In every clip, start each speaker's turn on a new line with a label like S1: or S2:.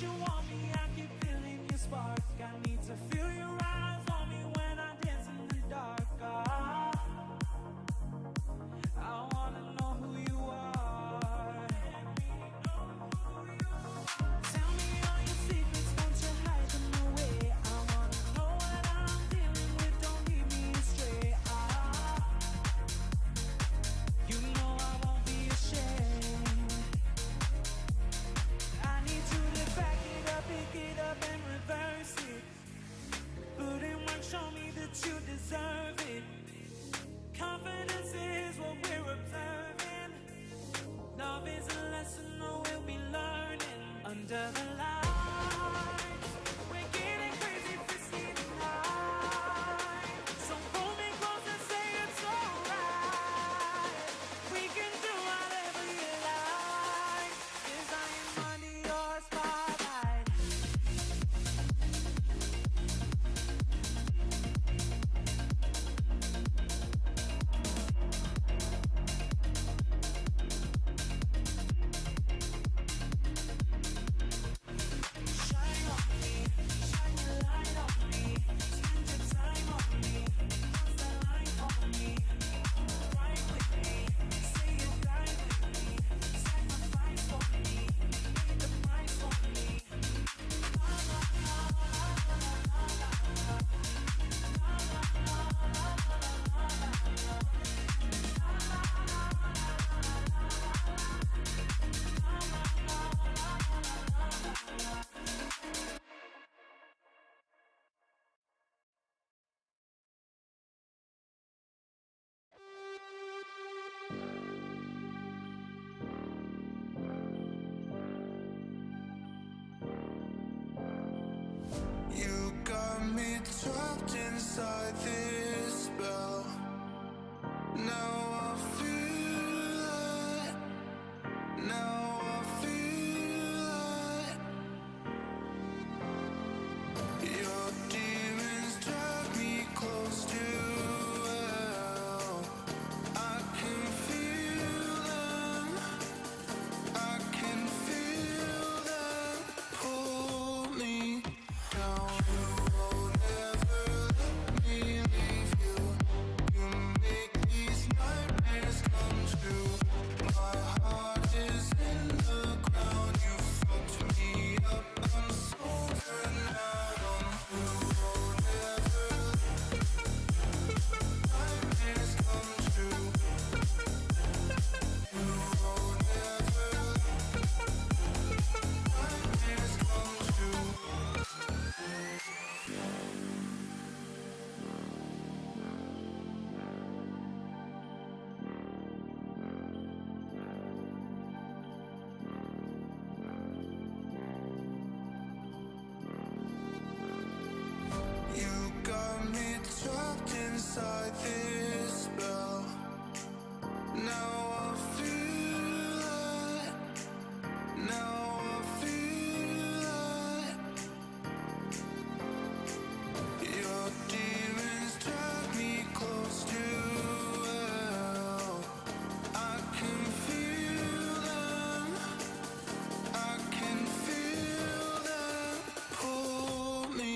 S1: you want me, I keep feeling your spark. I need to feel your eyes on me when I dance in the dark. I wanna know who you are. Tell me all your secrets, don't you hide them away. I wanna know what I'm dealing with, don't lead me astray. You know I won't be ashamed. I need you to back it up, pick it up and reverse it. Put in work, show me that you deserve it. Confidence is what we're observing. Love is a lesson that we'll be learning under the lights. We're getting crazy, frisky tonight. So pull me close and say it's alright. We can do whatever you like, 'cause I am under your spotlight.
S2: You got me trapped inside this spell. Now I feel it. Now I feel it. Your demons drag me close to hell. I can feel them. I can feel them pull me down. You will never let me leave you. You make these nightmares come true. My heart is in the ground. You fucked me up. I'm so turned out on you. Will never let nightmares come true. You will never let nightmares come true. You got me trapped inside this spell. Now I feel it. Now I feel it. Your demons drag me close to hell. I can feel them. I can feel them pull me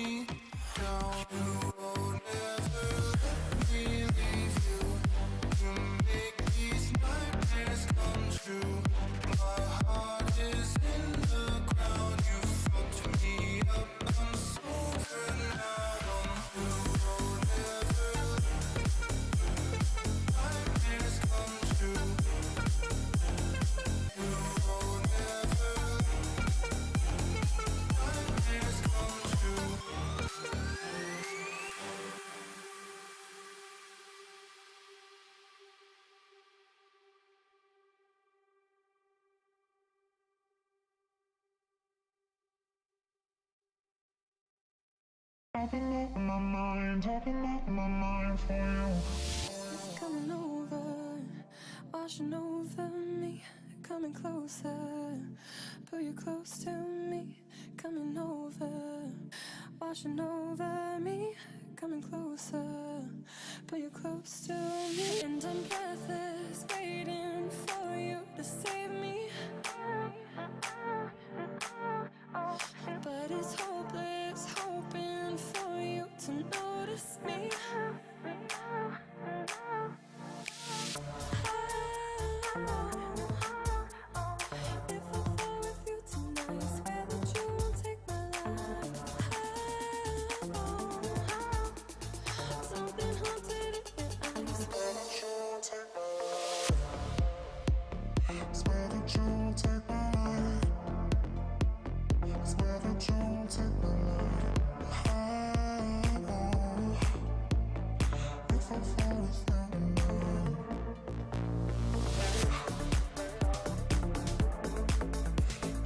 S2: down. You will never let me leave you. You make these nightmares come true. My heart is in the ground. You fucked me up. I'm so turned out on you. Will never let nightmares come true. You will never let nightmares come true.
S3: I've been up in my mind, I've been up in my mind for you.
S4: It's coming over, washing over me, coming closer. Pull you close to me, coming over, washing over me, coming closer. Pull you close to me, and I'm breathless, waiting for you to save me. If I fall with you tonight, swear that you won't take my life. Something haunted in your eyes.
S3: Swear that you won't take my life. Swear that you won't take my life. Swear that you won't take my life. If I fall with you tonight.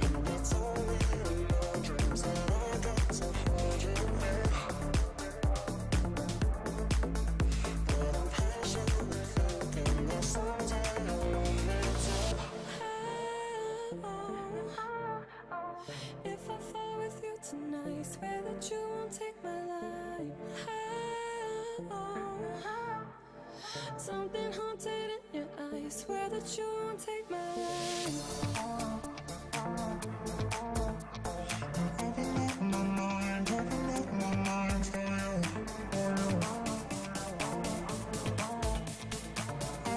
S3: And it's only in my dreams that I got to hold you near. But I'm patiently thinking that someday I'll meet you.
S4: If I fall with you tonight, swear that you won't take my life. Something haunted in your eyes, swear that you won't take my life.
S3: Open up my mind for you, for you. I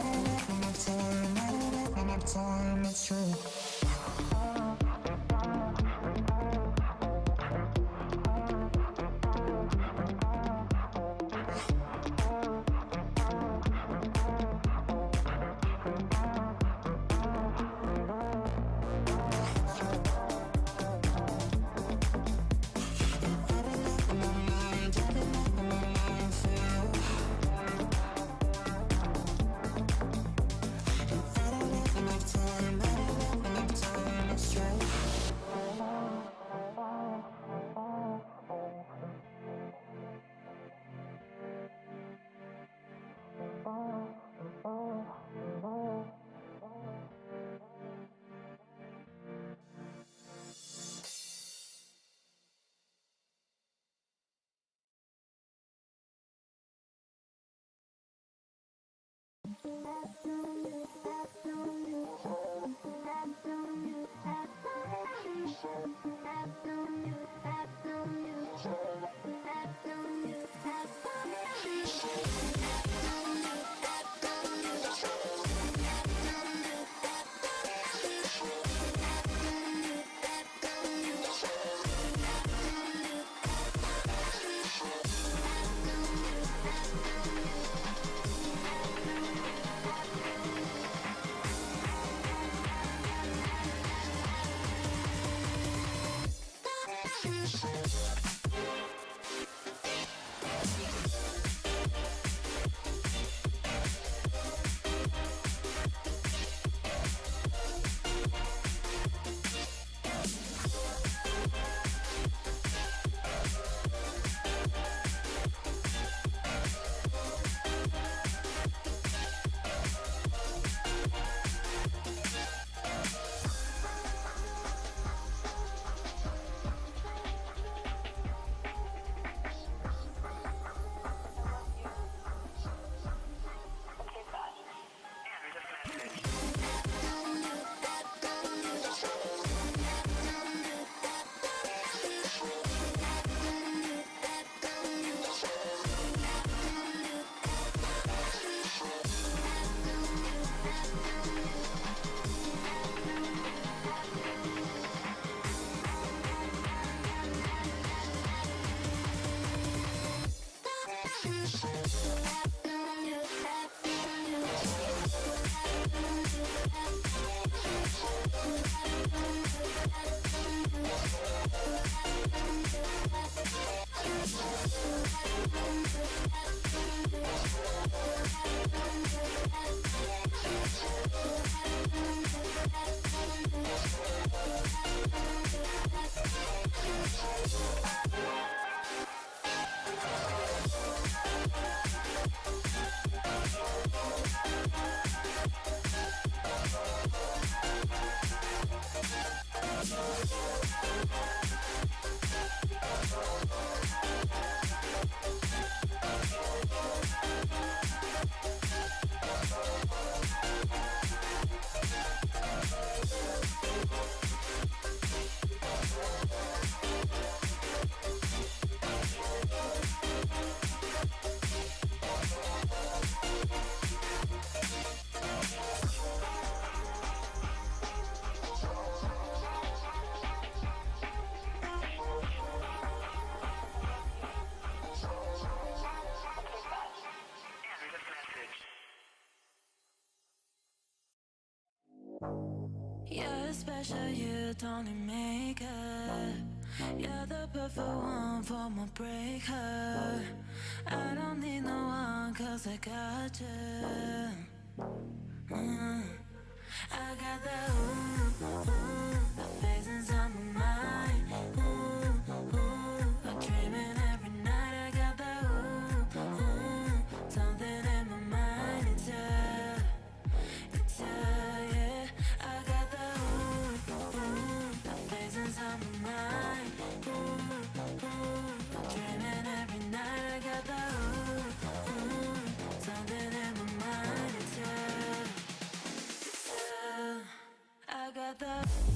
S3: don't have enough time, it's true.
S4: special, you don't need makeup. You're the perfect one for my breakup. I don't need no one, cause I got you. I got that the faces on my mind. I'm dreaming every night. I got that something in my mind. It's yeah. I got that the faces on my mind. I'm dreaming every night. I got that something in my mind. It's I got that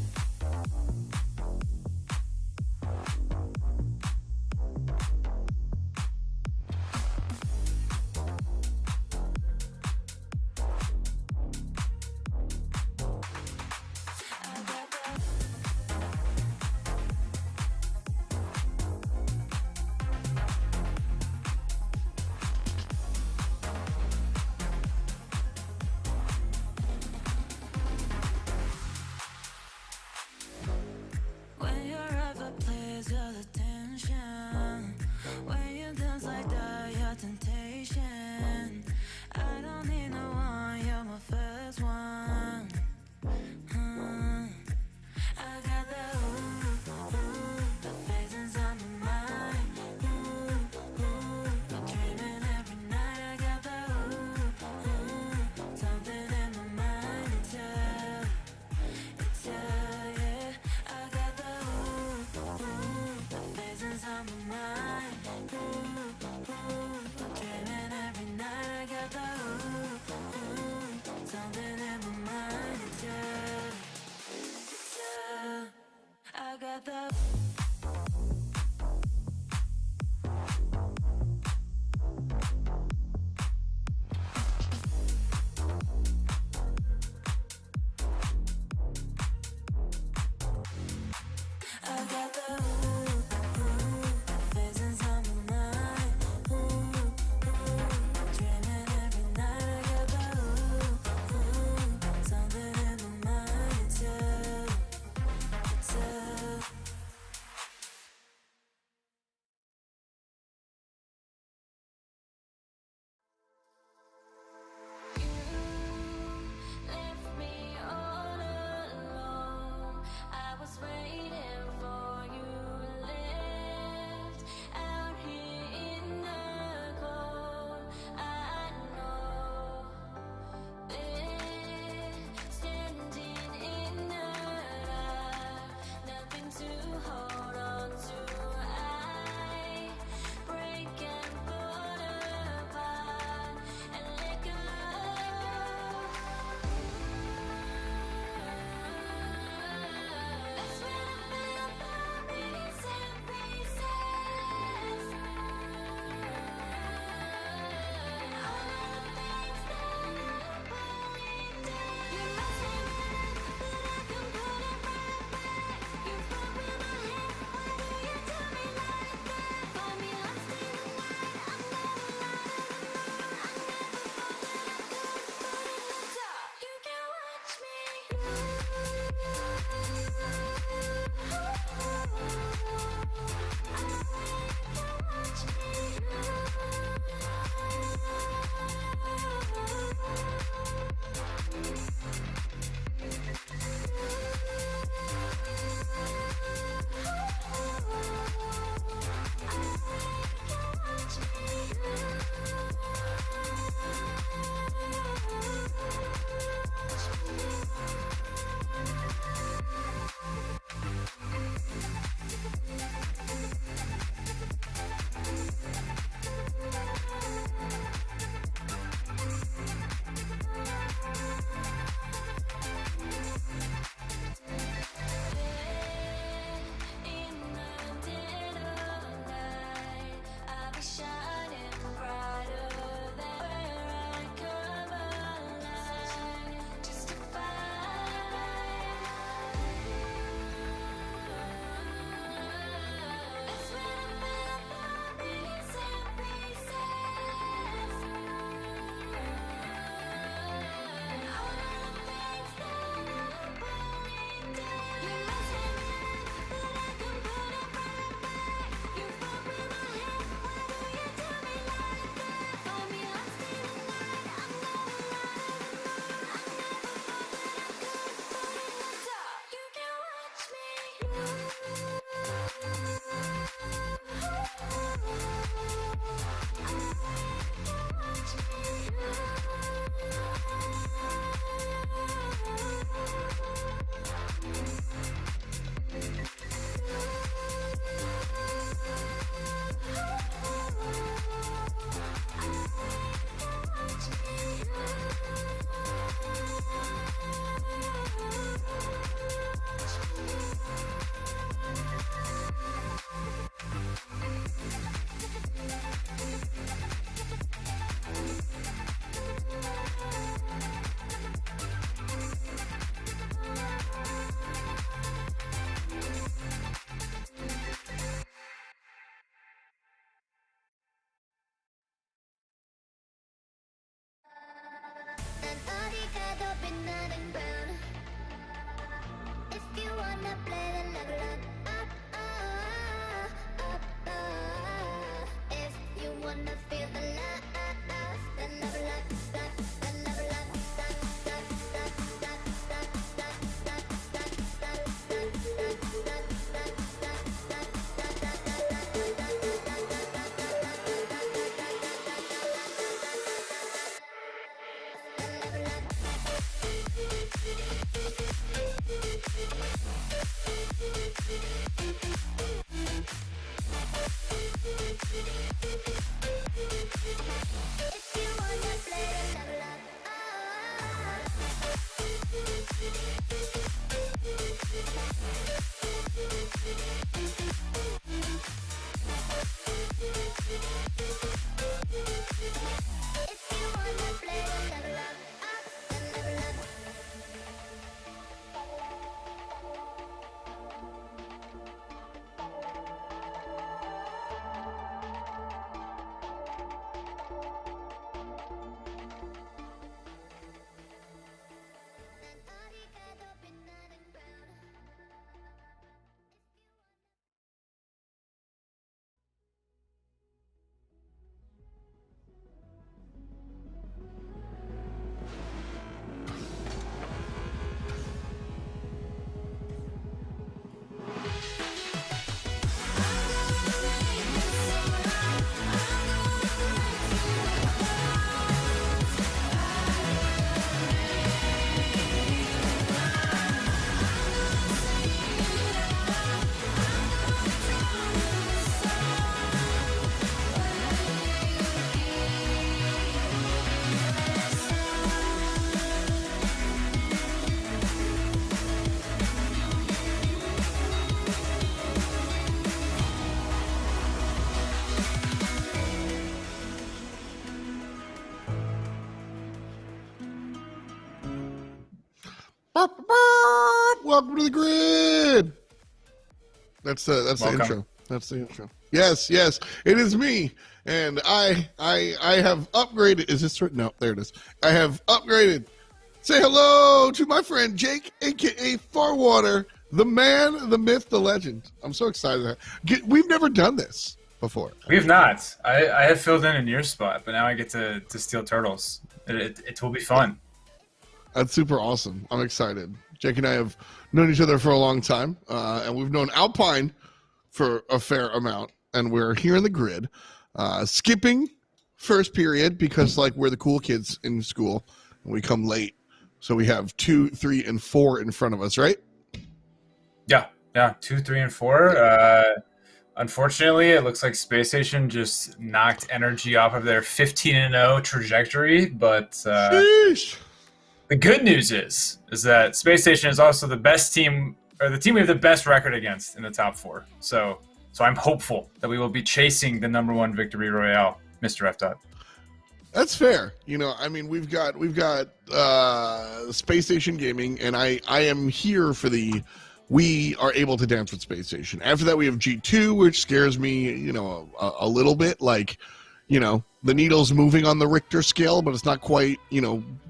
S5: Welcome to the grid. That's the intro. That's the intro. Yes, it is me, and I have upgraded. Is this right? No, there it is. I have upgraded. Say hello to my friend Jake, aka Farwater, the man, the myth, the legend. I'm so excited. We've never done this before.
S6: We've not. I have filled in your spot, but now I get to steal turtles. It will be fun.
S5: That's super awesome. I'm excited. Jake and I have known each other for a long time, and we've known Alpine for a fair amount, and we're here in the grid, skipping first period because we're the cool kids in school, and we come late. So we have 2, 3, and 4 in front of us, right?
S6: Yeah, 2, 3, and 4. Unfortunately, it looks like Space Station just knocked energy off of their 15-0 trajectory, but
S5: Sheesh.
S6: The good news is that Space Station is also the best team, or the team we have the best record against in the top 4. So I'm hopeful that we will be chasing the #1 victory royale, Mr. F. Dot.
S5: That's fair. We've got Space Station Gaming, and I am here for we are able to dance with Space Station. After that, we have G2, which scares me, a little bit. The needle's moving on the Richter scale, but it's not quite,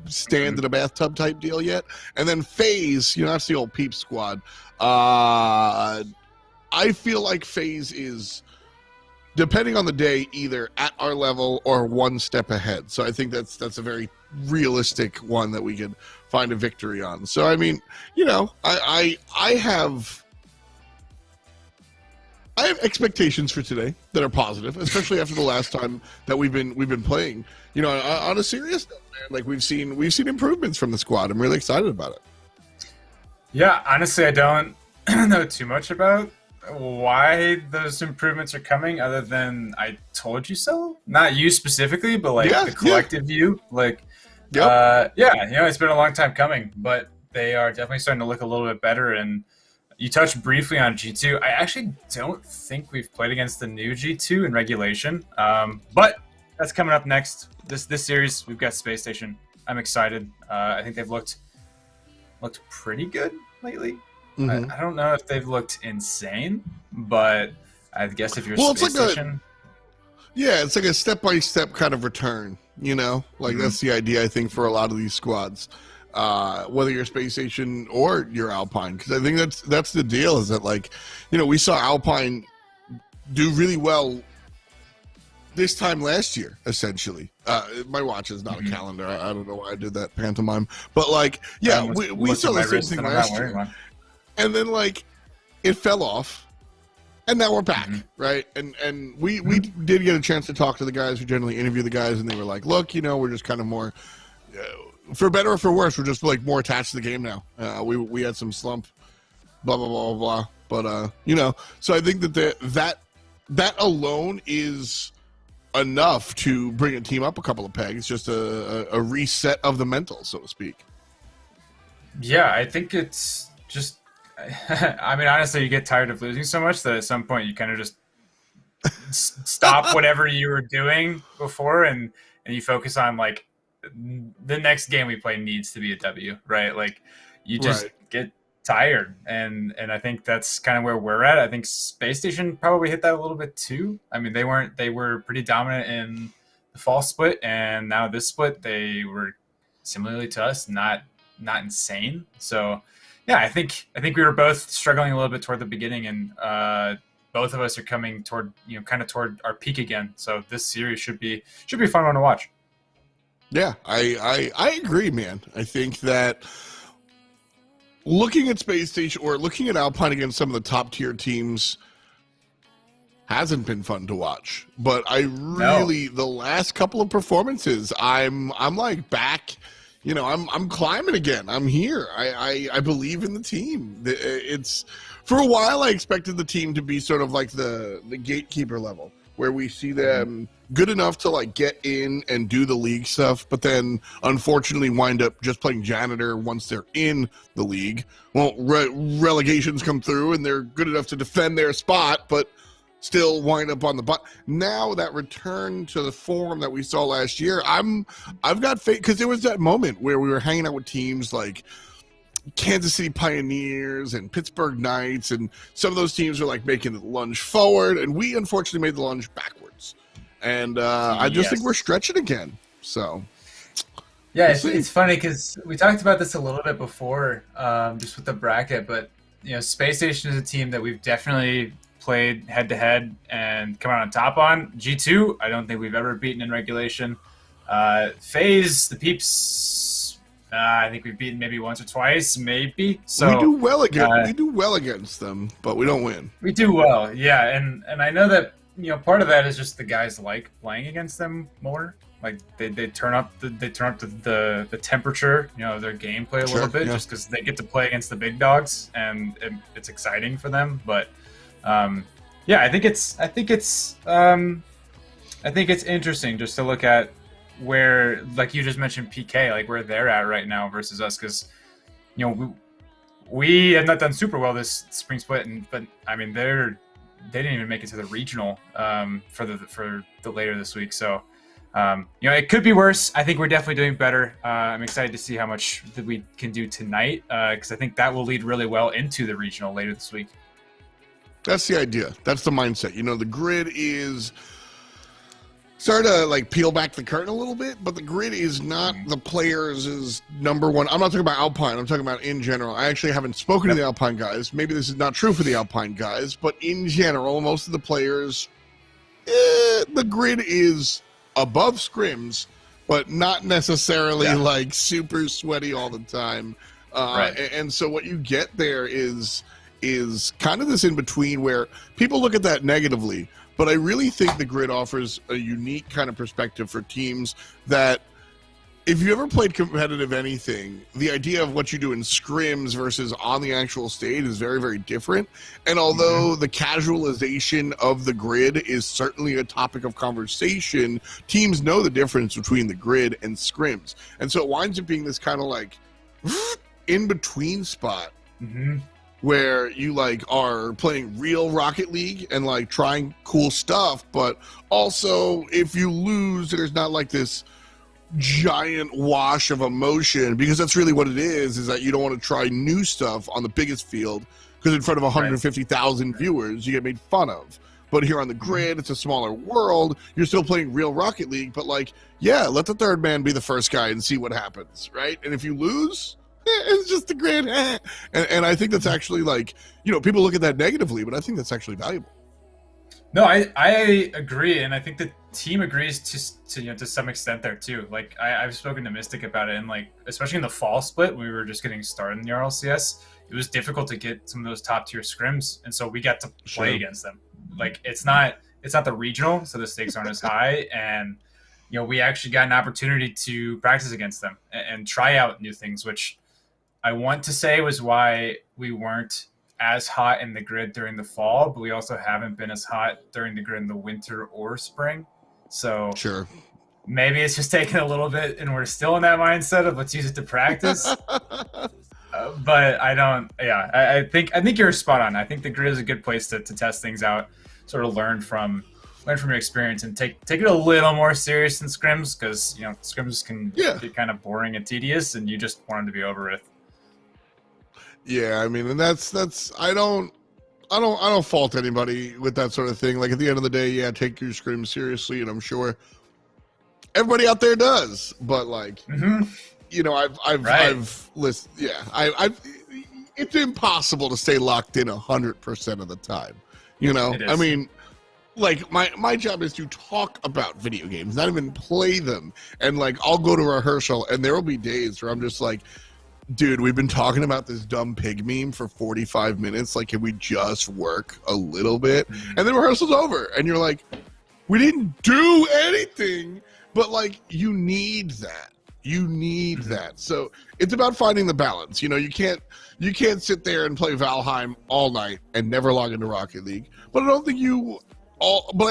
S5: stand in a bathtub type deal yet. And then FaZe, that's the old Peep Squad. I feel like FaZe is, depending on the day, either at our level or one step ahead. So I think that's a very realistic one that we could find a victory on. So I have expectations for today that are positive, especially after the last time that we've been playing. On a serious note, man, we've seen improvements from the squad. I'm really excited about it.
S6: Yeah, honestly, I don't know too much about why those improvements are coming, other than I told you so. Not you specifically, but the collective view. It's been a long time coming, but they are definitely starting to look a little bit better. And you touched briefly on G2. I actually don't think we've played against the new G2 in regulation, but that's coming up next. This series, we've got Space Station. I'm excited. I think they've looked pretty good lately. Mm-hmm. I don't know if they've looked insane, but I guess if you're Space Station...
S5: it's like a step-by-step kind of return, That's the idea, I think, for a lot of these squads. whether you're Space Station or you're Alpine, because I think that's the deal. Is that, like, we saw Alpine do really well this time last year, essentially. My watch is not a calendar. I don't know why I did that pantomime, but like, yeah, we saw the same thing last year, and then like it fell off, and now we're back, right? And we did get a chance to talk to the guys who generally interview the guys, and they were like, look, we're just kind of more, for better or for worse, we're just like more attached to the game now. We had some slump, blah blah blah blah, but so I think that alone is enough to bring a team up a couple of pegs, just a reset of the mental, so to speak.
S6: Yeah, I think it's just, I mean, honestly, you get tired of losing so much that at some point you kind of just stop whatever you were doing before and you focus on, like, the next game we play needs to be a W, right? Like, you just get tired, and I think that's kind of where we're at. I think Space Station probably hit that a little bit too. I mean, they were pretty dominant in the fall split, and now this split they were similarly to us, not insane. So yeah, I think we were both struggling a little bit toward the beginning, and both of us are coming toward kind of toward our peak again. So this series should be a fun one to watch.
S5: Yeah, I agree, man. I think that looking at Space Station or looking at Alpine against some of the top tier teams hasn't been fun to watch. But I really, the last couple of performances, I'm like back, I'm climbing again. I'm here. I believe in the team. It's, for a while I expected the team to be sort of like the gatekeeper level, where we see them good enough to like get in and do the league stuff, but then unfortunately wind up just playing janitor once they're in the league. Well, relegations come through and they're good enough to defend their spot, but still wind up on the butt. Now that return to the form that we saw last year, I've got faith, because there was that moment where we were hanging out with teams like Kansas City Pioneers and Pittsburgh Knights, and some of those teams were like making the lunge forward, and we unfortunately made the lunge backwards. And I just think we're stretching again. So
S6: yeah, it's funny because we talked about this a little bit before, just with the bracket, but Space Station is a team that we've definitely played head to head and come out on top on. G2, I don't think we've ever beaten in regulation. FaZe, the Peeps, I think we've beaten maybe once or twice, maybe. So
S5: we do well against them, but we don't win.
S6: We do well, yeah, and I know that part of that is just the guys like playing against them more. Like they turn up the temperature, their gameplay a little bit, just because they get to play against the big dogs, and it's exciting for them. But yeah, I think it's interesting just to look at where, like you just mentioned, PK, like where they're at right now versus us, because we have not done super well this spring split, but I mean they didn't even make it to the regional for the later this week. So it could be worse. I think we're definitely doing better. I'm excited to see how much that we can do tonight, because I think that will lead really well into the regional later this week.
S5: That's the idea. That's the mindset. The grid is, sorry to like peel back the curtain a little bit, but the grid is not the players' number one. I'm not talking about Alpine. I'm talking about in general. I actually haven't spoken to the Alpine guys. Maybe this is not true for the Alpine guys, but in general, most of the players, the grid is above scrims, but not necessarily like super sweaty all the time. And so what you get there is kind of this in between where people look at that negatively. But I really think the grid offers a unique kind of perspective for teams that, if you ever played competitive anything, the idea of what you do in scrims versus on the actual stage is very, very different. And although the casualization of the grid is certainly a topic of conversation, teams know the difference between the grid and scrims. And so it winds up being this kind of like in-between spot. Where you like are playing real Rocket League and like trying cool stuff, but also if you lose, there's not like this giant wash of emotion, because that's really what it is that you don't want to try new stuff on the biggest field, because in front of 150,000 viewers, you get made fun of. but here on the grid, it's a smaller world. You're still playing real Rocket League, but like, yeah, let the third man be the first guy and see what happens, right? And if you lose, it's just the grid. And I think that's actually like, people look at that negatively, but I think that's actually valuable.
S6: No, I agree, and I think the team agrees to some extent there too. Like I've spoken to Mystic about it, and like especially in the fall split when we were just getting started in the RLCS, it was difficult to get some of those top tier scrims, and so we got to play against them. Like it's not the regional, so the stakes aren't as high, and we actually got an opportunity to practice against them and try out new things, which I want to say was why we weren't as hot in the grid during the fall, but we also haven't been as hot during the grid in the winter or spring. So
S5: sure,
S6: maybe it's just taking a little bit, and we're still in that mindset of let's use it to practice. But I don't. Yeah, I think you're spot on. I think the grid is a good place to test things out, sort of learn from your experience, and take it a little more serious than scrims, because scrims can get kind of boring and tedious, and you just want them to be over with.
S5: Yeah, I mean, and that's I don't fault anybody with that sort of thing. Like at the end of the day, yeah, take your scrim seriously, and I'm sure everybody out there does. But like, I've listened. Yeah, I've. It's impossible to stay locked in 100% of the time. I mean, like my job is to talk about video games, not even play them. And like, I'll go to rehearsal, and there will be days where I'm just like, dude, we've been talking about this dumb pig meme for 45 minutes. Like, can we just work a little bit? And then rehearsal's over. And you're like, we didn't do anything. But, like, you need that. You need that. So it's about finding the balance. You can't sit there and play Valheim all night and never log into Rocket League. But I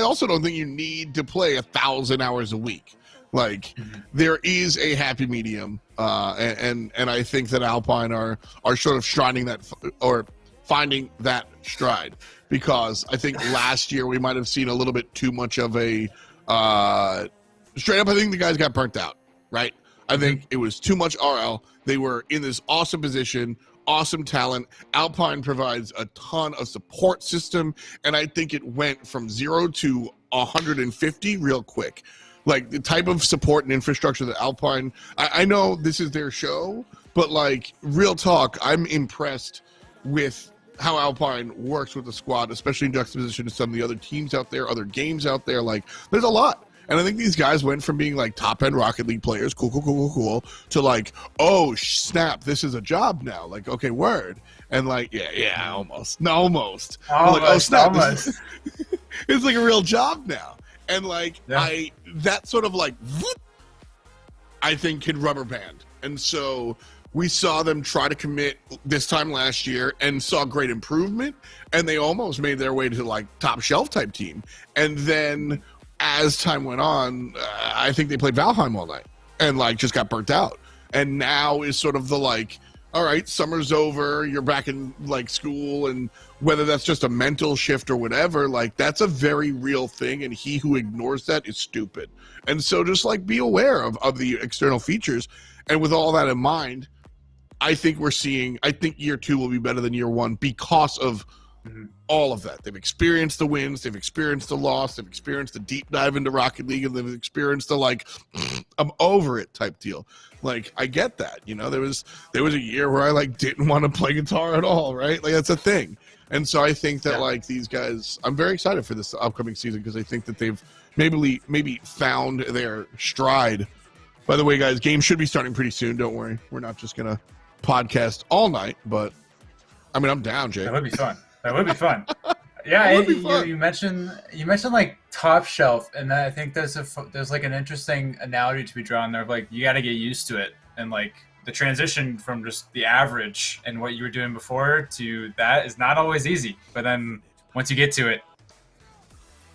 S5: also don't think you need to play 1,000 hours a week. Like, there is a happy medium, and I think that Alpine are sort of strining that, or finding that stride, because I think last year we might have seen a little bit too much of a straight up. I think the guys got burnt out, right? I think it was too much RL. They were in this awesome position, awesome talent. Alpine provides a ton of support system, and I think it went from 0 to 150 real quick. Like, the type of support and infrastructure that Alpine, I know this is their show, but like, real talk, I'm impressed with how Alpine works with the squad, especially in juxtaposition to some of the other teams out there, other games out there. Like, there's a lot. And I think these guys went from being like top-end Rocket League players, cool, to like, oh, snap, this is a job now. Like, okay, word. And like, yeah, almost. No, almost. Like, oh, snap, it's like a real job now. And like, that sort of like, I think can rubber band. And so we saw them try to commit this time last year and saw great improvement. And they almost made their way to like top shelf type team. And then as time went on, I think they played Valheim all night and like just got burnt out. And now is sort of the like, all right, summer's over, you're back in like school, and whether that's just a mental shift or whatever, like that's a very real thing, and he who ignores that is stupid. And so just like be aware of the external features. And with all that in mind, I think year 2 will be better than year 1 because of all of that. They've experienced the wins, they've experienced the loss, they've experienced the deep dive into Rocket League, and they've experienced the like, I'm over it type deal. Like, I get that, there was a year where I like didn't want to play guitar at all, right? Like, that's a thing. And so I think that like these guys, I'm very excited for this upcoming season, because I think that they've maybe found their stride. By the way, guys, games should be starting pretty soon. Don't worry, we're not just gonna podcast all night, but I mean, I'm down, Jay.
S6: That would be fun. That would be fun. Yeah, you mentioned like top shelf, and I think there's like an interesting analogy to be drawn there of like, you got to get used to it, and like the transition from just the average and what you were doing before to that is not always easy. But then once you get to it,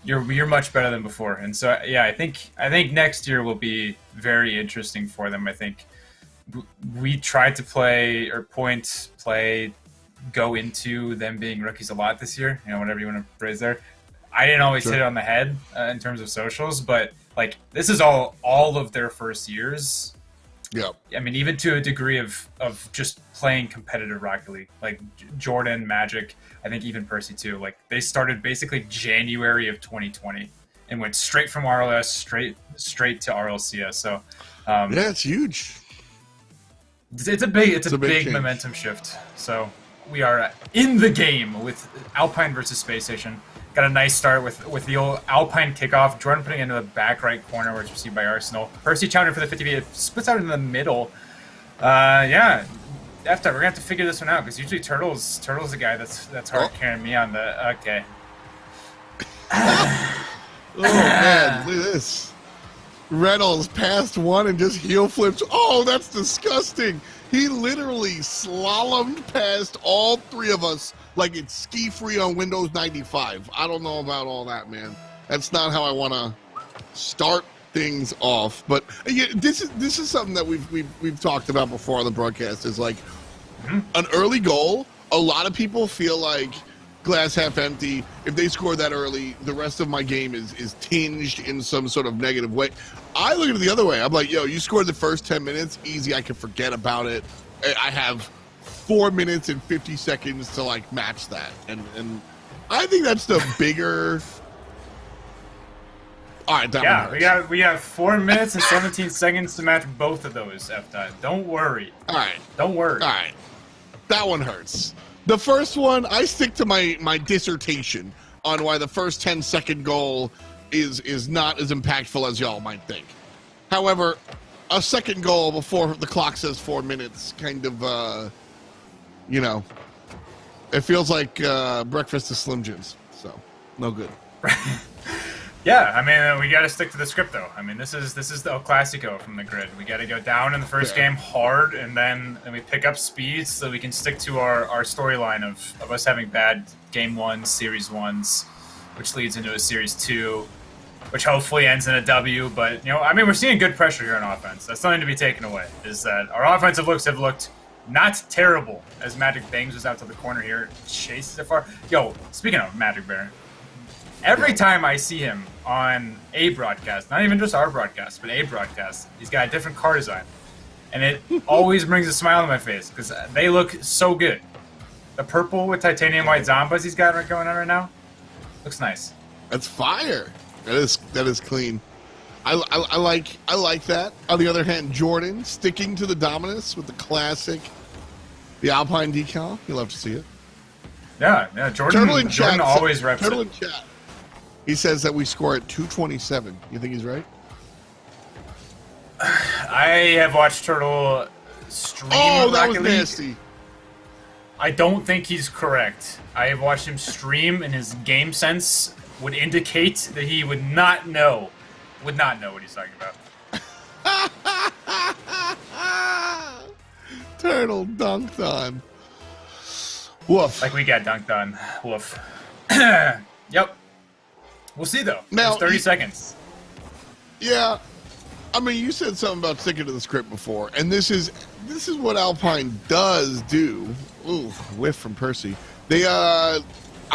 S6: you're much better than before. And so yeah, I think next year will be very interesting for them. I think we tried to go into them being rookies a lot this year, whatever you want to phrase there. I didn't always hit it on the head in terms of socials, but like, this is all of their first years,
S5: Yep.
S6: I mean, even to a degree of just playing competitive Rocket League, like Jordan, Magic, I think even Percy too. Like they started basically January of 2020 and went straight from RLS straight to RLCS. So
S5: Yeah, it's huge.
S6: it's a big
S5: change.
S6: momentum shift. So we are in the game with Alpine versus Space Station. Got a nice start with the old Alpine kickoff. Jordan putting it into the back right corner, where it's received by Arsenal. Percy challenging for the 50 feet. Splits out in the middle. Yeah. After we're gonna have to figure this one out because usually Turtle's the guy that's hard carrying me on the. Okay.
S5: Oh man, look at this. Reynolds passed one and just heel flips. Oh, that's disgusting. He literally slalomed past all three of us like it's ski-free on Windows 95. I don't know about all that, man. That's not how I want to start things off. But yeah, this is something that we've talked about before on the broadcast. Is like an early goal. A lot of people feel like glass half empty. If they score that early, the rest of my game is tinged in some sort of negative way. I look at it the other way. I'm like, yo, you scored the first 10 minutes, easy. I can forget about it. I have 4 minutes and 50 seconds to like match that, and I think that's the bigger. All right, that
S6: we have 4 minutes and 17 seconds to match both of those. F-Dot. Don't worry.
S5: All right,
S6: don't worry.
S5: All right, that one hurts. The first one, I stick to my dissertation on why the first 10-second goal is not as impactful as y'all might think. However, a second goal before the clock says 4 minutes kind of, you know, it feels like breakfast is Slim Jims. So, no good.
S6: Yeah, I mean, we got to stick to the script, though. I mean, this is the El Clasico from the grid. We got to go down in the first game hard, and then we pick up speed so we can stick to our storyline of us having bad game ones, series ones, which leads into a series 2, which hopefully ends in a W. But, you know, I mean, we're seeing good pressure here on offense. That's something to be taken away, is that our offensive looks have looked not terrible as Magic bangs us out to the corner here. Chases it far. Yo, speaking of Magic Bear, every time I see him on a broadcast, not even just our broadcast, but a broadcast, he's got a different car design. And it always brings a smile on my face because they look so good. The purple with titanium white Zombas he's got going on right now looks nice.
S5: That's fire. That is clean. I like that. On the other hand, Jordan sticking to the Dominus with the classic, the Alpine decal. You love to see it.
S6: Yeah. Jordan always reps
S5: Turtle
S6: it.
S5: in chat. He says that we score at 227. You think he's right?
S6: I have watched Turtle stream.
S5: Oh, that was
S6: Rocket League.
S5: nasty.
S6: I don't think he's correct. I have watched him stream, and his game sense would indicate that he would not know what he's talking about.
S5: Turtle dunked on. Woof.
S6: Like we got dunked on. Woof. Yep. We'll see, though.
S5: Now,
S6: It's 30 seconds.
S5: Yeah. I mean, you said something about sticking to the script before, and this is what Alpine does do. Ooh, whiff from Percy. They, I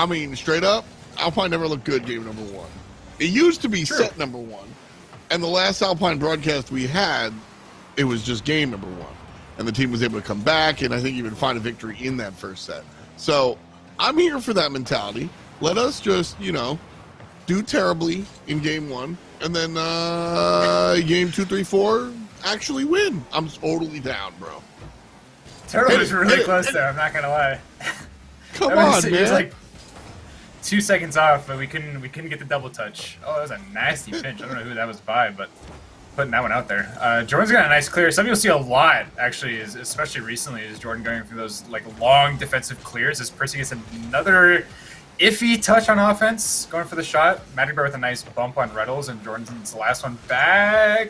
S5: mean, straight up, Alpine never looked good game number 1. It used to be set number 1, and the last Alpine broadcast we had, it was just game number 1, and the team was able to come back and I think even find a victory in that first set. So I'm here for that mentality. Let us just, you know, do terribly in game 1, and then game 2, 3, 4 actually win. I'm totally down, bro.
S6: Turtle was really close there, I'm not gonna lie.
S5: Come on, man.
S6: He was like 2 seconds off, but we couldn't get the double touch. Oh, that was a nasty pinch. I don't know who that was by, but putting that one out there. Jordan's got a nice clear. Something you'll see a lot, actually, especially recently, is Jordan going for those like long defensive clears as Percy gets another iffy touch on offense, going for the shot. Magic Bear with a nice bump on Reynolds, and Jordan's the last one back.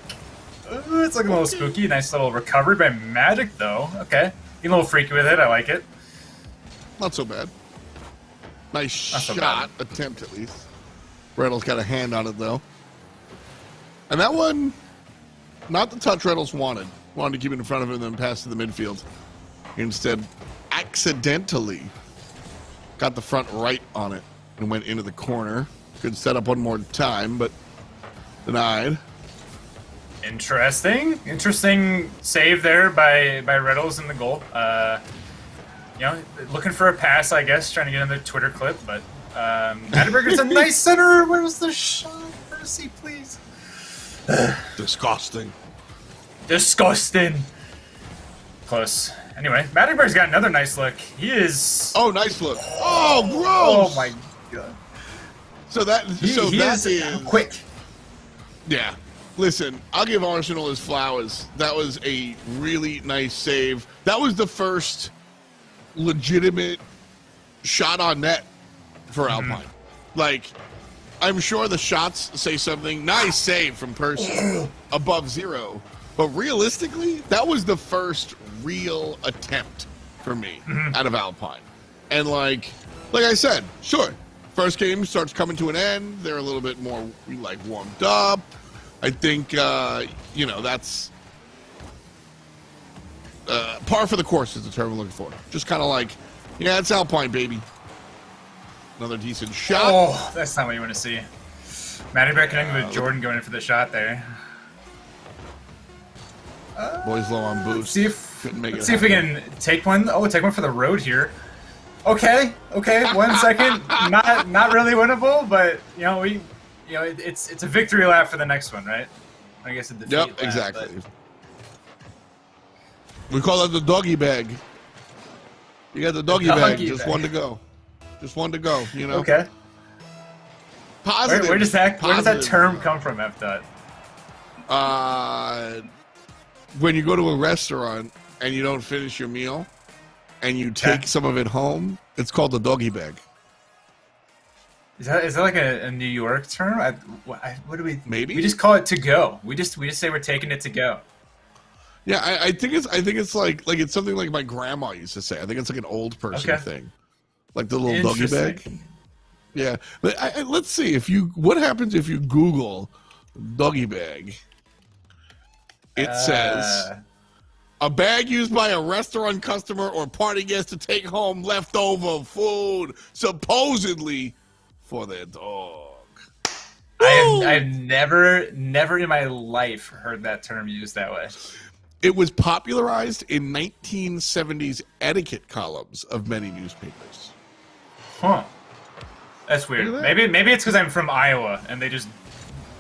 S6: Ooh, it's looking a little spooky. Nice little recovery by Magic, though. Okay. Getting a little freaky with it. I like it.
S5: Not so bad. Nice shot attempt, at least. Reynolds got a hand on it, though. And that one, not the touch Reynolds wanted. Wanted to keep it in front of him and then pass to the midfield. Instead, accidentally got the front right on it and went into the corner. Could set up one more time, but denied.
S6: Interesting save there by Riddles in the goal. You know, looking for a pass, I guess, trying to get another Twitter clip, but Atterberger's a nice center. Where's the shot? Mercy, please.
S5: Disgusting.
S6: Close. Anyway, Matterberg's got another nice look. He is.
S5: Oh, nice look. Oh, gross.
S6: Oh my god.
S5: So that is
S6: quick.
S5: Yeah. Listen, I'll give Arsenal his flowers. That was a really nice save. That was the first legitimate shot on net for Alpine. Like, I'm sure the shots say something. Nice save from Percy above zero. But realistically, that was the first real attempt for me out of Alpine. And like I said, sure, first game starts coming to an end. They're a little bit more like warmed up. I think, you know, that's par for the course is the term I'm looking for. Just kind of like, yeah, it's Alpine, baby. Another decent shot.
S6: Oh, that's not what you want to see. Matterberg connecting with Jordan going in for the shot there.
S5: Boys low on boost.
S6: Let's see if we can take one. Oh, take one for the road here. Okay, 1 second. Not really winnable, but you know it's a victory lap for the next one, right? I guess a defeat lap,
S5: exactly.
S6: But...
S5: We call that the doggy bag. You got the doggy bag. Just one to go. You know.
S6: Okay.
S5: Positive.
S6: Where does that term come from, F.
S5: When you go to a restaurant and you don't finish your meal and you take some of it home, it's called the doggy bag.
S6: Is that like a New York term? What do we?
S5: Maybe
S6: we just call it to go. We just say we're taking it to go.
S5: Yeah, I think it's like it's something like my grandma used to say. I think it's like an old person thing, like the little doggy bag. Yeah, but let's see what happens if you Google doggy bag. It says a bag used by a restaurant customer or party guest to take home leftover food, supposedly for their dog.
S6: I've never in my life heard that term used that way.
S5: It was popularized in 1970s etiquette columns of many newspapers.
S6: Huh. That's weird. Maybe it's because I'm from Iowa and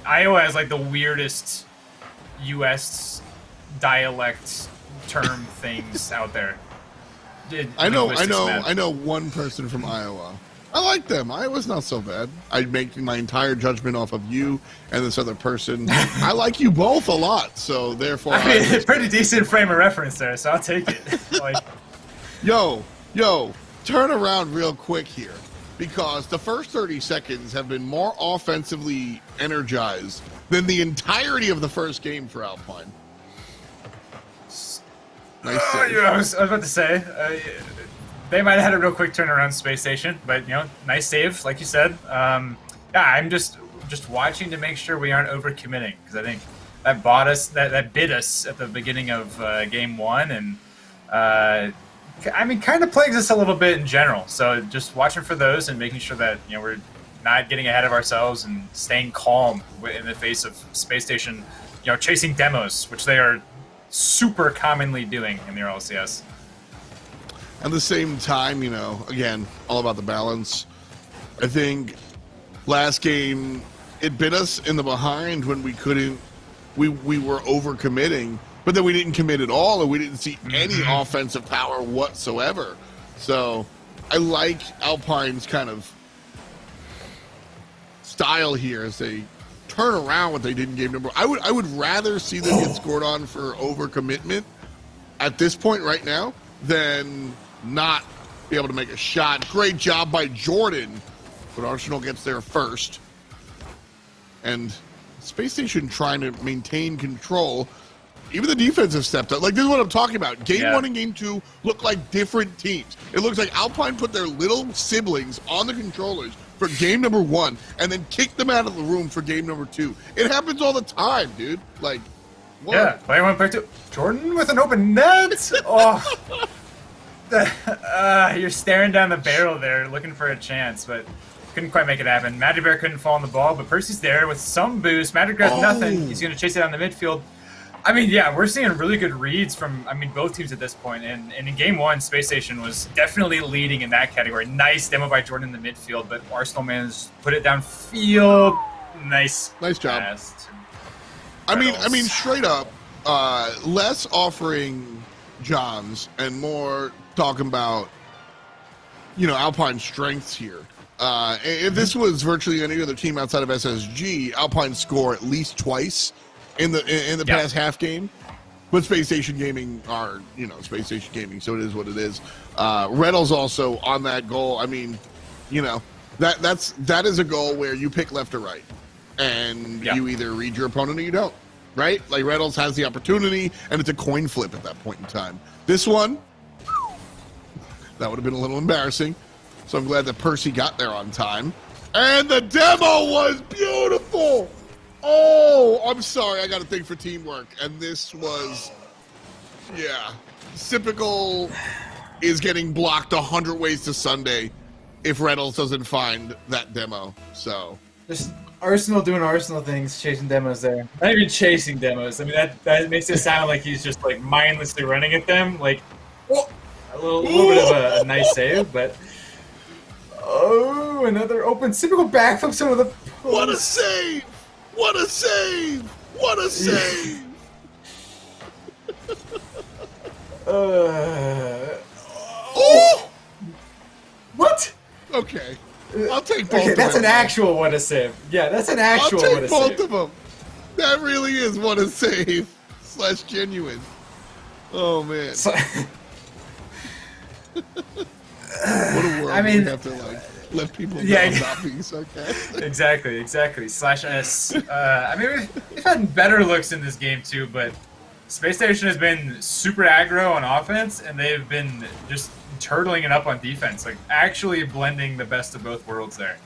S6: Iowa has like the weirdest U.S. dialect term things out there.
S5: I know one person from Iowa. I like them. Iowa's not so bad. I make my entire judgment off of you and this other person. I like you both a lot, so therefore
S6: I mean, it's pretty decent frame of reference there, so I'll take it. Like,
S5: yo, turn around real quick here. Because the first 30 seconds have been more offensively energized than the entirety of the first game for Alpine. Nice save.
S6: Yeah, I was about to say, they might have had a real quick turnaround Space Station, but nice save, like you said. Yeah, I'm just watching to make sure we aren't overcommitting because I think that bit us at the beginning of game one, and I mean, kind of plagues us a little bit in general. So just watching for those and making sure that we're not getting ahead of ourselves and staying calm in the face of Space Station, chasing demos, which they are super commonly doing in the LCS.
S5: At the same time, again, all about the balance. I think last game it bit us in the behind when we couldn't. We were overcommitting. But then we didn't commit at all, and we didn't see any offensive power whatsoever. So I like Alpine's kind of style here as they turn around what they did in game number. I would rather see them get scored on for overcommitment at this point right now than not be able to make a shot. Great job by Jordan, but Arsenal gets there first. And Space Station trying to maintain control. Even the defense have stepped up. Like, this is what I'm talking about. Game 1 and Game 2 look like different teams. It looks like Alpine put their little siblings on the controllers for game number 1 and then kicked them out of the room for game number 2. It happens all the time, dude. Like, what?
S6: Yeah, player 1, player 2. Jordan with an open net. Oh. You're staring down the barrel there looking for a chance, but couldn't quite make it happen. Magic Bear couldn't fall on the ball, but Percy's there with some boost. Magic Bear has nothing. He's going to chase it down the midfield. I mean, yeah, we're seeing really good reads from, both teams at this point. And in Game 1, Space Station was definitely leading in that category. Nice demo by Jordan in the midfield, but Arsenal managed to put it downfield. Nice
S5: job.
S6: Pass.
S5: I mean, straight up, less offering Johns and more talking about, Alpine's strengths here. If this was virtually any other team outside of SSG, Alpine score at least twice in the past half game. But Space Station Gaming are, Space Station Gaming, so it is what it is. Reynolds also on that goal. I mean, that is a goal where you pick left or right. And you either read your opponent or you don't, right? Like Reynolds has the opportunity, and it's a coin flip at that point in time. This one, that would have been a little embarrassing. So I'm glad that Percy got there on time. And the demo was beautiful. Oh, I'm sorry. I got a thing for teamwork. And this was, Sipical is getting blocked 100 ways to Sunday if Reynolds doesn't find that demo. So
S7: just Arsenal doing Arsenal things, chasing demos there. Not even chasing demos. I mean, that makes it sound like he's just like mindlessly running at them. Like, a little bit of a nice save, but another open Sipical backflips into the post.
S5: What a save! What a save! What a save!
S7: What?
S5: Okay. I'll take both of them.
S7: That's an actual what a save. Yeah, that's an actual what a save.
S5: I'll take both of them. That really is what a save / genuine. Oh, man. What a world. We have to, let people know not being sarcastic.
S6: Exactly. /S. We've had better looks in this game too, but Space Station has been super aggro on offense, and they've been just turtling it up on defense, like actually blending the best of both worlds there.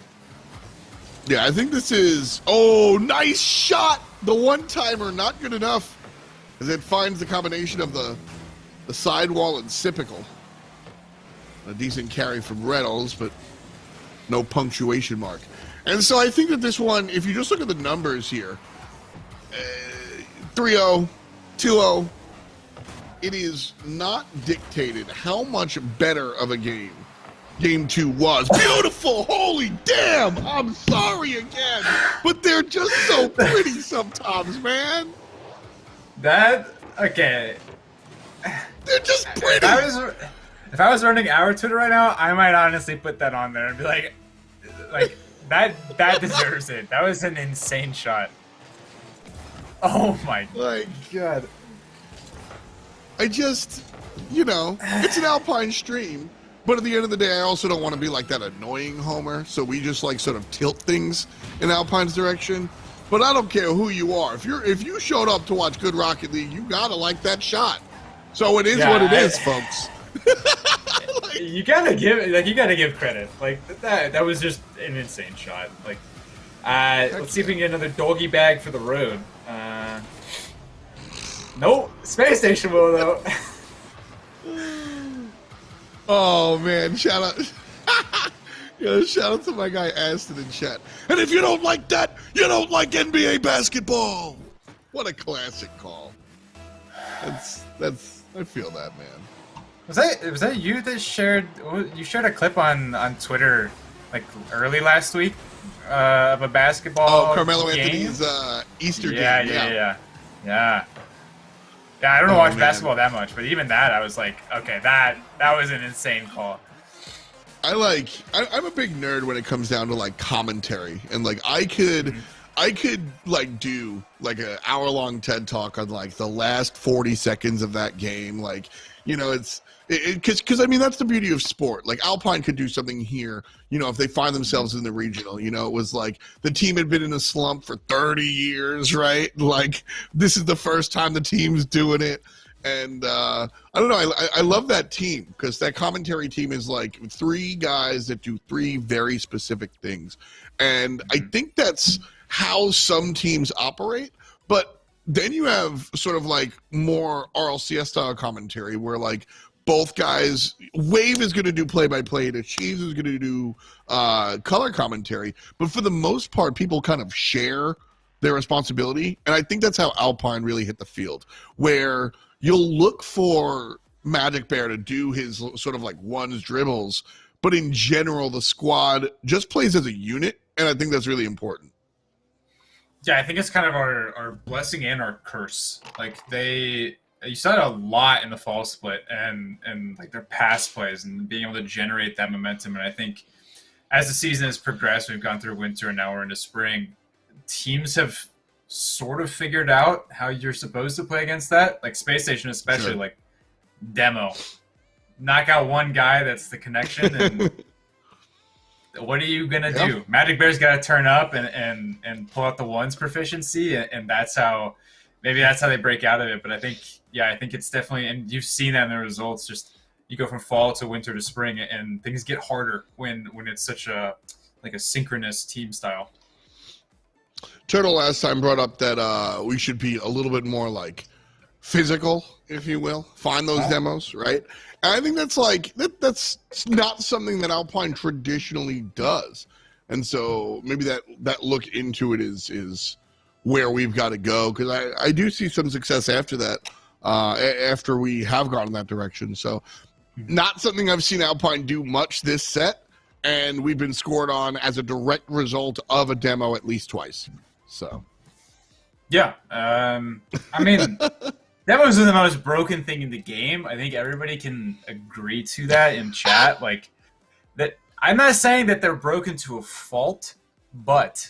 S5: Yeah, I think this is... nice shot! The one-timer, not good enough, as it finds the combination of the sidewall and Sipical. A decent carry from Reynolds, but no punctuation mark. And so I think that this one, if you just look at the numbers here, 3-0, 2-0, it is not dictated how much better of a game Game 2 was. Beautiful! Holy damn! I'm sorry again, but they're just so pretty sometimes, man.
S6: Okay.
S5: They're just pretty.
S6: If I was running our Twitter right now, I might honestly put that on there and be like that deserves it. That was an insane shot. Oh my god.
S5: I just, it's an Alpine stream, but at the end of the day, I also don't want to be like that annoying homer, so we just sort of tilt things in Alpine's direction. But I don't care who you are. If you showed up to watch Good Rocket League, you gotta like that shot. So it is what it is, folks.
S6: You gotta give credit. That was just an insane shot. Let's see if we can get another doggy bag for the road. Nope. Space Station will though.
S5: Oh man, shout out to my guy Aston in chat. And if you don't like that, you don't like NBA basketball. What a classic call. That's I feel that, man.
S6: Was that you that shared a clip on Twitter early last week of a basketball
S5: Carmelo
S6: game?
S5: Anthony's Easter game.
S6: Yeah. I don't watch basketball that much, but even that I was like, okay, that was an insane call.
S5: I'm a big nerd when it comes down to commentary, and I could do an hour-long TED talk on the last 40 seconds of that game. It's because that's the beauty of sport. Alpine could do something here, if they find themselves in the regional. It was the team had been in a slump for 30 years, right? This is the first time the team's doing it. And I don't know, I love that team, because that commentary team is three guys that do three very specific things. And I think that's how some teams operate. But then you have sort of more RLCS style commentary where both guys, Wave is going to do play-by-play, and Cheese is going to do color commentary. But for the most part, people kind of share their responsibility. And I think that's how Alpine really hit the field, where you'll look for Magic Bear to do his sort of like ones dribbles, but in general, the squad just plays as a unit, and I think that's really important.
S6: Yeah, I think it's kind of our blessing and our curse. Like you saw it a lot in the fall split and like their pass plays and being able to generate that momentum. And I think as the season has progressed, we've gone through winter and now we're into spring, teams have sort of figured out how you're supposed to play against that. Like Space Station especially,
S5: Sure.
S6: like demo. Knock out one guy that's the connection and what are you gonna do? Magic Bear's gotta turn up and pull out the ones proficiency, and that's how they break out of it. But I think it's definitely, and you've seen that in the results, just you go from fall to winter to spring and things get harder when it's such a synchronous team style.
S5: Turtle last time brought up that we should be a little bit more like physical, if you will, find those demos, right? And I think that's not something that Alpine traditionally does. And so maybe that look into it is where we've got to go, because I do see some success after that, after we have gone in that direction. So not something I've seen Alpine do much this set, and we've been scored on as a direct result of a demo at least twice. So
S6: yeah, I mean, demos are the most broken thing in the game. I think everybody can agree to that in chat. Like that, I'm not saying that they're broken to a fault, but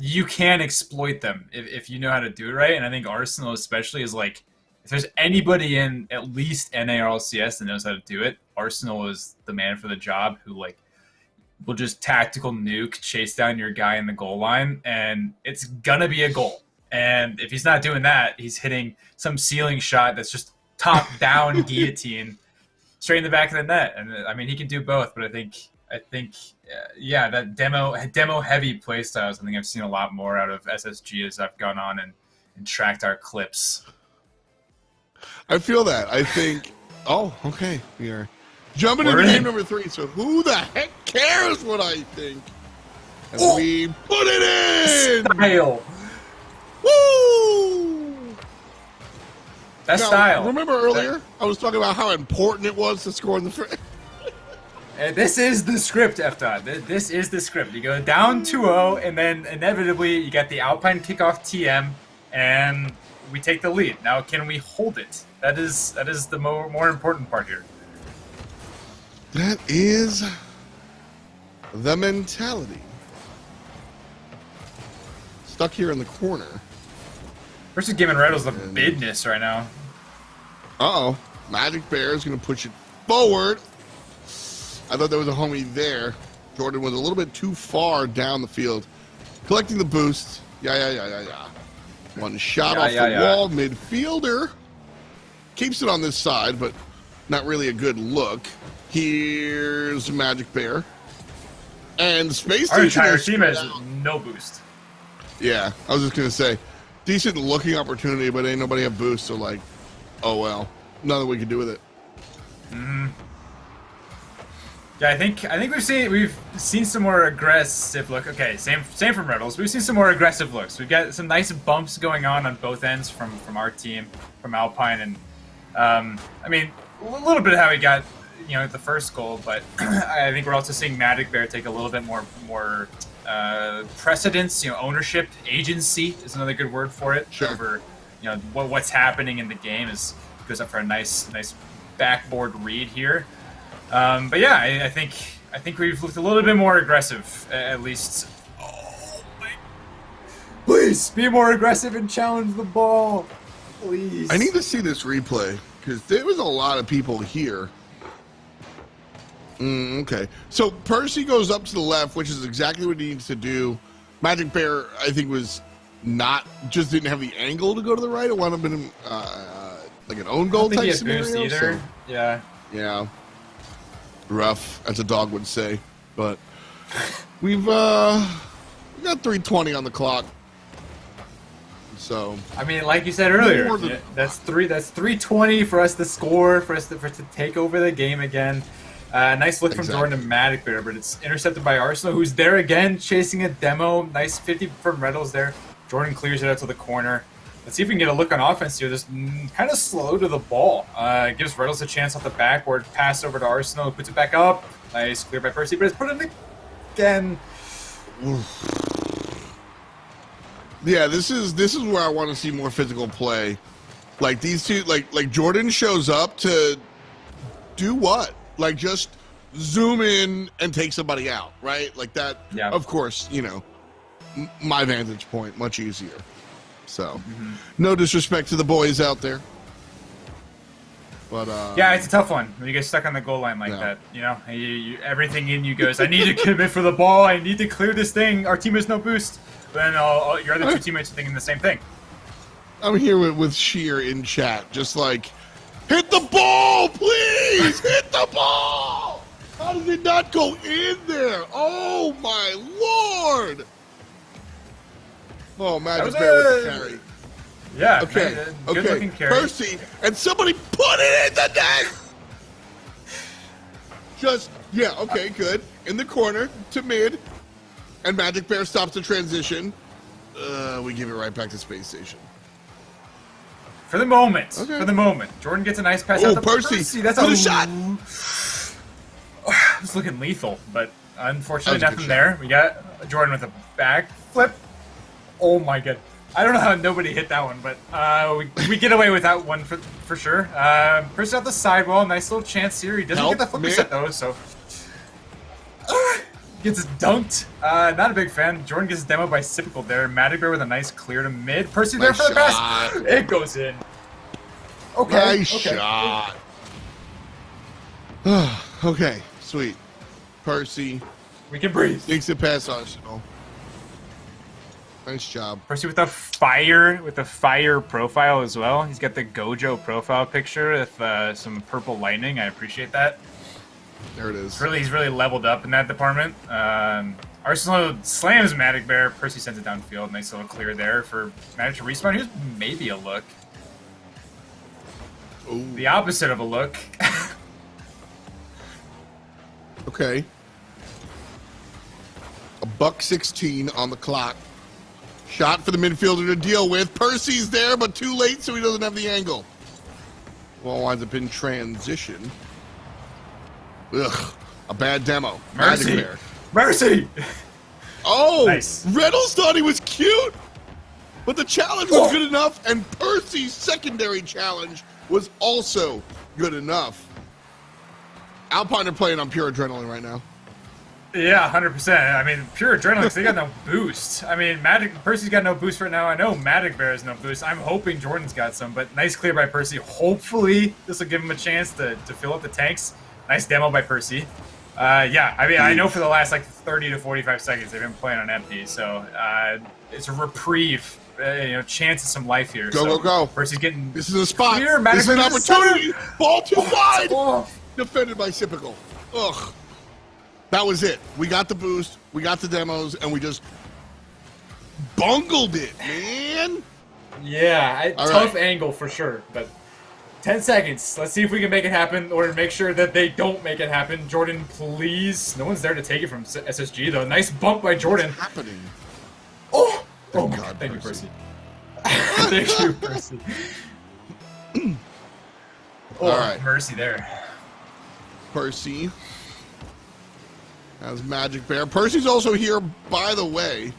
S6: you can exploit them if you know how to do it right. And I think Arsenal especially is like, if there's anybody in at least NA or LCS that knows how to do it, Arsenal is the man for the job, who like will just tactical nuke, chase down your guy in the goal line, and it's gonna be a goal. And if he's not doing that, he's hitting some ceiling shot that's just top down guillotine straight in the back of the net. And I mean, he can do both, but I think that demo heavy play styles, I think I've seen a lot more out of SSG as I've gone on and tracked our clips.
S5: I feel that. I think, oh, okay, we are jumping into game number 3. So who the heck cares what I think? And we put it in!
S6: Style!
S5: Woo!
S6: That's
S5: now,
S6: style.
S5: Remember earlier, I was talking about how important it was to score in the first.
S6: This is the script, FDOT. This is the script. You go down 2-0, and then inevitably you get the Alpine kickoff TM, and we take the lead. Now, can we hold it? That is the more important part here.
S5: That is the mentality. Stuck here in the corner.
S6: Versus Game and Riddle's the business right now.
S5: Uh-oh. Magic Bear is going to push it forward. I thought there was a homie there. Jordan was a little bit too far down the field. Collecting the boost. Yeah. One shot off the wall. Midfielder. Keeps it on this side, but not really a good look. Here's Magic Bear. And Space Station.
S6: Our entire team has no boost.
S5: Yeah, I was just going to say, decent looking opportunity, but ain't nobody have boost, so like, oh well. Nothing we can do with it.
S6: Mm-hmm. Yeah, I think we've seen some more aggressive look. Okay, same from Riddles. We've seen some more aggressive looks. We've got some nice bumps going on both ends from our team, from Alpine, and I mean a little bit of how we got the first goal, but I think we're also seeing Magic Bear take a little bit more precedence, ownership, agency is another good word for it.
S5: Sure.
S6: Over what's happening in the game goes up for a nice backboard read here. But yeah, I think we've looked a little bit more aggressive, at least. Oh my! Please be more aggressive and challenge the ball, please.
S5: I need to see this replay because there was a lot of people here. Okay, so Percy goes up to the left, which is exactly what he needs to do. Magic Bear, I think, just didn't have the angle to go to the right. It wound up in like an own goal type scenario.
S6: Boost either.
S5: So,
S6: Yeah.
S5: Rough, as a dog would say, but we got 3:20 on the clock. So
S7: I mean, like you said earlier,
S5: More than-
S7: yeah, that's 320 for us to score, for us to take over the game again. Nice look from
S5: Exactly.
S7: Jordan to Matic there, but it's intercepted by Arsenal, who's there again, chasing a demo. Nice 50 from Reynolds there. Jordan clears it out to the corner. Let's see if we can get a look on offense here. Just kind of slow to the ball. Gives Reynolds a chance off the backboard. Pass over to Arsenal. Puts it back up. Nice clear by Percy, but it's put in again.
S5: Yeah, this is where I want to see more physical play. Like these two, like Jordan shows up to do what? Like just zoom in and take somebody out, right? Like that.
S7: Yeah.
S5: Of course, you know, my vantage point much easier. So, no disrespect to the boys out there, but
S7: Yeah, it's a tough one when you get stuck on the goal line like
S5: Yeah.
S7: that. You know, everything in you goes, I need to commit for the ball. I need to clear this thing. Our team has no boost. Then your other two teammates are thinking the same thing.
S5: I'm here with Sheer in chat, just like, hit the ball, please, hit the ball. How did it not go in there? Oh my lord! Oh, Magic
S7: was
S5: Bear with
S7: a-
S5: the carry.
S7: Yeah,
S5: Okay,
S7: man,
S5: okay.
S7: good-looking carry.
S5: Percy, and somebody put it in the net. Just okay, good. In the corner to mid, and Magic Bear stops the transition. We give it right back to Space Station.
S7: For the moment.
S5: Okay.
S7: For the moment. Jordan gets a nice pass
S5: Oh,
S7: out to
S5: Percy.
S7: That's
S5: Good shot.
S7: It's looking lethal, but unfortunately
S5: That was a
S7: nothing
S5: good
S7: there. We got Jordan with a back flip. Oh my god. I don't know how nobody hit that one, but we get away with that one for sure. Percy out the sidewall. Nice little chance here. He doesn't
S5: Help,
S7: get the flip
S5: man.
S7: set though, so... Gets dunked. Not a big fan. Jordan gets demoed by Sipical there. Matic Bear with a nice clear to mid. Percy there
S5: Nice
S7: for the pass.
S5: shot.
S7: It goes in. Okay.
S5: Nice
S7: okay.
S5: shot. Okay, sweet. Percy
S7: We can breathe.
S5: takes it past Arsenal. Nice job.
S7: Percy with a fire profile as well. He's got the Gojo profile picture with some purple lightning. I appreciate that.
S5: There it is.
S7: He's really leveled up in that department. Arsenal slams Matic Bear. Percy sends it downfield. Nice little clear there for Matic to respawn. Here's maybe a look.
S5: Ooh.
S7: The opposite of a look.
S5: Okay. $1:16 on the clock. Shot for the midfielder to deal with. Percy's there, but too late, so he doesn't have the angle. Ball winds up in transition. Ugh, a bad demo. Magic
S7: Mercy.
S5: Bear.
S7: Mercy!
S5: Oh,
S7: Nice.
S5: Reynolds thought he was cute, but the challenge was good enough, and Percy's secondary challenge was also good enough. Alpine are playing on pure adrenaline right now.
S7: Yeah, 100%. I mean, pure adrenaline, 'cause they got no boost. I mean, Percy's got no boost right now. I know Matic Bear has no boost. I'm hoping Jordan's got some, but nice clear by Percy. Hopefully, this will give him a chance to fill up the tanks. Nice demo by Percy. Yeah, I mean, I know for the last, 30 to 45 seconds they've been playing on empty, so it's a reprieve. Chance of some life here.
S5: Go,
S7: so
S5: go, go.
S7: Percy's getting...
S5: This is a spot.
S7: Clear,
S5: This is an
S7: Matic Bear
S5: opportunity. Ball too wide.
S7: Oh.
S5: Defended by Sipical. Ugh. That was it. We got the boost. We got the demos, and we just bungled it, man.
S7: Yeah,
S5: All
S7: tough
S5: right.
S7: angle for sure, but 10 seconds. Let's see if we can make it happen or make sure that they don't make it happen. Jordan, please. No one's there to take it from SSG, though. Nice bump by Jordan.
S5: Happening.
S7: Oh! Oh,
S5: Thank
S7: my
S5: God,
S7: Thank you,
S5: Percy.
S7: Percy. Thank you, Percy. Oh,
S5: All right.
S7: mercy there.
S5: Percy has Magic Bear. Percy's also here, by the way,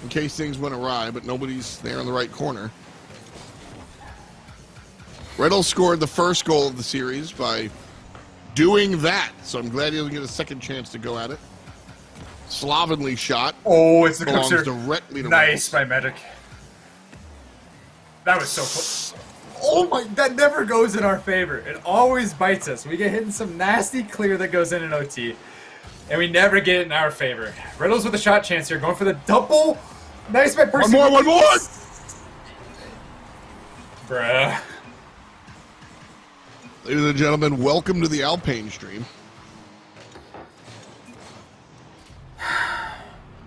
S5: in case things went awry, but nobody's there in the right corner. Reynolds scored the first goal of the series by doing that, so I'm glad he doesn't get a second chance to go at it. Slovenly shot.
S7: Oh, it's the
S5: Belongs
S7: closer.
S5: directly to
S7: Nice
S5: Reynolds.
S7: by Medic. That was so close. Oh my, that never goes in our favor. It always bites us. We get hit in some nasty clear that goes in OT, and we never get it in our favor. Reynolds with a shot chance here, going for the double. Nice by Percy.
S5: One more.
S7: Bruh.
S5: Ladies and gentlemen, welcome to the Alpine stream.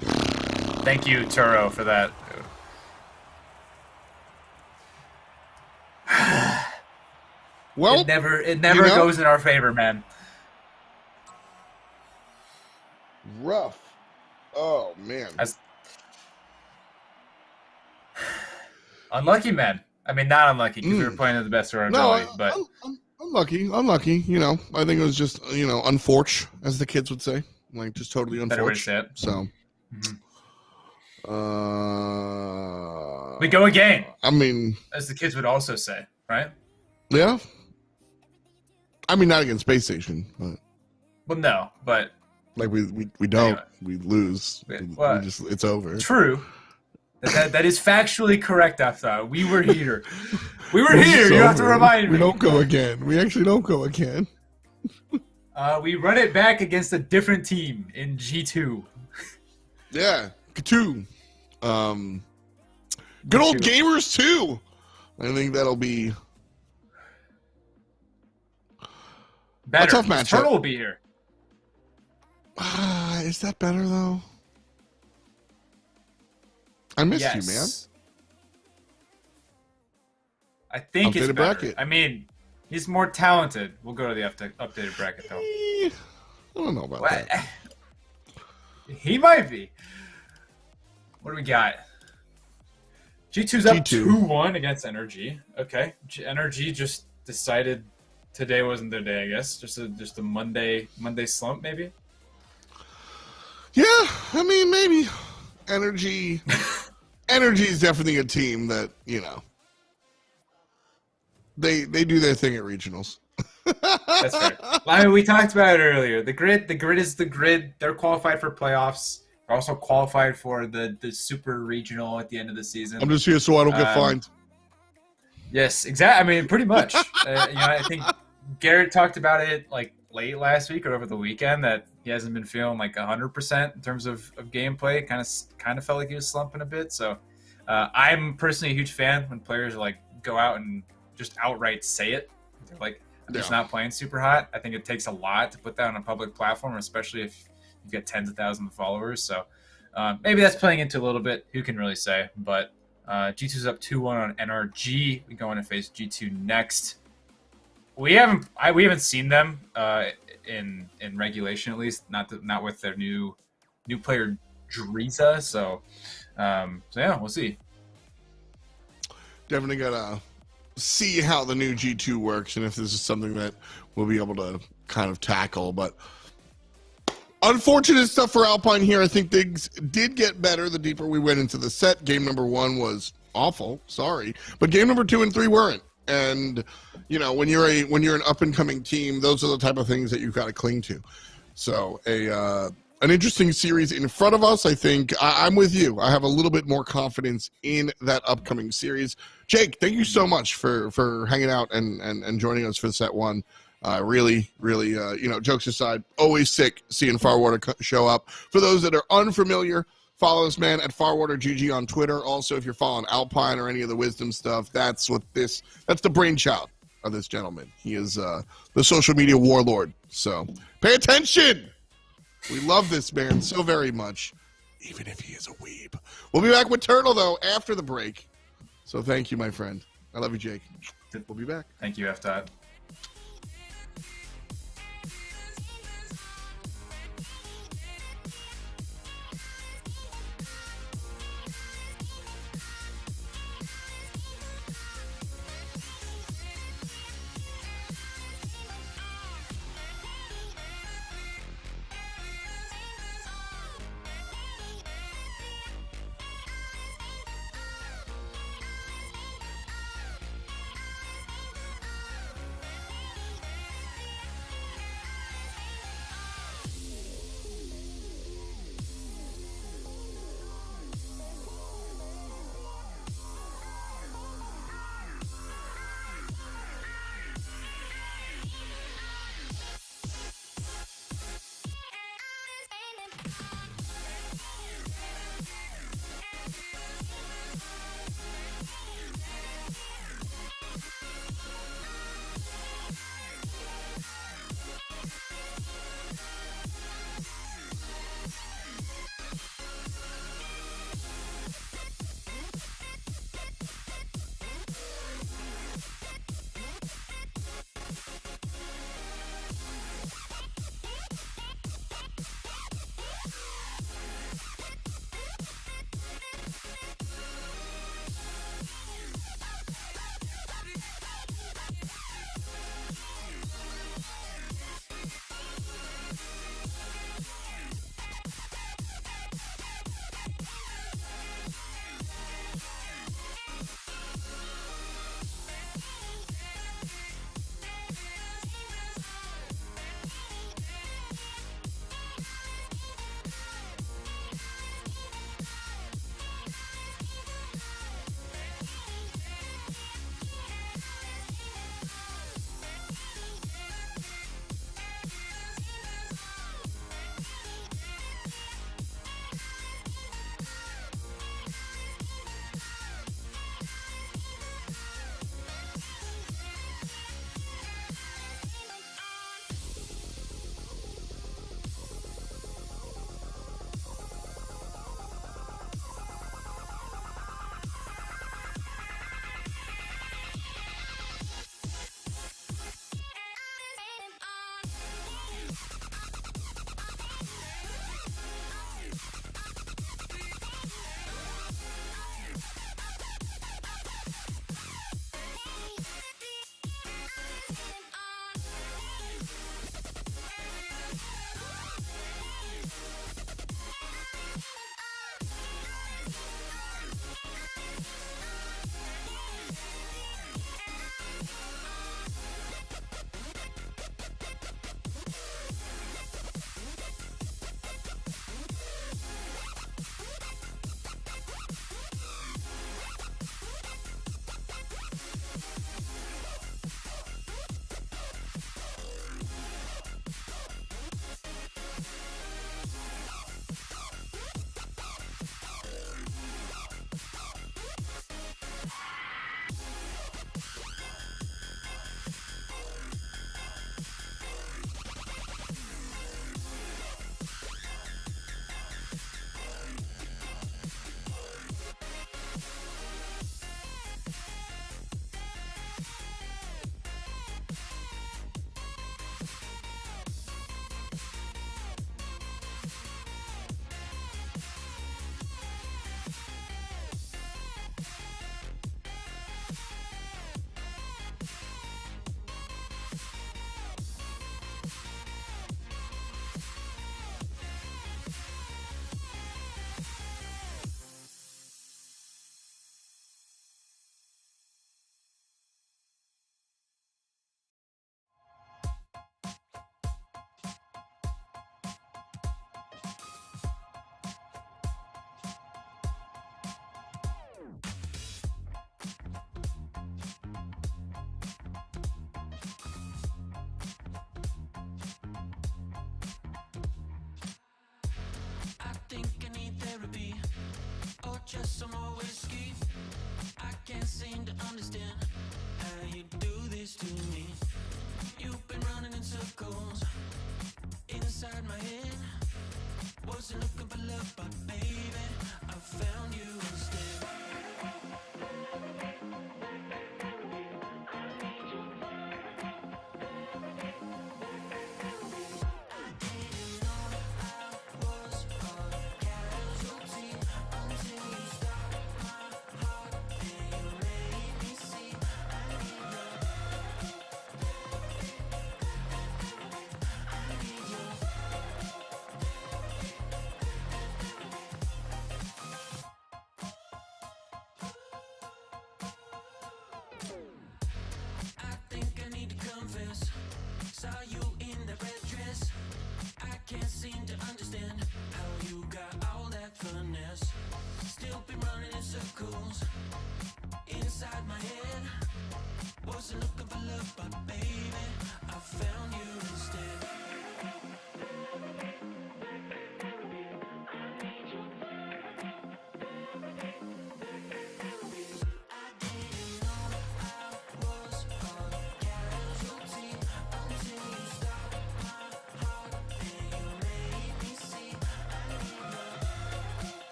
S7: Thank you, Turo, for that.
S5: Well,
S6: it never
S5: you know,
S6: goes in our favor, man.
S5: rough. Oh man.
S6: Unlucky, man. I mean, not unlucky because we were
S5: Mm.
S6: playing to the best of our
S5: No,
S6: ability, but
S5: I'm unlucky. You know, I think it was just unfortunate, as the kids would say, like just totally
S6: better way to say
S5: unfortunate.
S6: it.
S5: So,
S6: We go again,
S5: I mean,
S6: as the kids would also say, right?
S5: yeah. I mean, not against Space Station, but
S6: Well, no, but
S5: like we don't,
S6: Anyway.
S5: we lose.
S6: Well,
S5: We just it's over.
S6: true. That is factually correct. I thought we were here. We were here.
S5: It's
S6: You have to
S5: over.
S6: remind me.
S5: We don't go again. We actually don't go again.
S6: We run it back against a different team in G2.
S5: Yeah, K2. Good old gamers too. I think that'll be
S6: Better.
S5: a tough matchup.
S6: Turtle will be here.
S5: Is that better though? I missed you, man.
S6: I think it's
S5: Updated
S6: better.
S5: bracket.
S6: I mean, he's more talented. We'll go to the updated bracket, though.
S5: I don't know about that.
S6: He might be. What do we got? G2's up
S5: G2.
S6: 2-1 against NRG. Okay. NRG just decided today wasn't their day, I guess. Just a Monday slump, maybe?
S5: Yeah, I mean, maybe. Energy is definitely a team that, they do their thing at regionals.
S6: That's fair. I mean, we talked about it earlier. The grid is the grid. They're qualified for playoffs. They're also qualified for the super regional at the end of the season.
S5: I'm just here so I don't get fined.
S6: Yes, exactly. I mean, pretty much. I think Garrett talked about it like late last week or over the weekend that he hasn't been feeling like 100% in terms of gameplay. Kind of felt like he was slumping a bit. So I'm personally a huge fan when players like go out and just outright say it. They're like, they're just not playing super hot. I think it takes a lot to put that on a public platform, especially if you've got tens of thousands of followers. So maybe that's playing into a little bit. Who can really say? But G2's up 2-1 on NRG. We go in to face G2 next. We haven't seen them in regulation, at least not with their new player Driza. So yeah, we'll see.
S5: Definitely gotta see how the new G2 works and if this is something that we'll be able to kind of tackle. But unfortunate stuff for Alpine here. I think things did get better the deeper we went into the set. Game number 1 was awful, sorry, but game number 2 and 3 weren't. And when you're an up and coming team, those are the type of things that you've got to cling to. So an interesting series in front of us. I think I'm with you. I have a little bit more confidence in that upcoming series. Jake, thank you so much for hanging out and joining us for set 1. Really, jokes aside, always sick seeing Farwater show up. For those that are unfamiliar, follow this man at FarwaterGG on Twitter. Also, if you're following Alpine or any of the Wisdom stuff, that's the brainchild of this gentleman. He is the social media warlord. So pay attention. We love this man so very much, even if he is a weeb. We'll be back with Turtle, though, after the break. So thank you, my friend. I love you, Jake. We'll be back.
S6: Thank you, F-Dot.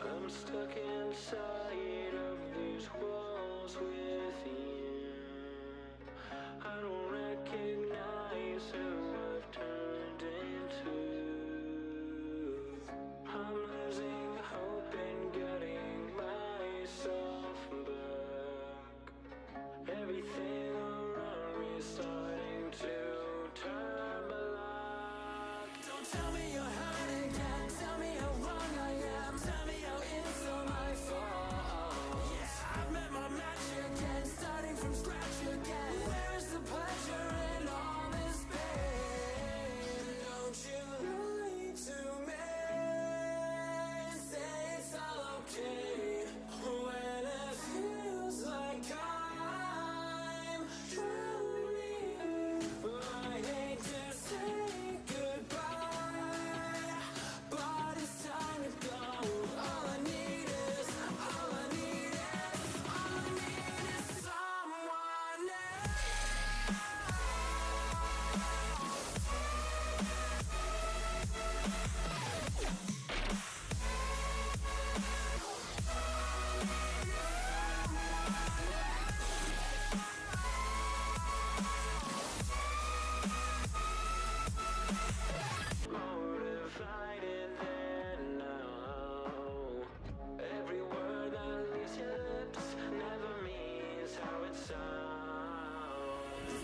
S1: I'm stuck inside of these walls within. I don't recognize who I've turned into. I'm losing hope in getting myself back. Everything around me is starting to turn black. Don't tell me you're hurt again. Tell me how wrong I am. Tell me how it's all my fault. Yeah, I've met my match again. Starting from scratch again. Where is the pleasure in all this pain? Don't you lie to me. Say it's all okay. When it feels like I'm drowning. I hate to say goodbye, but it's time to go. All I need is someone more divided than now. Every word that leaves your lips never means how it sounds.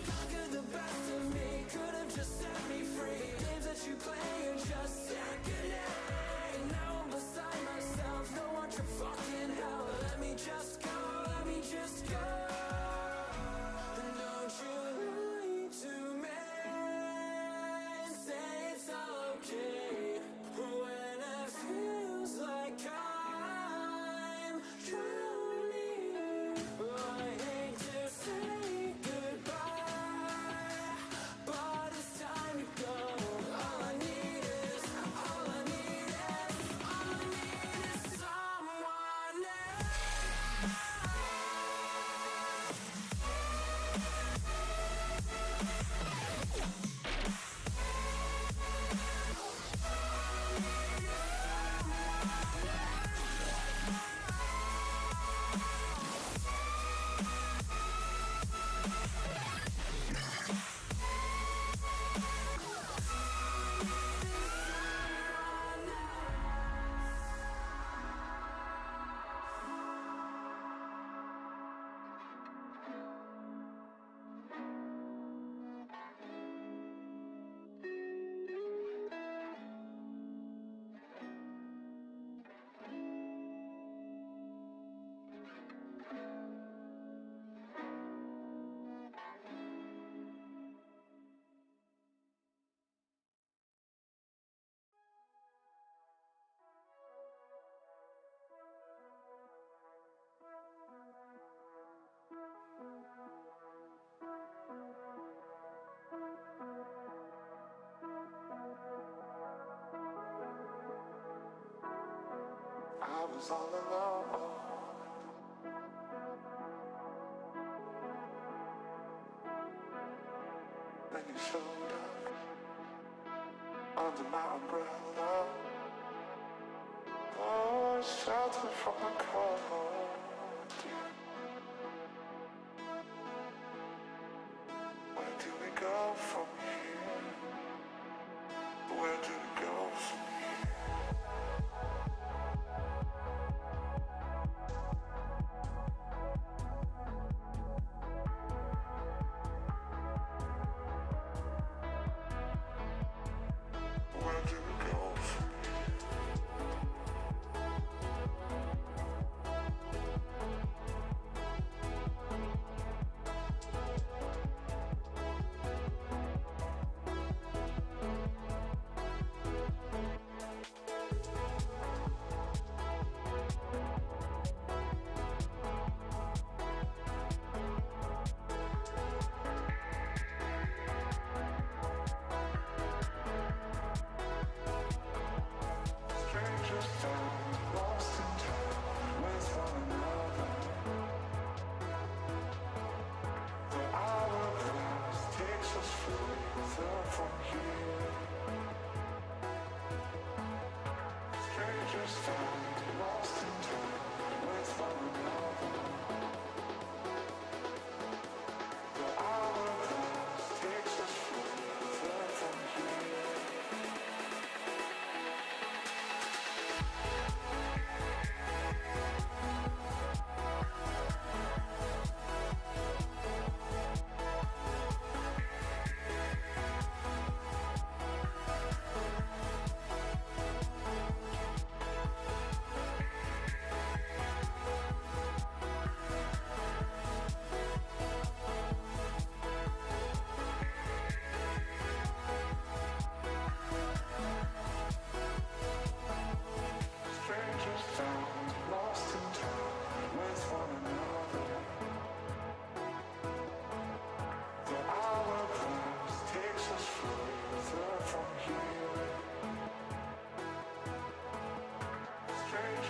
S1: Conquer the best of me, could have just set me free. Games that you play are just sickening. Now I'm beside myself, no one can fucking help. Let me just go, let me just go. Don't you lie to me. Say it's all okay. When it feels like I'm drowning. I hate to say goodbye, but it's time to go. All I need is someone
S2: I was all alone. Then you showed up under my umbrella. Oh, shelter from the cold.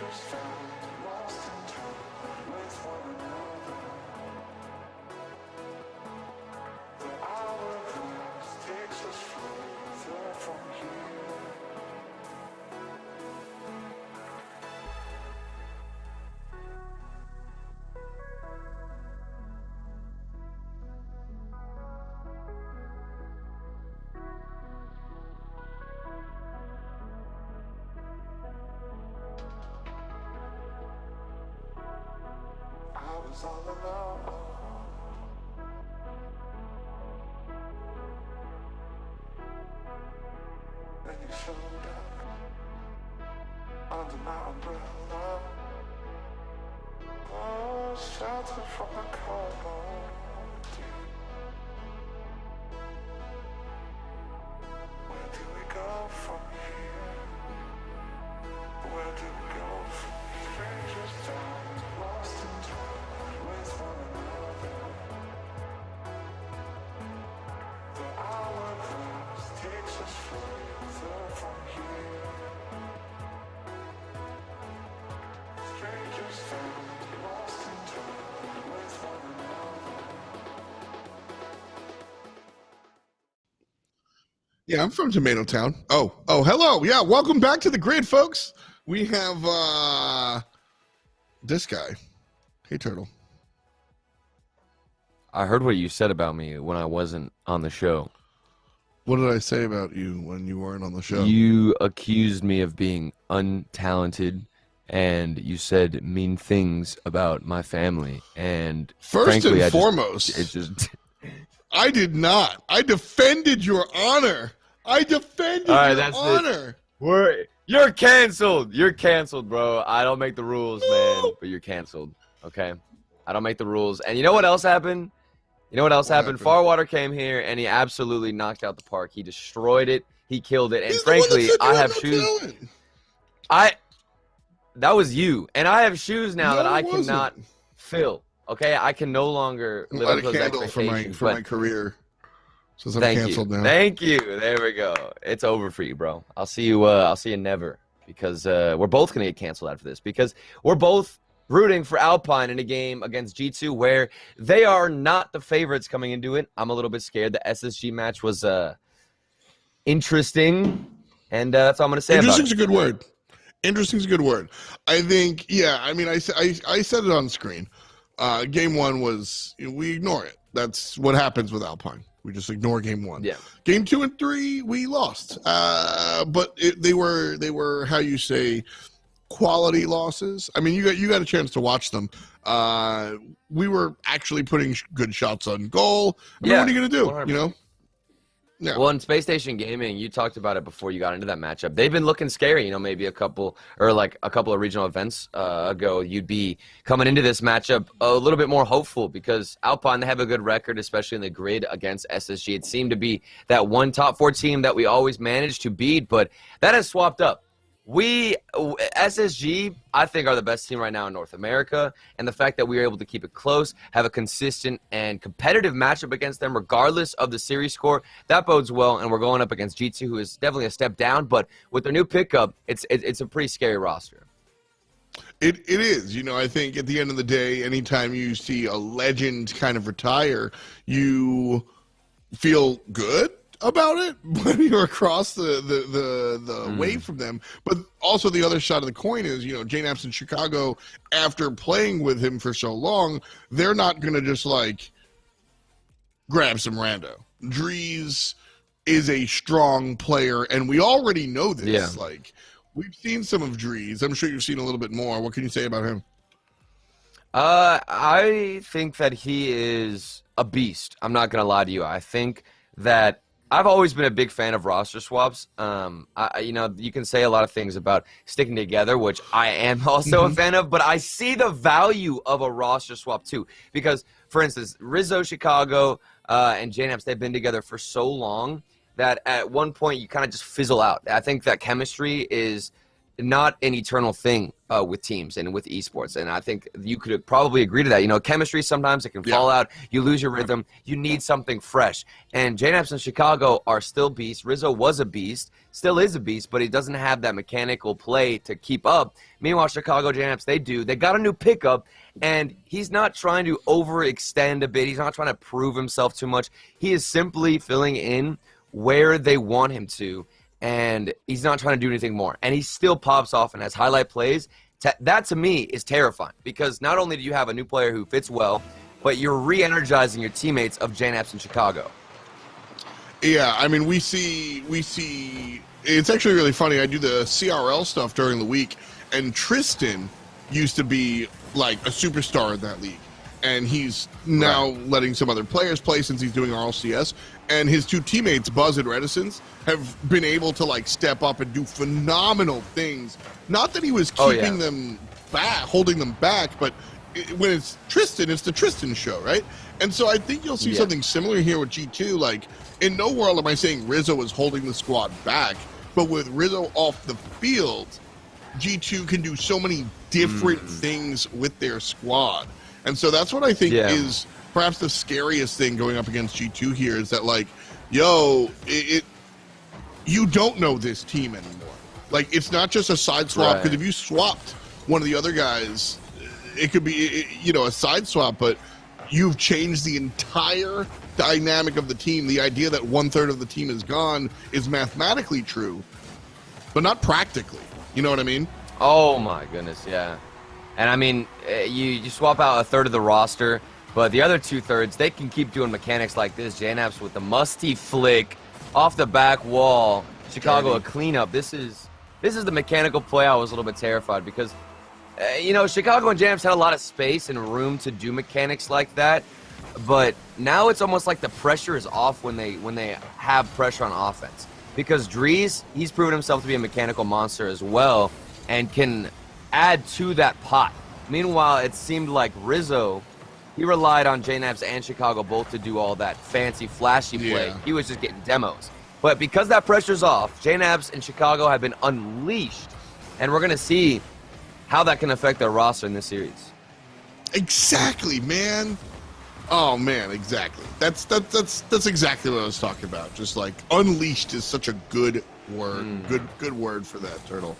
S2: I was all alone. Then you showed up under my umbrella. Oh, shelter from the cold. Where do we go from here? Where do we go from here? Strangers found, lost in time with one another. The hourglass takes us further from here. Strangers found, lost in time with one another.
S5: Yeah, I'm from Tomato Town. Oh, hello. Yeah, welcome back to the grid, folks. We have this guy. Hey, Turtle.
S8: I heard what you said about me when I wasn't on the show.
S5: What did I say about you when you weren't on the show?
S8: You accused me of being untalented, and you said mean things about my family. And
S5: First
S8: frankly,
S5: and foremost,
S8: it just
S5: I did not. I defended your honor. I defended
S8: All right,
S5: your
S8: that's
S5: honor.
S8: You're canceled. You're canceled, bro. I don't make the rules, man, but you're canceled. Okay, I don't make the rules. And you know what else happened? You know what else happened? Farwater came here and he absolutely knocked out the park. He destroyed it. He killed it. And
S5: He's the one that
S8: frankly,
S5: said you
S8: I
S5: had
S8: have
S5: no
S8: shoes.
S5: talent.
S8: That was you, and I have shoes now
S5: No,
S8: that I
S5: it wasn't.
S8: cannot fill. Okay, I can no longer live
S5: Light
S8: up
S5: a
S8: to those
S5: candle for
S8: expectations.
S5: my career. Since I'm
S8: Thank
S5: canceled
S8: you.
S5: now.
S8: Thank you. There we go. It's over for you, bro. I'll see you. I'll see you never, because we're both gonna get canceled after this, because we're both rooting for Alpine in a game against G2 where they are not the favorites coming into it. I'm a little bit scared. The SSG match was interesting, and that's all I'm gonna say about
S5: Interesting's
S8: it.
S5: a good word. Interesting's a good word. I think, yeah, I mean, I said it on screen. Game one was, we ignore it. That's what happens with Alpine. We just ignore game one.
S8: Yeah.
S5: Game 2 and 3, we lost. But they were how you say, quality losses. I mean, you got a chance to watch them. We were actually putting good shots on goal. I mean, what are you gonna do?
S8: 100%.
S5: You know. Yeah.
S8: Well, in Space Station Gaming, you talked about it before you got into that matchup. They've been looking scary. You know, maybe a couple of regional events ago, you'd be coming into this matchup a little bit more hopeful because Alpine, they have a good record, especially in the grid against SSG. It seemed to be that one top 4 team that we always managed to beat, but that has swapped up. SSG, I think, are the best team right now in North America, and the fact that we were able to keep it close, have a consistent and competitive matchup against them regardless of the series score, that bodes well, and we're going up against G2, who is definitely a step down, but with their new pickup, it's a pretty scary roster.
S5: It is. You know, I think at the end of the day, anytime you see a legend kind of retire, you feel good about it when you're across the way from them. But also the other side of the coin is, you know, JNAPS in Chicago, after playing with him for so long, they're not going to just like grab some rando. Drees is a strong player, and we already know this.
S8: Yeah.
S5: Like, we've seen some of Drees. I'm sure you've seen a little bit more. What can you say about him?
S8: I think that he is a beast. I'm not going to lie to you. I think that I've always been a big fan of roster swaps. You know, you can say a lot of things about sticking together, which I am also a fan of, but I see the value of a roster swap too. Because, for instance, Rizzo, Chicago, and JNAPS, they've been together for so long that at one point you kind of just fizzle out. I think that chemistry is not an eternal thing with teams and with esports, and I think you could probably agree to that. You know, chemistry sometimes it can fall out. You lose your rhythm. You need something fresh. And JNAPs in Chicago are still beasts. Rizzo was a beast, still is a beast, but he doesn't have that mechanical play to keep up. Meanwhile, Chicago JNAPs, they do. They got a new pickup, and he's not trying to overextend a bit. He's not trying to prove himself too much. He is simply filling in where they want him to, and he's not trying to do anything more. And he still pops off and has highlight plays. That, to me, is terrifying, because not only do you have a new player who fits well, but you're re-energizing your teammates of JNAPs in Chicago.
S5: Yeah, I mean, we see. It's actually really funny. I do the CRL stuff during the week, and Tristan used to be like a superstar in that league, and he's now letting some other players play since he's doing RLCS. And his two teammates, Buzz and Reticence, have been able to like step up and do phenomenal things. Not that he was keeping them back, holding them back, but when it's Tristan, it's the Tristan show, right? And so I think you'll see something similar here with G2. Like, in no world am I saying Rizzo is holding the squad back, but with Rizzo off the field, G2 can do so many different things with their squad. And so that's what I think is perhaps the scariest thing going up against G2 here, is that, like, yo, you don't know this team anymore. Like, it's not just a side swap, because if you swapped one of the other guys, it could be, you know, a side swap, but you've changed the entire dynamic of the team. The idea that 1/3 of the team is gone is mathematically true, but not practically. You know what I mean?
S8: Oh my goodness, yeah. And I mean, you swap out 1/3 of the roster, but the other 2/3, they can keep doing mechanics like this. JNAPs with the musty flick off the back wall. Chicago a cleanup. This is the mechanical play. I was a little bit terrified because, you know, Chicago and JNAPs had a lot of space and room to do mechanics like that. But now it's almost like the pressure is off when they have pressure on offense. Because Drees, he's proven himself to be a mechanical monster as well and can add to that pot. Meanwhile, it seemed like Rizzo, he relied on JNAPs and Chicago both to do all that fancy, flashy play. He was just getting demos. But because that pressure's off, JNAPs and Chicago have been unleashed. And we're going to see how that can affect their roster in this series.
S5: Exactly, man. Oh man, exactly. That's exactly what I was talking about. Just like unleashed is such a good word. Good word for that, Turtle.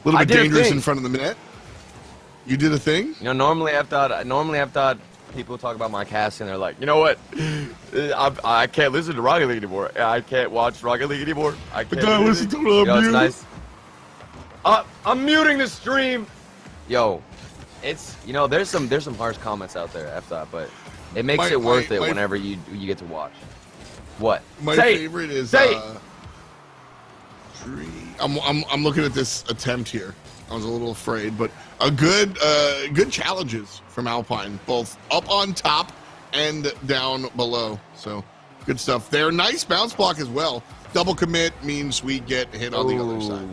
S5: A little bit dangerous in front of the net. You did a thing?
S8: You know, normally I've thought people talk about my casting, they're like, you know what? I can't listen to Rocket League anymore. I can't watch Rocket League anymore. I can't
S5: listen to it.
S8: You know, it's nice. I'm muting the stream. Yo, it's, you know, there's some harsh comments out there, F-Dot, but it makes it worth it whenever you get to watch. What?
S5: My favorite is I'm looking at this attempt here. I was a little afraid, but a good challenges from Alpine, both up on top and down below. So good stuff there. Nice bounce block as well. Double commit means we get hit on the other side.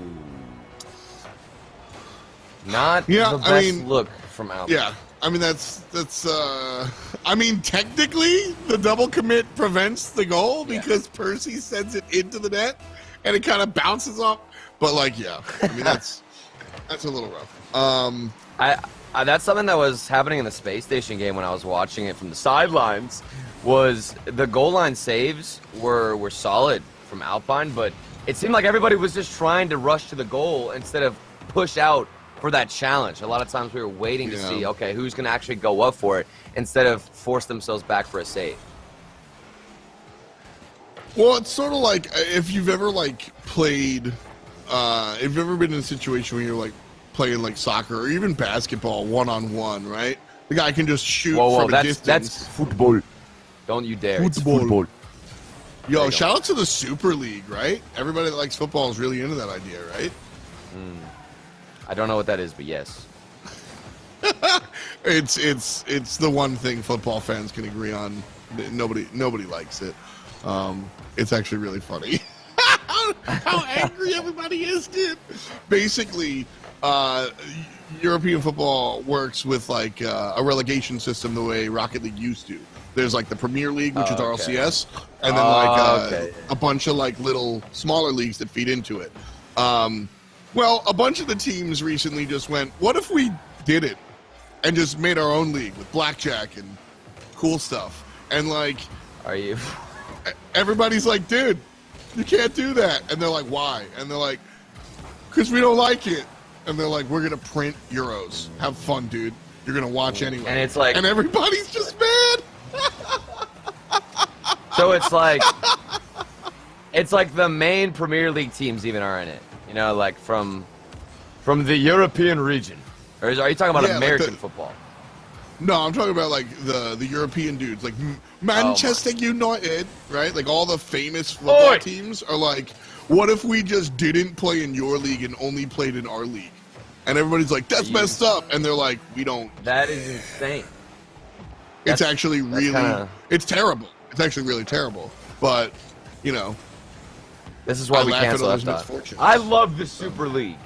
S8: Not the best look from Alpine.
S5: Yeah. I mean, that's I mean, technically, the double commit prevents the goal because Percy sends it into the net and it kind of bounces off. But, like, yeah, I mean, that's a little rough.
S8: That's something that was happening in the space station game when I was watching it from the sidelines. Was the goal line saves were solid from Alpine, but it seemed like everybody was just trying to rush to the goal instead of push out for that challenge. A lot of times we were waiting to see, okay, who's going to actually go up for it instead of force themselves back for a save.
S5: Well, it's sort of like if you've ever like played, if you've ever been in a situation where you're like playing like soccer or even basketball one-on-one, right? The guy can just shoot from a distance.
S8: That's football. Don't you dare. Football. It's football.
S5: Yo, shout out to the Super League, right? Everybody that likes football is really into that idea, right?
S8: I don't know what that is, but yes.
S5: It's the one thing football fans can agree on. Nobody likes it. It's actually really funny. How angry everybody is, dude. Basically, European football works with like a relegation system the way Rocket League used to. There's like the Premier League, which is RLCS, and then like a bunch of like little smaller leagues that feed into it. Well, a bunch of the teams recently just went, what if we did it and just made our own league with blackjack and cool stuff? And like,
S8: Are you?
S5: everybody's like, dude, you can't do that. And they're like, why? And they're like, because we don't like it. And they're like, we're going to print euros. Have fun, dude. You're going to watch anyway.
S8: And it's like,
S5: and everybody's just mad.
S8: so it's like the main Premier League teams even are in it. You know, like from the European region. Or are you talking about
S5: Yeah,
S8: American
S5: like
S8: football?
S5: No, I'm talking about like the European dudes, like Manchester United, right? Like all the famous football teams are like, what if we just didn't play in your league and only played in our league? And everybody's like, that's messed up. And they're like, we don't.
S8: That is insane.
S5: It's actually really,
S8: kinda...
S5: it's terrible. It's actually really terrible. But, you know.
S8: This is why we cancel
S5: misfortunes.
S8: I love the Super League.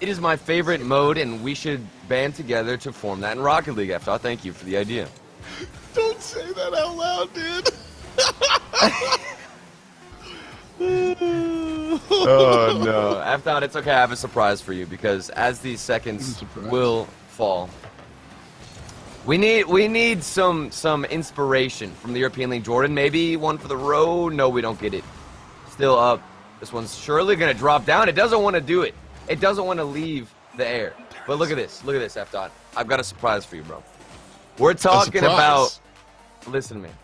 S8: It is my favorite mode, and we should band together to form that in Rocket League. After thank you for the idea.
S5: Don't say that out loud, dude.
S8: Oh no! After it's okay. I have a surprise for you because as these seconds will fall, we need some inspiration from the European League. Jordan, maybe one for the road. No, we don't get it. Still up. This one's surely gonna drop down. It doesn't want to do it. It doesn't want to leave the air. But look at this. Look at this, F. Dot. I've got a surprise for you, bro. We're talking about. Listen to me.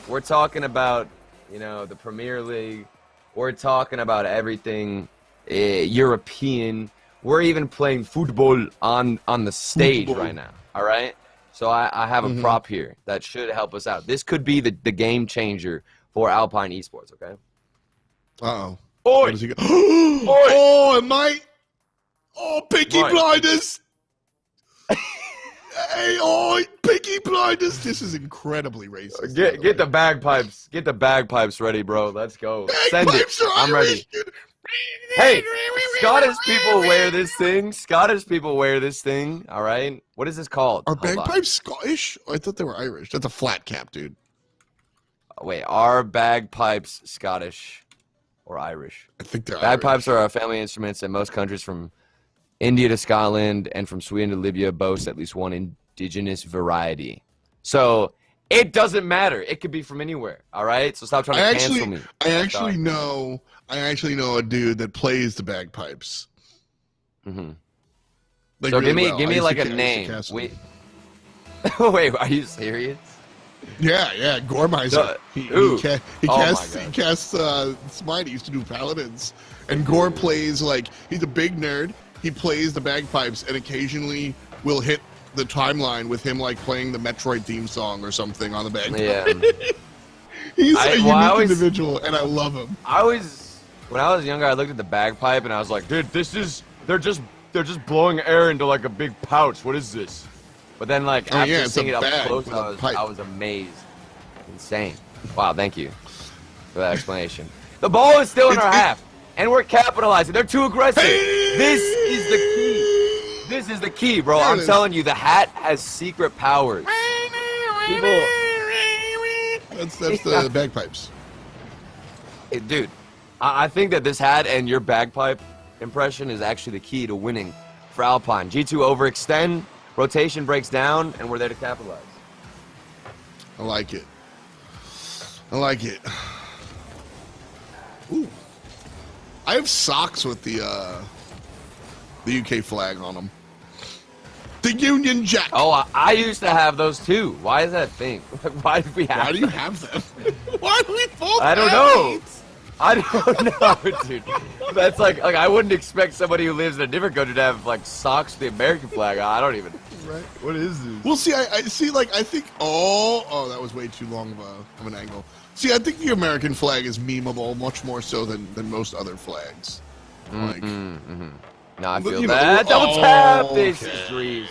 S8: We're talking about, you know, the Premier League. We're talking about everything European. We're even playing football on the stage right now. All right. So I have a prop here that should help us out. This could be the game changer for Alpine Esports. Okay.
S5: Uh-oh.
S8: Oi!
S5: Where does he go? Oh, mate! Oh, Peaky Blinders! Hey, oh, Peaky Blinders! This is incredibly racist.
S8: Get the bagpipes. Get the bagpipes ready, bro. Let's go. Send it. I'm ready. Hey, Scottish people wear this thing. Scottish people wear this thing. All right. What is this called?
S5: Are bagpipes Scottish? Oh, I thought they were Irish. That's a flat cap, dude.
S8: Wait, are bagpipes Scottish or Irish?
S5: I think they're
S8: bagpipes
S5: Irish.
S8: are family instruments in most countries from India to Scotland and from Sweden to Libya boast at least one indigenous variety. So it doesn't matter. It could be from anywhere. All right. So stop trying to cancel me.
S5: I actually know a dude that plays the bagpipes.
S8: Mm-hmm.
S5: Like
S8: so
S5: really
S8: give me like a name. Wait, are you serious?
S5: Yeah, Goremizer. He casts Smite. He used to do Paladins. And Gore plays, like, he's a big nerd. He plays the bagpipes and occasionally will hit the timeline with him, like, playing the Metroid theme song or something on the bagpipes.
S8: Yeah.
S5: He's a unique individual, and I love him.
S8: When I was younger, I looked at the bagpipe and I was like, dude, they're just blowing air into, like, a big pouch. What is this? But then, like, after seeing it up close, I was amazed. Insane. Wow, thank you for that explanation. The ball is still in our half, and we're capitalizing. They're too aggressive. This is the key. This is the key, bro. I'm telling you, the hat has secret powers.
S5: That's the bagpipes.
S8: Hey, dude, I think that this hat and your bagpipe impression is actually the key to winning for Alpine. G2 overextend. Rotation breaks down, and we're there to capitalize.
S5: I like it. Ooh. I have socks with the UK flag on them. The Union Jack.
S8: Oh, I used to have those too. Why is that a thing? Why do we have
S5: Why do you have them? Why do we both
S8: I don't
S5: have
S8: know.
S5: these?
S8: I don't know, dude. That's like I wouldn't expect somebody who lives in a different country to have like socks with the American flag. I don't even.
S5: Right.
S8: What is this?
S5: Well, see, I see. Like, I think. Oh, that was way too long of an angle. See, I think the American flag is memeable much more so than most other flags. Like,
S8: No, I feel
S5: you know,
S8: that. Double tap. This is Drees.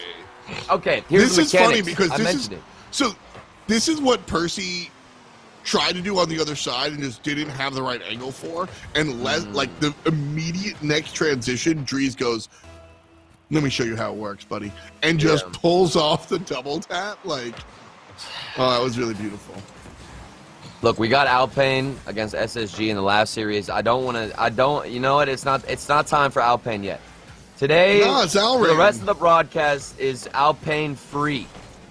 S8: Okay, here's
S5: this
S8: the
S5: is funny
S8: mechanics.
S5: because
S8: I
S5: this
S8: mentioned
S5: is
S8: it.
S5: so. This is what Percy tried to do on the other side and just didn't have the right angle for. And like the immediate next transition, Drees goes, "Let me show you how it works, buddy," and just pulls off the double tap. Like, oh, that was really beautiful.
S8: Look, we got Alpine against SSG in the last series. You know what? It's not time for Alpine yet. Today,
S5: No, it's Al
S8: for the
S5: Rain.
S8: rest of the broadcast is Alpine free.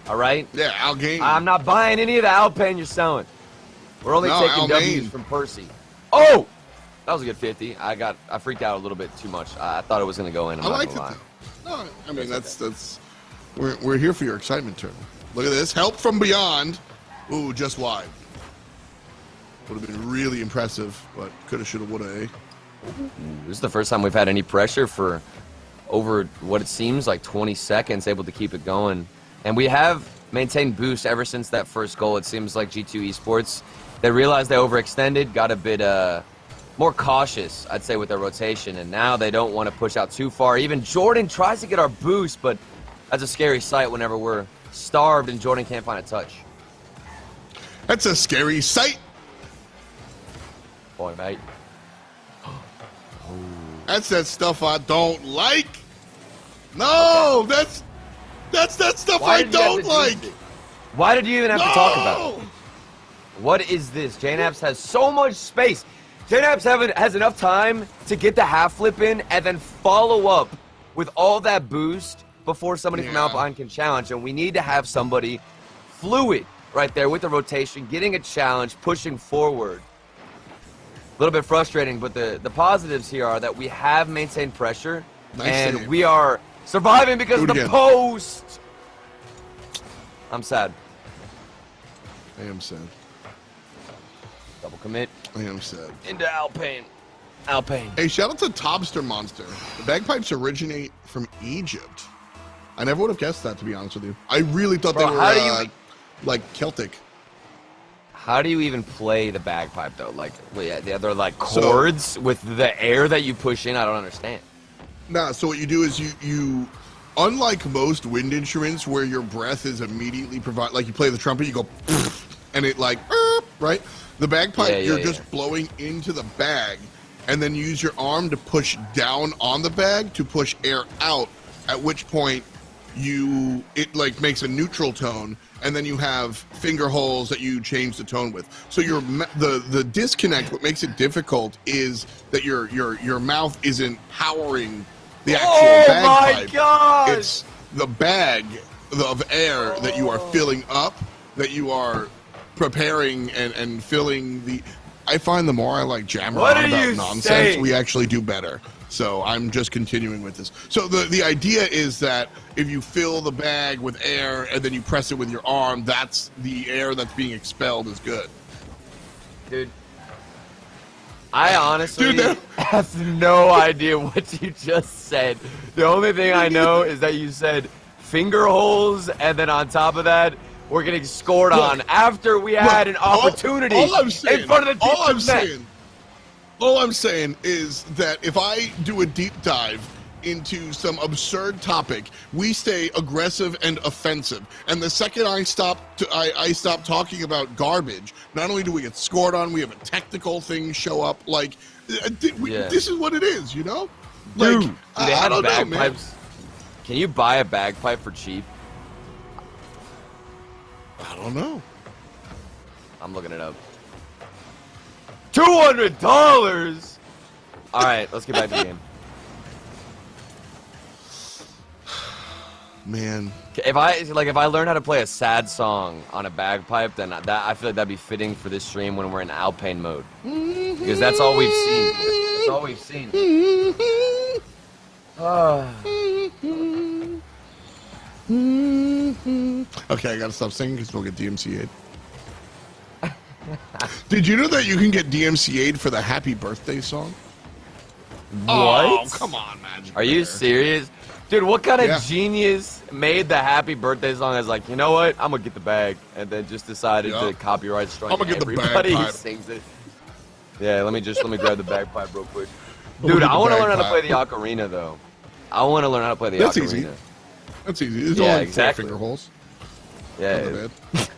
S8: All right?
S5: Yeah, Al Game.
S8: I'm not buying any of the Alpine you're selling. We're only
S5: No,
S8: taking
S5: Al
S8: W's
S5: Main.
S8: from Percy. Oh! That was a good 50. I freaked out a little bit too much. I thought it was going to go in. I'm
S5: I
S8: not
S5: liked it
S8: gonna lie.
S5: though. No, I mean that's we're here for your excitement turn. Look at this. Help from beyond. Ooh, just wide. Would have been really impressive, but coulda, shoulda, woulda, eh?
S8: This is the first time we've had any pressure for over what it seems like 20 seconds, able to keep it going. And we have maintained boost ever since that first goal. It seems like G2 Esports, they realized they overextended, got a bit more cautious, I'd say, with their rotation. And now they don't want to push out too far. Even Jordan tries to get our boost, but that's a scary sight whenever we're starved and Jordan can't find a touch.
S5: That's a scary sight.
S8: Boy, mate.
S5: That's that stuff I don't like. No, that's that stuff
S8: Why
S5: I
S8: did you have to
S5: don't
S8: do
S5: like.
S8: this? Why did you even have to talk about it?
S5: No!
S8: What is this? JNAPS has so much space. JNAPS has enough time to get the half flip in and then follow up with all that boost before somebody from
S5: Yeah.
S8: Alpine can challenge. And we need to have somebody fluid right there with the rotation, getting a challenge, pushing forward. A little bit frustrating, but the positives here are that we have maintained pressure,
S5: Nice
S8: and
S5: save.
S8: we are surviving because
S5: Do
S8: of
S5: it
S8: the
S5: again.
S8: post. I'm sad.
S5: I am sad.
S8: Double commit
S5: I am sad.
S8: into Alpine. Alpine.
S5: Hey, shout out to Tobster Monster. The bagpipes originate from Egypt. I never would have guessed that, to be honest with you. I really thought
S8: Bro,
S5: they were
S8: how do you-
S5: like Celtic.
S8: How do you even play the bagpipe though? Like, they're like
S5: So-
S8: chords with the air that you push in. I don't understand.
S5: Nah, so what you do is you unlike most wind instruments where your breath is immediately like you play the trumpet, you go and it like right? The bagpipe,
S8: Yeah,
S5: you're
S8: yeah.
S5: just blowing into the bag and then you use your arm to push down on the bag to push air out, at which point it like makes a neutral tone, and then you have finger holes that you change the tone with. So the disconnect, what makes it difficult is that your mouth isn't powering the actual bagpipe.
S8: my gosh!
S5: It's the bag of air that you are filling up, that you are preparing and filling the. I find the more I like jammer
S8: What
S5: on
S8: are
S5: about
S8: you
S5: nonsense,
S8: saying?
S5: we actually do better. So I'm just continuing with this. So the idea is that if you fill the bag with air and then you press it with your arm, that's the air that's being expelled is good.
S8: Dude, I honestly
S5: Dude, that-
S8: have no idea what you just said. The only thing I know is that you said finger holes, and then on top of that, we're getting scored
S5: Look,
S8: on after we had an opportunity
S5: all I'm saying,
S8: in front of the
S5: all I'm saying is that if I do a deep dive into some absurd topic, we stay aggressive and offensive. And the second I stop talking about garbage, not only do we get scored on, we have a technical thing show up. Like, this is what it is, you know? Like,
S8: Dude, do they
S5: I
S8: have
S5: don't know, man.
S8: bagpipes? Can you buy a bagpipe for cheap?
S5: I don't know.
S8: I'm looking it up. $200. All right, let's get back to the game.
S5: Man.
S8: If I learn how to play a sad song on a bagpipe, then I feel like that'd be fitting for this stream when we're in Alpine mode, because that's all we've seen. That's all we've seen.
S5: Okay, I gotta stop singing because we'll get DMCA'd. Did you know that you can get DMCA'd for the happy birthday song?
S8: What?
S5: Oh, come on, man.
S8: Are you serious? Dude, what kind of
S5: Yeah.
S8: genius made the happy birthday song as like, you know what? I'm gonna get the bag, and then just decided to
S5: Yup.
S8: copyright strike
S5: I'ma get the
S8: everybody who
S5: bagpipe.
S8: sings it. Yeah, let me grab the bagpipe real quick.
S5: I'ma
S8: Dude,
S5: get
S8: I
S5: the
S8: want to learn how to play
S5: bagpipe.
S8: the ocarina though. I want to learn how to play the
S5: That's
S8: ocarina.
S5: easy. That's easy. It's
S8: Yeah,
S5: only
S8: exactly.
S5: 4 finger holes.
S8: Yeah.
S5: Not that bad.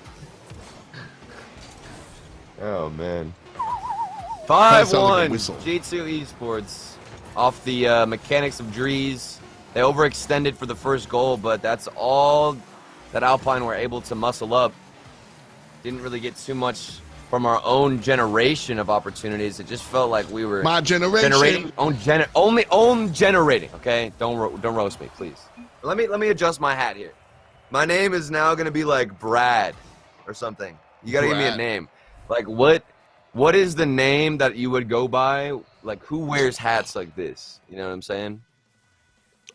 S8: Oh man.
S5: Kinda sounds like a
S8: 5-1
S5: whistle.
S8: G2 Esports off the mechanics of Drees. They overextended for the first goal, but that's all that Alpine were able to muscle up. Didn't really get too much from our own generation of opportunities. It just felt like we were
S5: My generation.
S8: Own generating. Okay, don't roast me, please. Let me adjust my hat here. My name is now gonna be like Brad or something. You gotta give me a
S5: Brad.
S8: name. Like what is the name that you would go by? Like who wears hats like this? You know what I'm saying?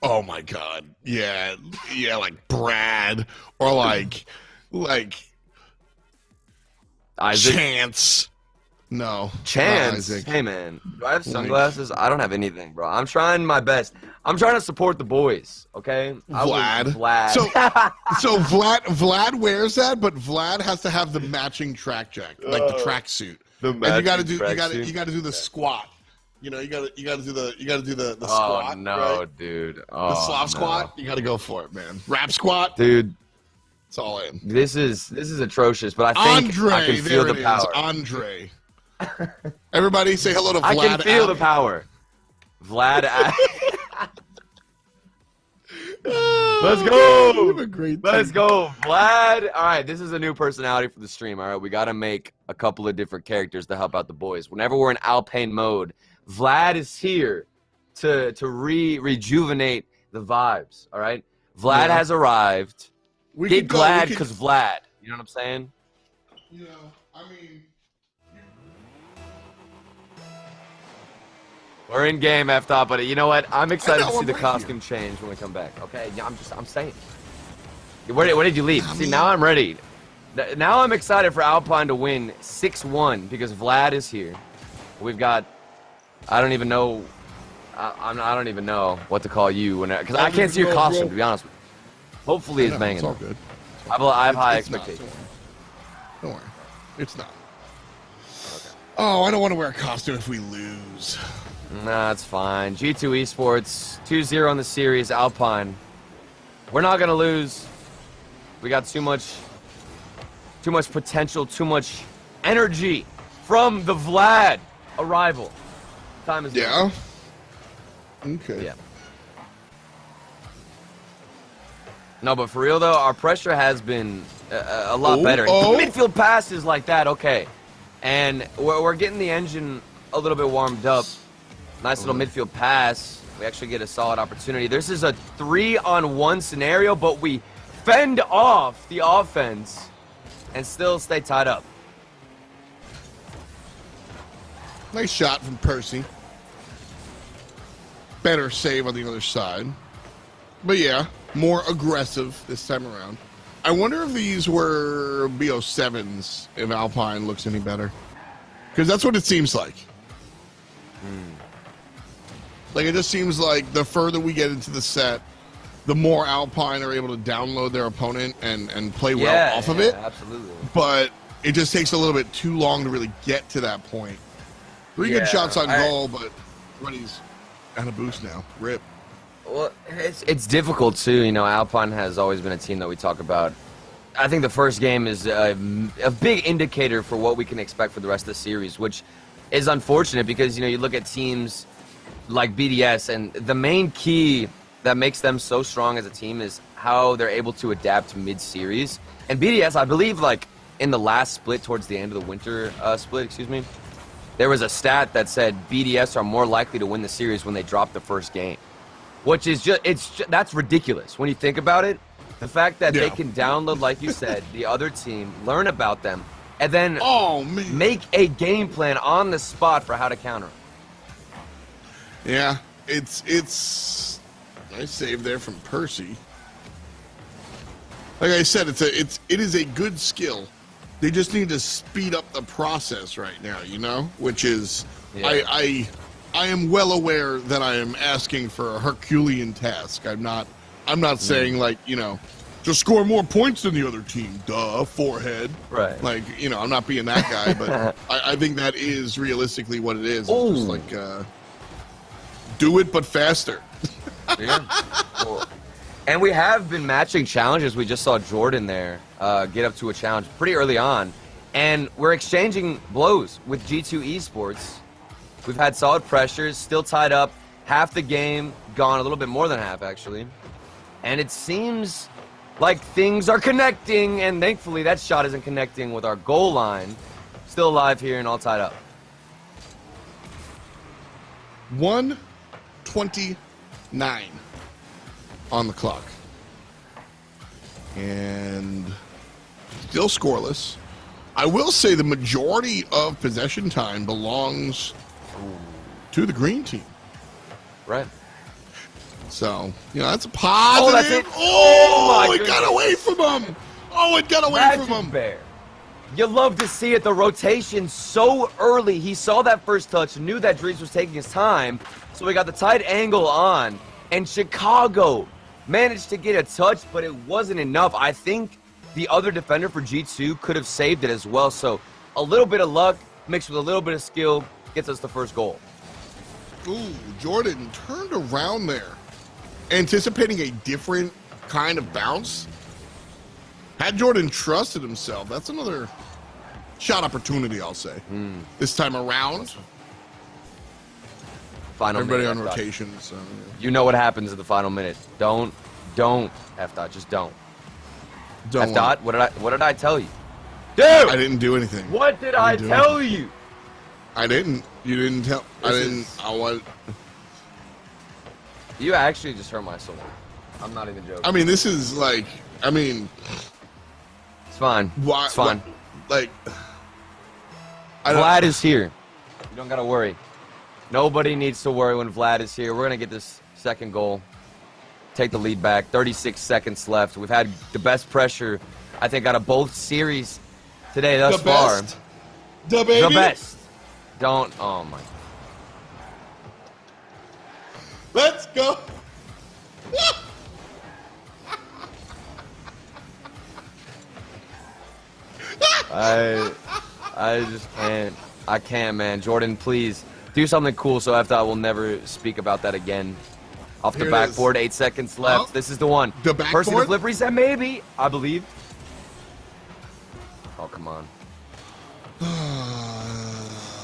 S5: Oh my God. Yeah, like Brad or like
S8: Isaac.
S5: Chance. No. not
S8: Chance.
S5: Isaac.
S8: Hey man, do I have sunglasses? I don't have anything, bro. I'm trying my best. I'm trying to support the boys. Okay.
S5: Vlad. So Vlad wears that, but Vlad has to have the matching track jacket, like the track suit. And you gotta do the squat. You know, you gotta do the squat.
S8: Oh no,
S5: right?
S8: dude.
S5: The
S8: Oh,
S5: Slav
S8: no.
S5: squat. You gotta go for it, man. Rap squat.
S8: Dude.
S5: It's all in.
S8: This is atrocious, but I think
S5: Andre,
S8: I can feel
S5: there
S8: the
S5: it
S8: power.
S5: is. Andre. Everybody say hello to Vlad.
S8: I can feel the
S5: App.
S8: power. Vlad. Let's go.
S5: You have a great
S8: Let's
S5: team.
S8: go, Vlad. All right, this is a new personality for the stream. All right, we got to make a couple of different characters to help out the boys. Whenever we're in Alpine mode, Vlad is here to rejuvenate the vibes. All right, Vlad has arrived.
S5: We
S8: Get
S5: could go-
S8: glad
S5: we could-
S8: because Vlad. You know what I'm saying?
S5: You know, I mean,
S8: We're in game, F-Top, but you know what? I'm excited to see
S5: I'm
S8: the
S5: right
S8: costume change when we come back. Okay, yeah, I'm saying. Where did you leave?
S5: I
S8: See,
S5: mean-
S8: now I'm ready. Now I'm excited for Alpine to win 6-1 because Vlad is here. We've got, I don't even know, I don't even know what to call you because I can't see your costume, to be honest with you. Hopefully it's banging.
S5: It's all good.
S8: I have high
S5: It's not,
S8: expectations.
S5: don't worry. It's not. Oh, I don't want to wear a costume if we lose.
S8: Nah, it's fine. G2 Esports, 2-0 in the series, Alpine. We're not going to lose. We got too much potential, too much energy from the Vlad arrival. Time is
S5: Yeah. Okay.
S8: Yeah. No, but for real though, our pressure has been a lot better. Midfield passes like that, okay. And we're getting the engine a little bit warmed up. Nice little midfield pass. We actually get a solid opportunity. This is a 3-on-1 scenario, but we fend off the offense and still stay tied up.
S5: Nice shot from Percy. Better save on the other side. But yeah, more aggressive this time around. I wonder if these were BO7s, if Alpine looks any better. Because that's what it seems like. Like, it just seems like the further we get into the set, the more Alpine are able to download their opponent and play well off of it.
S8: Absolutely.
S5: But it just takes a little bit too long to really get to that point. 3 good shots on goal, but everybody's on a boost now. Rip.
S8: Well, it's difficult too. You know, Alpine has always been a team that we talk about. I think the first game is a big indicator for what we can expect for the rest of the series, which is unfortunate because, you know, you look at teams like BDS, and the main key that makes them so strong as a team is how they're able to adapt mid-series. And BDS, I believe, like in the last split towards the end of the winter split, excuse me, there was a stat that said BDS are more likely to win the series when they drop the first game, which is that's ridiculous when you think about it. The fact that they can download, like you said, the other team, learn about them, and then make a game plan on the spot for how to counter them.
S5: Yeah, it's nice save there from Percy. Like I said, it is a good skill. They just need to speed up the process right now, you know, which is I am well aware that I am asking for a Herculean task. I'm not saying, like, you know, just score more points than the other team. Duh, forehead.
S8: Right.
S5: Like, you know, I'm not being that guy, but I think that is realistically what it is. It's just like do it, but faster.
S8: Yeah. Cool. And we have been matching challenges. We just saw Jordan there get up to a challenge pretty early on. And we're exchanging blows with G2 Esports. We've had solid pressures, still tied up. Half the game gone, a little bit more than half, actually. And it seems like things are connecting, and thankfully that shot isn't connecting with our goal line. Still alive here and all tied up.
S5: 1:29 on the clock. And still scoreless. I will say the majority of possession time belongs to the green team.
S8: Right.
S5: So, that's a positive.
S8: Oh, that's it.
S5: Oh,
S8: my
S5: it got
S8: goodness.
S5: away from him. Oh, it got away
S8: Magic
S5: from him.
S8: Bear. You love to see it. The rotation so early. He saw that first touch, knew that Drees was taking his time, so we got the tight angle on. And Chicago managed to get a touch, but it wasn't enough. I think the other defender for G2 could have saved it as well. So a little bit of luck mixed with a little bit of skill gets us the first goal.
S5: Ooh, Jordan turned around there, anticipating a different kind of bounce. Had Jordan trusted himself, that's another shot opportunity, I'll say. This time around.
S8: Final
S5: Everybody
S8: minute,
S5: on
S8: F-Dot.
S5: rotation. So,
S8: You know what happens in the final minute. Don't, F-Dot, just don't.
S5: don't
S8: F-Dot, what did I tell you? Dude!
S5: I didn't do anything.
S8: What did I
S5: do
S8: tell you?
S5: I didn't. You didn't tell. I
S8: This
S5: didn't.
S8: is-
S5: I want.
S8: You actually just hurt my soul. I'm not even joking.
S5: I mean, this is like. I mean,
S8: It's fine.
S5: why?
S8: It's fine.
S5: Like. I don't.
S8: Vlad is here. You don't gotta worry. Nobody needs to worry when Vlad is here. We're gonna get this second goal. Take the lead back. 36 seconds left. We've had the best pressure, I think, out of both series today thus
S5: The
S8: far.
S5: best. The baby.
S8: The best. Don't. Oh my.
S5: Let's go.
S8: I just can't. I can't, man. Jordan, please do something cool so after I will never speak about that again. Off the
S5: Here it
S8: backboard,
S5: is.
S8: 8 seconds left.
S5: Oh.
S8: This is the one.
S5: The
S8: Person to
S5: backboard?
S8: flip reset, maybe. I believe. Oh, come on.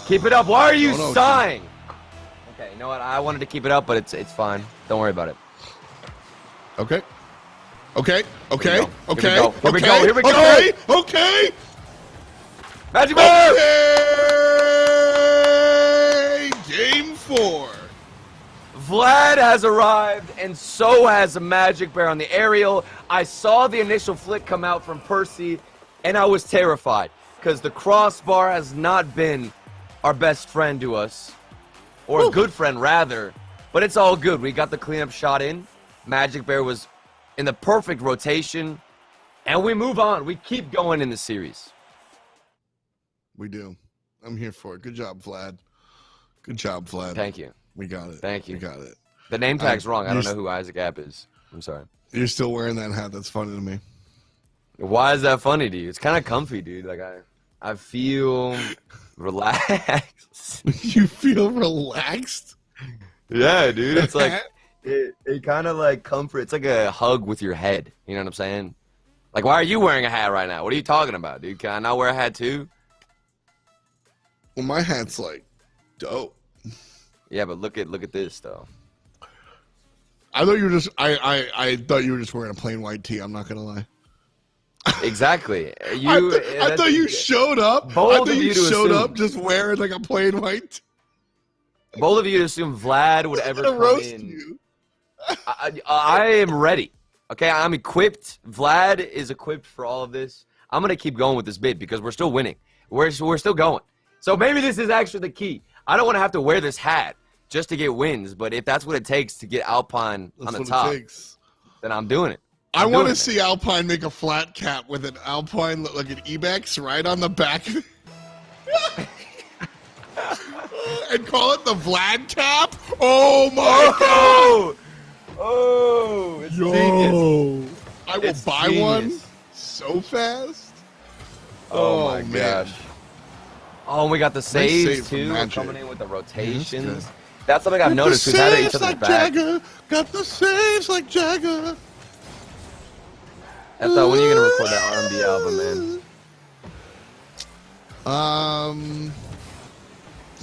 S8: Keep it up. Why are you
S5: No,
S8: sighing? Okay, you know what? I wanted to keep it up, but it's fine. Don't worry about it.
S5: Okay. Okay. Okay.
S8: Here we go.
S5: Okay.
S8: Here we go.
S5: Okay.
S8: Here we go.
S5: Okay. Okay.
S8: Magic Bear!
S5: Okay. Game 4.
S8: Vlad has arrived, and so has a Magic Bear on the aerial. I saw the initial flick come out from Percy, and I was terrified because the crossbar has not been our best friend to us, or a good friend rather. But it's all good. We got the cleanup shot in. Magic Bear was in the perfect rotation, and we move on. We keep going in the series.
S5: We do. I'm here for it. Good job, Vlad. Good job, Vlad.
S8: Thank you.
S5: We got it.
S8: Thank you.
S5: We got it.
S8: The name tag's wrong. I don't
S5: you're
S8: know who Isaac App is. I'm sorry.
S5: You're still wearing that hat. That's funny to me.
S8: Why is that funny to you? It's kind of comfy, dude. Like I feel relaxed.
S5: You feel relaxed?
S8: Yeah, dude. It's like it kind of like comfort. It's like a hug with your head. You know what I'm saying? Like, why are you wearing a hat right now? What are you talking about, dude? Can I not wear a hat too?
S5: Well, my hat's like dope.
S8: Yeah, but look at this though.
S5: I thought you were just I thought you were just wearing a plain white tee. I'm not gonna lie.
S8: Exactly.
S5: I thought you showed up.
S8: Bold
S5: I
S8: of
S5: thought you
S8: you to
S5: showed
S8: assume.
S5: up just wearing like a plain white tee.
S8: Bold of you to assume Vlad would
S5: I'm
S8: ever
S5: gonna
S8: come
S5: roast
S8: in.
S5: you.
S8: I am ready. Okay, I'm equipped. Vlad is equipped for all of this. I'm gonna keep going with this bid because we're still winning. We're still going. So maybe this is actually the key. I don't want to have to wear this hat just to get wins, but if that's what it takes to get Alpine
S5: That's
S8: on the
S5: what
S8: top,
S5: it takes.
S8: then I'm doing it.
S5: I
S8: I'm
S5: want
S8: doing
S5: to
S8: it.
S5: see Alpine make a flat cap with an Alpine look like an Ebex right on the back. And call it the Vlad cap? Oh my god!
S8: Oh, it's
S5: Yo!
S8: genius.
S5: I will
S8: It's
S5: buy one
S8: genius.
S5: so fast.
S8: Oh, my
S5: man.
S8: gosh. Oh, and we got the saves
S5: save from
S8: too. We're
S5: Magic.
S8: coming in with the
S5: good.
S8: rotations. That's something I've
S5: Got
S8: noticed.
S5: the
S8: We've had each
S5: saves
S8: other's
S5: like
S8: back.
S5: Jagger. Got the saves like Jagger.
S8: I thought, when are you gonna record that R&B album, man?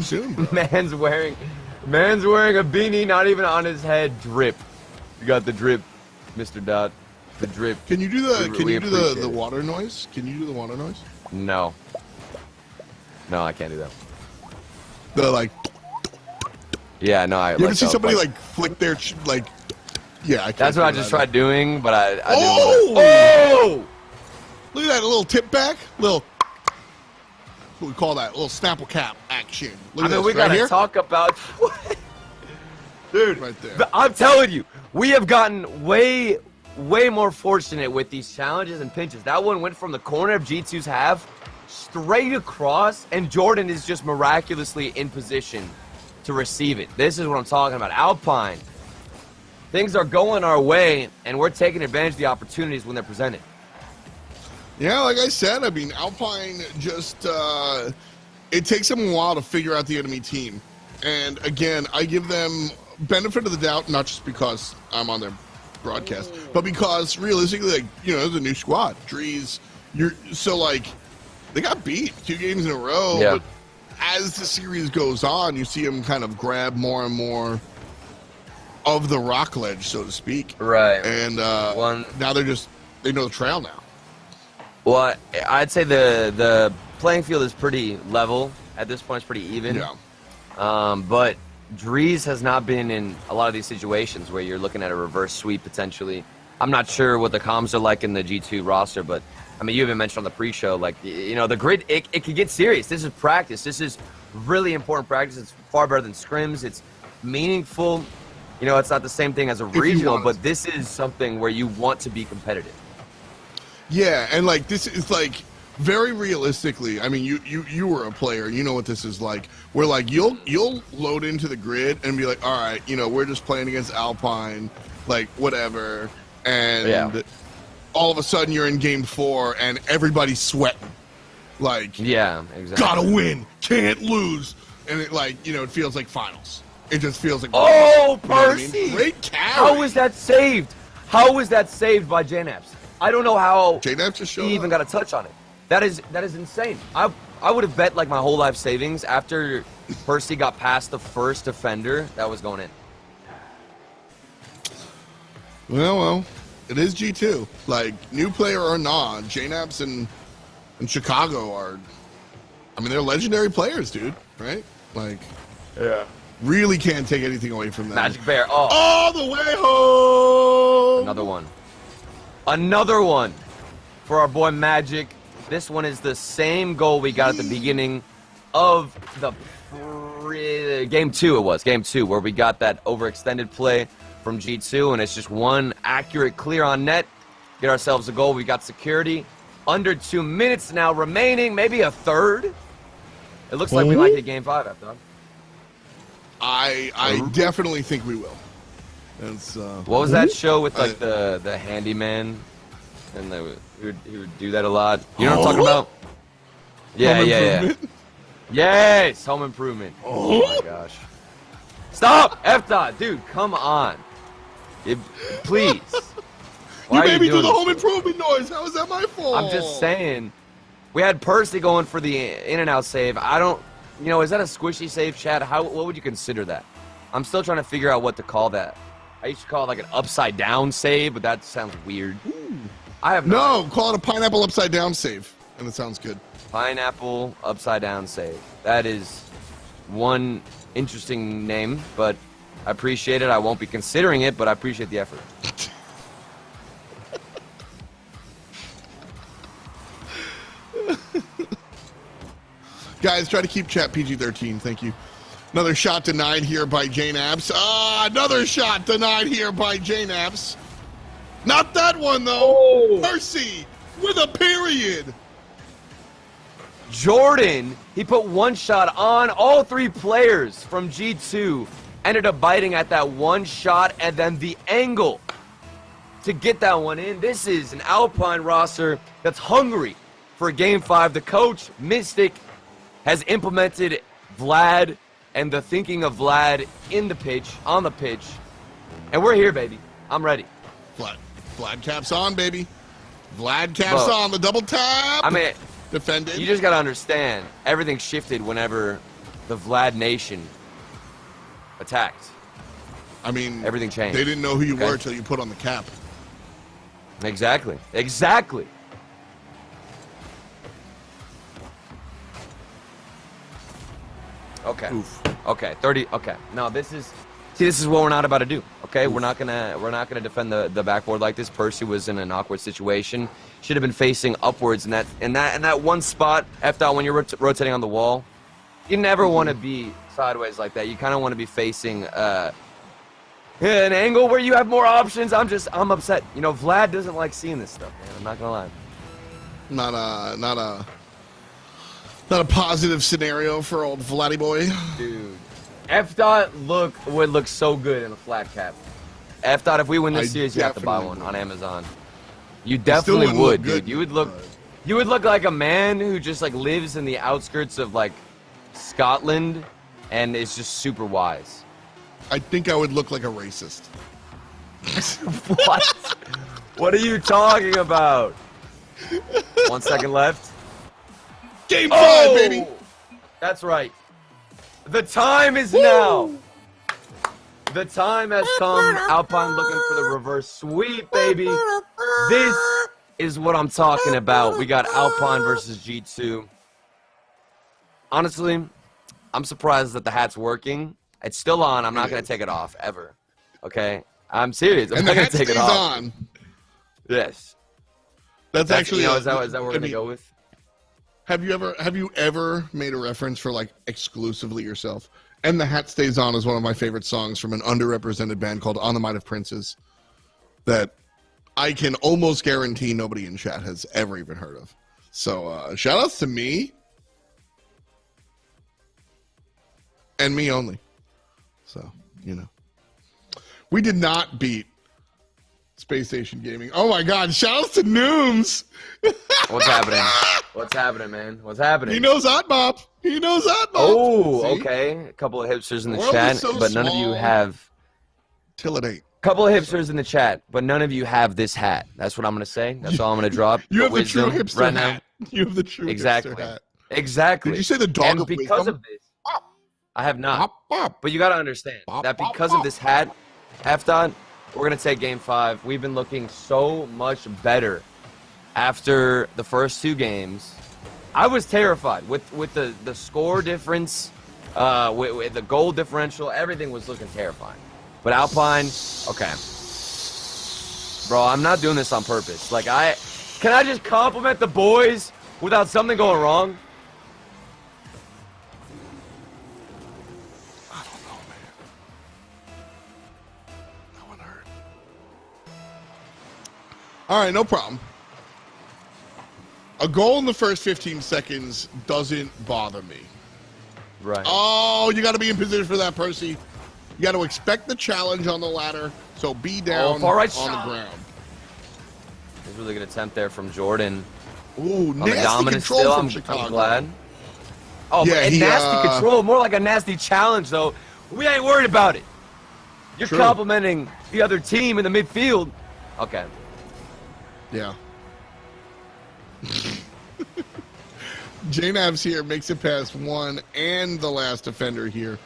S5: Soon, bro.
S8: Man's wearing a beanie, not even on his head. Drip. You got the drip, Mr. Dot. The drip.
S5: Can you do the
S8: We
S5: Can you do
S8: appreciate
S5: the
S8: it.
S5: water noise? Can you do the water noise?
S8: No. No, I can't do that.
S5: The like.
S8: Yeah, no, I.
S5: You ever see somebody like flick their like? Yeah, I can't
S8: That's what I
S5: do
S8: just
S5: that.
S8: tried doing, but I didn't.
S5: Oh! Look at that little tip back, little. What we call that? Little Snapple cap action. Look
S8: I
S5: at
S8: mean,
S5: this
S8: we
S5: right
S8: gotta
S5: here.
S8: talk about. Dude,
S5: right there.
S8: I'm telling you, we have gotten way more fortunate with these challenges and pinches. That one went from the corner of G2's half straight across, and Jordan is just miraculously in position to receive it. This is what I'm talking about. Alpine. Things are going our way, and we're taking advantage of the opportunities when they're presented.
S5: Yeah, like I said, I mean, Alpine just, it takes them a while to figure out the enemy team. And again, I give them benefit of the doubt, not just because I'm on their broadcast, but because realistically, like, you know, the new squad, Drees, they got beat 2 games in a row,
S8: Yeah.
S5: but as the series goes on, you see them kind of grab more and more of the rock ledge, so to speak.
S8: Right.
S5: And now they know the trail now.
S8: Well, I'd say the playing field is pretty level at this point. It's pretty even.
S5: Yeah.
S8: But Drees has not been in a lot of these situations where you're looking at a reverse sweep potentially. I'm not sure what the comms are like in the G2 roster, but I mean, you even mentioned on the pre-show, like, you know, the grid, it could get serious. This is practice. This is really important practice. It's far better than scrims. It's meaningful. You know, it's not the same thing as a regional, but this is something where you want to be competitive.
S5: Yeah, and like this is like very realistically. I mean, you were a player, you know what this is like. Where like you'll load into the grid and be like, all right, you know, we're just playing against Alpine, like whatever, and all of a sudden you're in game 4 and everybody's sweating, like
S8: yeah, exactly.
S5: Gotta win, can't lose, and it like it feels like finals. It just feels like
S8: oh,
S5: you know what I mean?
S8: Percy!
S5: Great carry.
S8: How was that saved? How was that saved by JNaps? I don't know how
S5: JNaps just showed
S8: he even
S5: up.
S8: got a touch on it. That is insane. I would have bet like my whole life savings after Percy got past the first defender that was going in.
S5: Well, it is G2. Like, new player or not, JNaps and Chicago are, I mean, they're legendary players, dude, right? Like,
S8: yeah,
S5: really can't take anything away from them.
S8: Magic Bear, oh.
S5: All the way home!
S8: Another one for our boy Magic. This one is the same goal we got at the beginning of the game 2. It was game 2 where we got that overextended play from G2, and it's just one accurate clear on net. Get ourselves a goal. We got security. Under 2 minutes now remaining, maybe a third. It looks like we might get game 5 after that.
S5: I definitely think we will. It's,
S8: what was that show with like the handyman, and he would do that a lot? You know what I'm talking about? Yeah. Yes, Home Improvement. Oh my gosh! Stop, F-Dot, dude, come on, please.
S5: You made me do the Home Improvement noise. How is that my fault?
S8: I'm just saying. We had Percy going for the in and out save. I don't, is that a squishy save, Chad? What would you consider that? I'm still trying to figure out what to call that. I used to call it like an upside down save, but that sounds weird.
S5: Ooh.
S8: I have
S5: no. Call it a pineapple upside down save, and it sounds good.
S8: Pineapple upside down save. That is one interesting name, but I appreciate it. I won't be considering it, but I appreciate the effort.
S5: Guys, try to keep chat PG-13. Thank you. Another shot denied here by JNaps. Another shot denied here by JNaps. Not that one, though. Oh. Percy with a period.
S8: Jordan, he put one shot on. All 3 players from G2 ended up biting at that one shot, and then the angle to get that one in. This is an Alpine roster that's hungry for Game 5. The coach, Mystic, has implemented Vlad and the thinking of Vlad on the pitch. And we're here, baby. I'm ready.
S5: Vlad caps on, baby. Vlad caps on the double tap.
S8: I mean,
S5: defended.
S8: You just got to understand, everything shifted whenever the Vlad Nation attacked.
S5: I mean,
S8: everything changed.
S5: They didn't know who you were until you put on the cap.
S8: Exactly. Okay.
S5: Oof.
S8: Okay. 30. Okay. No, this is what we're not about to do. Okay, we're not gonna defend the backboard like this. Percy was in an awkward situation. Should have been facing upwards in that one spot. F dot when you're rotating on the wall, you never want to be sideways like that. You kind of want to be facing an angle where you have more options. I'm upset. You know, Vlad doesn't like seeing this stuff, man. I'm not gonna lie.
S5: Not a positive scenario for old Vladdy boy.
S8: Dude, F dot would look so good in a flat cap. F dot, if we win this series, you have to buy one on Amazon. You definitely would, dude. You would look like a man who just like lives in the outskirts of like Scotland and is just super wise.
S5: I think I would look like a racist.
S8: What? What are you talking about? 1 second left.
S5: Game 5, baby.
S8: That's right. The time is now. The time has come. Alpine looking for the reverse sweep, baby. This is what I'm talking about. We got Alpine versus G2. Honestly, I'm surprised that the hat's working. It's still on. I'm not going to take it off, ever. Okay? I'm serious. I'm not going to take it off.
S5: On.
S8: Yes.
S5: That's actually...
S8: You know, is that what we're going to go with?
S5: Have you ever made a reference for like exclusively yourself? And the Hat Stays On is one of my favorite songs from an underrepresented band called On the Might of Princes that I can almost guarantee nobody in chat has ever even heard of. So shout outs to me and me only. So, you know. We did not beat Space Station Gaming. Oh my God! Shout out to Nooms.
S8: What's happening? What's happening, man? What's happening?
S5: He knows Hot Bop. He knows Hot Bop.
S8: Oh,
S5: See?
S8: okay. A couple of hipsters in the
S5: world
S8: chat,
S5: is so
S8: but none of you
S5: small.
S8: have.
S5: Till it ain't.
S8: Couple of hipsters in the chat, but none of you have this hat. That's what I'm gonna say. That's all I'm gonna drop.
S5: You have the
S8: Wisdom
S5: true hipster
S8: right
S5: hat. You have the true
S8: Exactly.
S5: hipster hat.
S8: Exactly.
S5: Did you say the dog
S8: And
S5: of
S8: because
S5: wisdom?
S8: of this, I have not.
S5: Bop, bop.
S8: But you gotta understand that because of this hat, F dot, we're gonna take game 5. We've been looking so much better after the first 2 games. I was terrified with the score difference, with the goal differential. Everything was looking terrifying. But Alpine, okay, bro, I'm not doing this on purpose. Like can I just compliment the boys without something going wrong?
S5: I don't know, man. That one hurt. All right, no problem. A goal in the first 15 seconds doesn't bother me.
S8: Right.
S5: Oh, you got to be in position for that, Percy. You got to expect the challenge on the ladder, so be down
S8: far right
S5: on
S8: shot.
S5: the ground.
S8: There's a really good attempt there from Jordan.
S5: Ooh,
S8: On the
S5: nasty
S8: dominance
S5: control
S8: still,
S5: from
S8: I'm
S5: Chicago.
S8: glad. Oh,
S5: Yeah,
S8: and
S5: he,
S8: nasty control, more like a nasty challenge, though. We ain't worried about it. You're
S5: True.
S8: complimenting the other team in the midfield. Okay.
S5: Yeah. J-Nav's here, makes it past 1, and the last defender here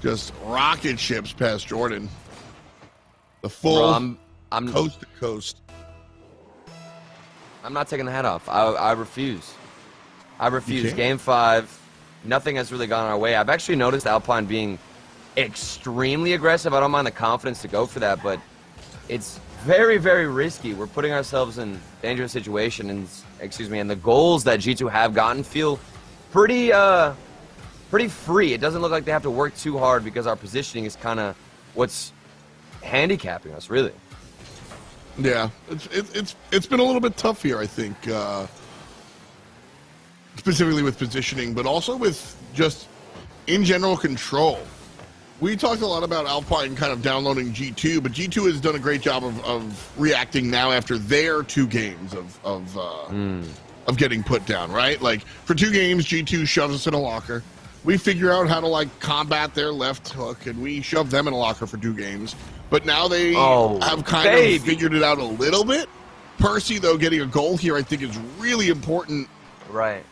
S5: just rocket ships past Jordan. The full
S8: Bro, I'm
S5: coast to coast.
S8: I'm not taking the hat off. I refuse. I refuse.
S5: can't?
S8: Game 5, nothing has really gone our way. I've actually noticed Alpine being extremely aggressive. I don't mind the confidence to go for that, but it's very, very risky. We're putting ourselves in dangerous situation, and and the goals that G2 have gotten feel pretty free. It doesn't look like they have to work too hard because our positioning is kind of what's handicapping us, really.
S5: Yeah, it's been a little bit tough here, I think, specifically with positioning, but also with just in general control. We talked a lot about Alpine kind of downloading G2, but G2 has done a great job of reacting now after their 2 games of getting put down, right? Like, for 2 games, G2 shoves us in a locker. We figure out how to, like, combat their left hook, and we shove them in a locker for 2 games. But now they have kind of figured it out a little bit. Percy, though, getting a goal here, I think is really important.
S8: Right.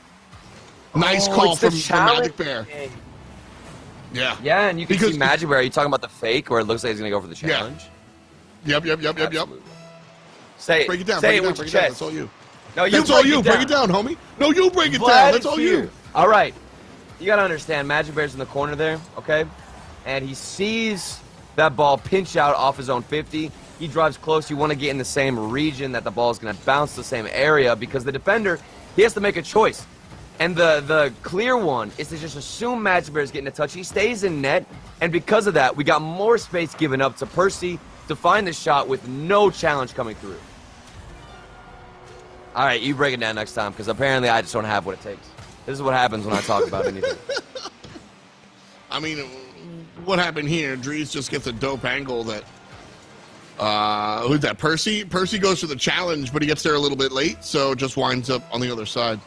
S5: Nice call
S8: it's the
S5: from Magic Bear. Yeah.
S8: Yeah, and you can
S5: Because
S8: see Magic Bear. Are you talking about the fake where it looks like he's going to go for the challenge?
S5: Yep.
S8: Absolutely. Say it.
S5: Break it down.
S8: Say
S5: Break it
S8: it
S5: down.
S8: with
S5: Break
S8: your
S5: it down.
S8: chest.
S5: That's all you.
S8: No, you
S5: That's all you. Break it down, homie. No, you break it down. That's all you.
S8: All right. you got to understand, Magic Bear's in the corner there, okay? And he sees that ball pinch out off his own 50. He drives close. You want to get in the same region that the ball is going to bounce the same area because the defender, he has to make a choice. And the clear one is to just assume Magic Bear is getting a touch. He stays in net, and because of that, we got more space given up to Percy to find the shot with no challenge coming through. All right, you break it down next time because apparently I just don't have what it takes. This is what happens when I talk about anything.
S5: I mean, what happened here? Dries just gets a dope angle that. Who's that? Percy? Percy goes for the challenge, but he gets there a little bit late, so just winds up on the other side.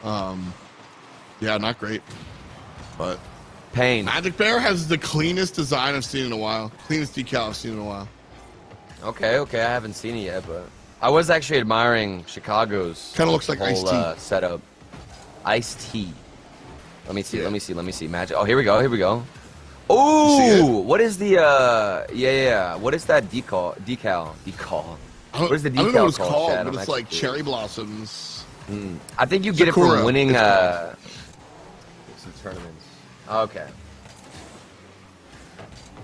S5: Yeah, not great. But
S8: pain.
S5: Magic Bear has the cleanest design I've seen in a while. Cleanest decal I've seen in a while.
S8: Okay, I haven't seen it yet, but I was actually admiring Chicago's
S5: kind of looks like
S8: whole setup. Iced tea. Let me see. Magic. Oh, here we go. Oh, what is the what is that decal? What is the decal?
S5: I don't know what it's called,
S8: Chad?
S5: but it's like cherry blossoms.
S8: I think you get
S5: Sakura.
S8: it from winning
S5: It's
S8: some tournaments. Okay.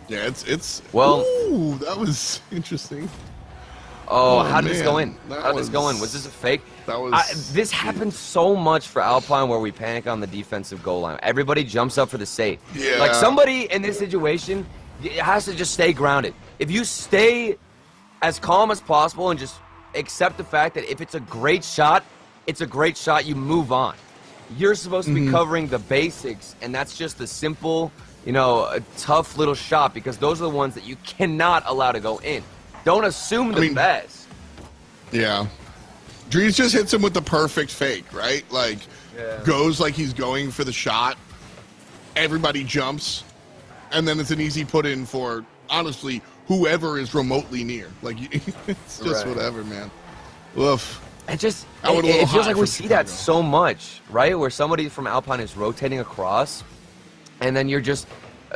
S5: Yeah, it's
S8: well.
S5: Ooh, that was interesting.
S8: Oh, how did this go in?
S5: How
S8: did this go in? Was this a fake?
S5: That was.
S8: This happens so much for Alpine where we panic on the defensive goal line. Everybody jumps up for the save.
S5: Yeah.
S8: Like somebody in this situation has to just stay grounded. If you stay as calm as possible and just accept the fact that if it's a great shot, it's a great shot. You move on. You're supposed to be covering the basics, and that's just a simple, a tough little shot because those are the ones that you cannot allow to go in. Don't assume the best.
S5: Yeah. Dries just hits him with the perfect fake, right? Like, goes like he's going for the shot. Everybody jumps. And then it's an easy put in for, honestly, whoever is remotely near. Like, it's just whatever, man. Oof.
S8: It feels like we see that so much, right? Where somebody from Alpine is rotating across, and then you're just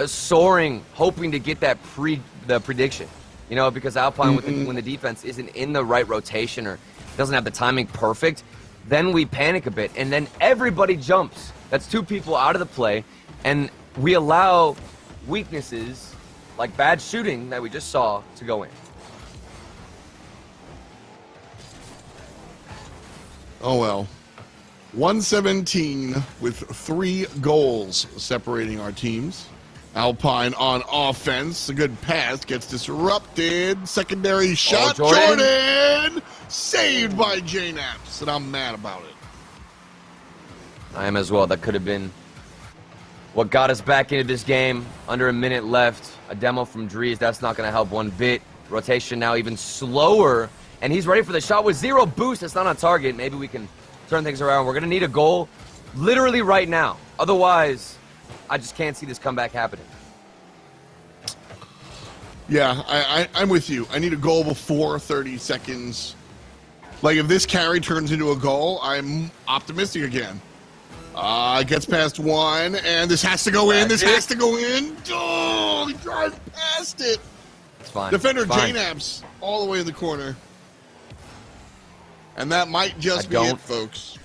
S8: soaring, hoping to get that prediction. Because Alpine, when the defense isn't in the right rotation or doesn't have the timing perfect, then we panic a bit, and then everybody jumps. That's two people out of the play, and we allow weaknesses like bad shooting that we just saw to go in.
S5: Oh, well. 117 with 3 goals separating our teams. Alpine on offense. A good pass gets disrupted. Secondary shot. Jordan! Saved by J-Naps, and I'm mad about it.
S8: I am as well. That could have been what got us back into this game. Under a minute left. A demo from Dries. That's not going to help one bit. Rotation now even slower. And he's ready for the shot with 0 boost. It's not on target. Maybe we can turn things around. We're going to need a goal literally right now. Otherwise, I just can't see this comeback happening.
S5: Yeah, I'm with you. I need a goal before 30 seconds. Like, if this carry turns into a goal, I'm optimistic again. Gets past 1, and this has to go in. This has to go in. Oh, he drives past it.
S8: It's fine.
S5: Defender
S8: it's fine.
S5: J-Naps all the way in the corner. And that might just be it, folks.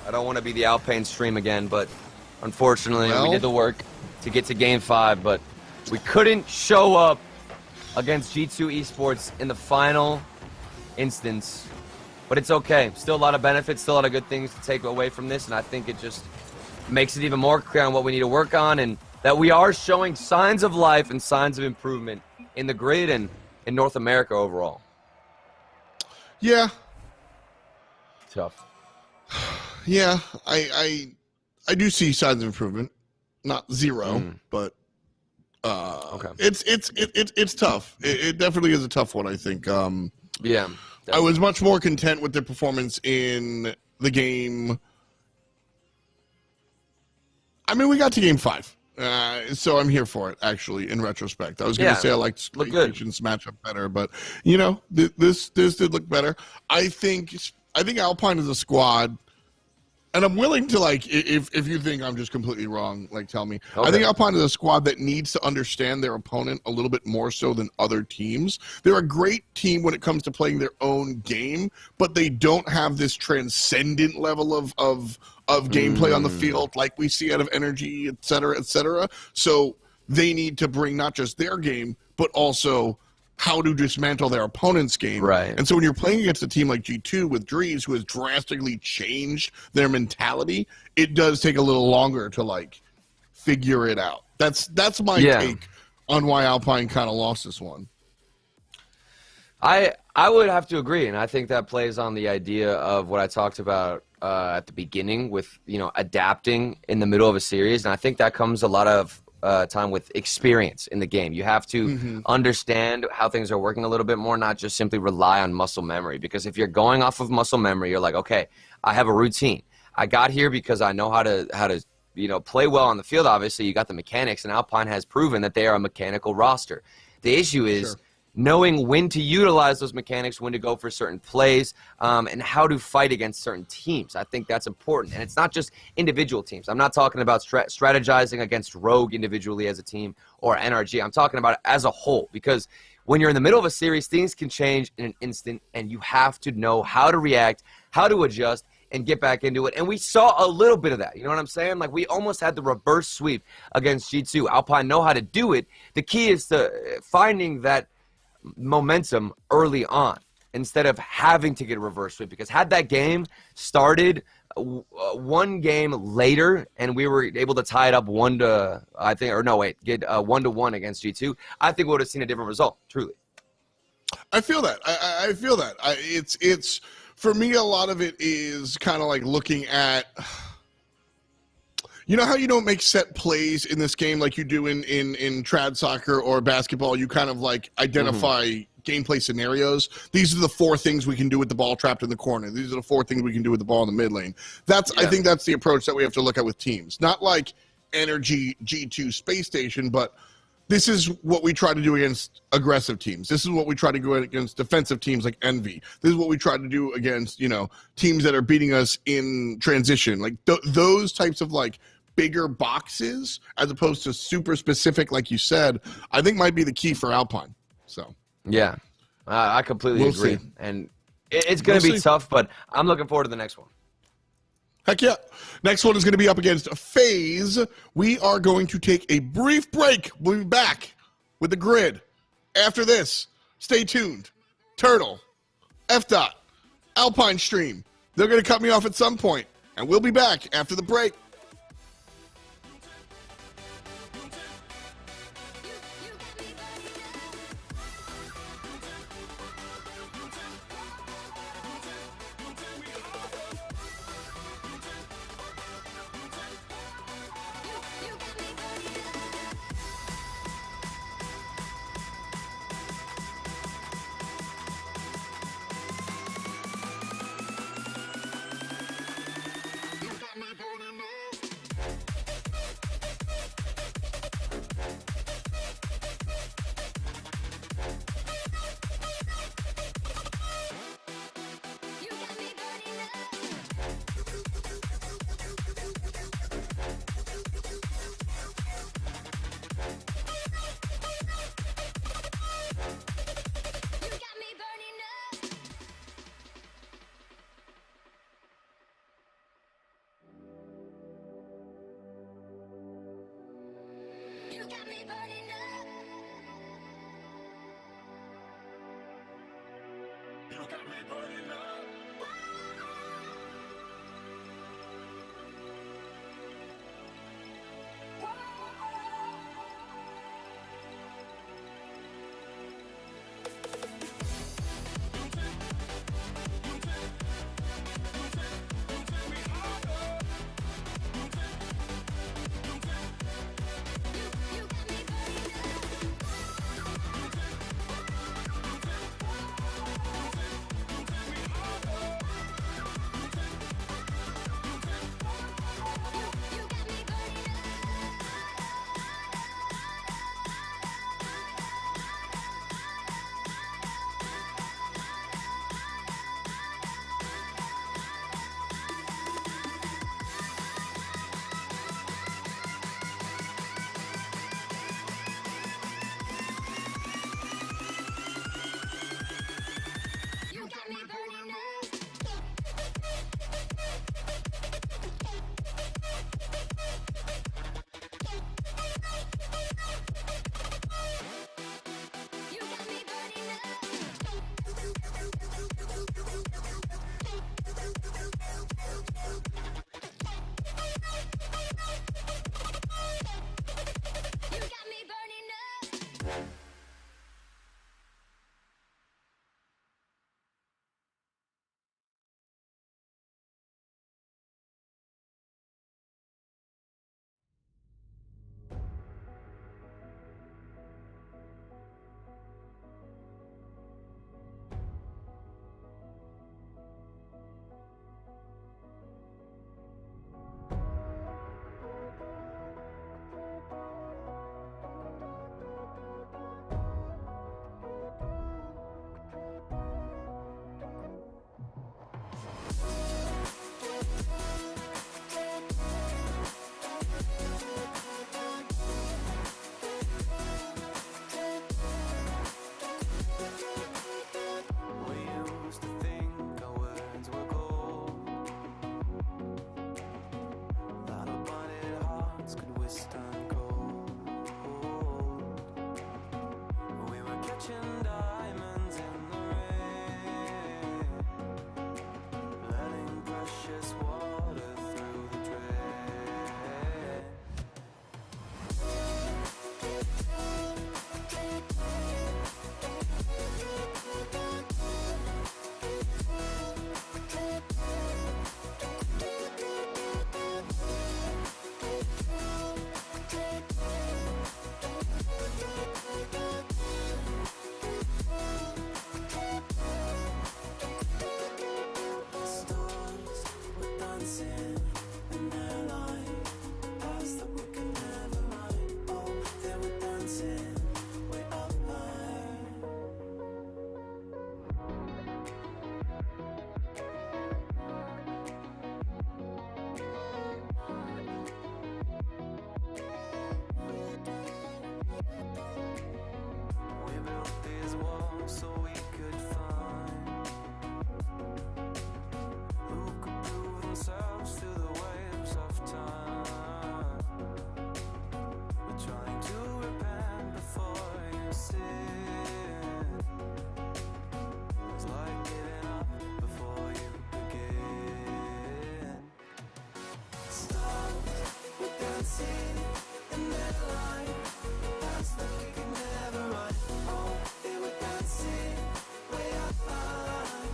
S8: I don't want to be the Alpine stream again, but unfortunately, we did the work to get to Game 5, but we couldn't show up against G2 Esports in the final instance. But it's okay. Still a lot of benefits, still a lot of good things to take away from this, and I think it just makes it even more clear on what we need to work on and that we are showing signs of life and signs of improvement in the grid and in North America overall.
S5: Yeah.
S8: Tough.
S5: Yeah, I do see signs of improvement. Not 0, but
S8: okay.
S5: It's tough. It definitely is a tough one, I think.
S8: Yeah. Definitely.
S5: I was much more content with their performance in the game. I mean, we got to Game 5. So I'm here for it, actually, in retrospect. I was going to say I liked PlayStation's matchup better, but, this did look better. I think Alpine as a squad, And I'm willing to, like, if you think I'm just completely wrong, like, tell me.
S8: Okay.
S5: I think Alpine is a squad that needs to understand their opponent a little bit more so than other teams. They're a great team when it comes to playing their own game, but they don't have this transcendent level of gameplay on the field like we see out of Energy, et cetera, et cetera. So they need to bring not just their game, but also how to dismantle their opponent's game.
S8: Right.
S5: And so when you're playing against a team like G2 with Dries, who has drastically changed their mentality, it does take a little longer to, like, figure it out. That's my take on why Alpine kind of lost this one.
S8: I would have to agree, and I think that plays on the idea of what I talked about at the beginning with, you know, adapting in the middle of a series, and I think that comes a lot of time with experience in the game. You have to understand how things are working a little bit more, not just simply rely on muscle memory. Because if you're going off of muscle memory, you're like, okay, I have a routine. I got here because I know how to you know, play well on the field. Obviously, you got the mechanics, and Alpine has proven that they are a mechanical roster. The issue is knowing when to utilize those mechanics, when to go for certain plays, and how to fight against certain teams. I think that's important. And it's not just individual teams. I'm not talking about strategizing against Rogue individually as a team or NRG. I'm talking about it as a whole, because when you're in the middle of a series, things can change in an instant, and you have to know how to react, how to adjust, and get back into it. And we saw a little bit of that. You know what I'm saying? Like, we almost had the reverse sweep against G2. Alpine know how to do it. The key is to finding that momentum early on instead of having to get a reverse sweep, because had that game started one game later and we were able to tie it up 1-1 against G2, I think we would have seen a different result. Truly,
S5: I feel that. I feel that. It's for me, a lot of it is kind of like looking at, you know how you don't make set plays in this game like you do in trad soccer or basketball? You kind of like identify gameplay scenarios. These are the 4 things we can do with the ball trapped in the corner. These are the 4 things we can do with the ball in the mid lane. I think that's the approach that we have to look at with teams. Not like Energy G2 Space Station, but this is what we try to do against aggressive teams. This is what we try to do against defensive teams like Envy. This is what we try to do against, you know, teams that are beating us in transition. Like those types of, like, bigger boxes as opposed to super specific, like you said, I think might be the key for Alpine. So
S8: yeah, I completely agree.
S5: See.
S8: And it's going to be tough, but I'm looking forward to the next one.
S5: Heck yeah. Next one is going to be up against FaZe. We are going to take a brief break. We'll be back with the grid. After this, stay tuned. Turtle, F-Dot, Alpine Stream. They're going to cut me off at some point, and we'll be back after the break.
S2: twist and cold. We were catching diamonds in the rain, letting precious water through the drain. Stars were dancing in their light, paths that we could never ride. Oh, they were dancing way up high. We built these walls so we could find who could prove themselves through the waves of time. We're trying to repent before you sin. It's like giving up before you begin. Stars were dancing in their light, paths that we could never ride. Oh, they were dancing way up high.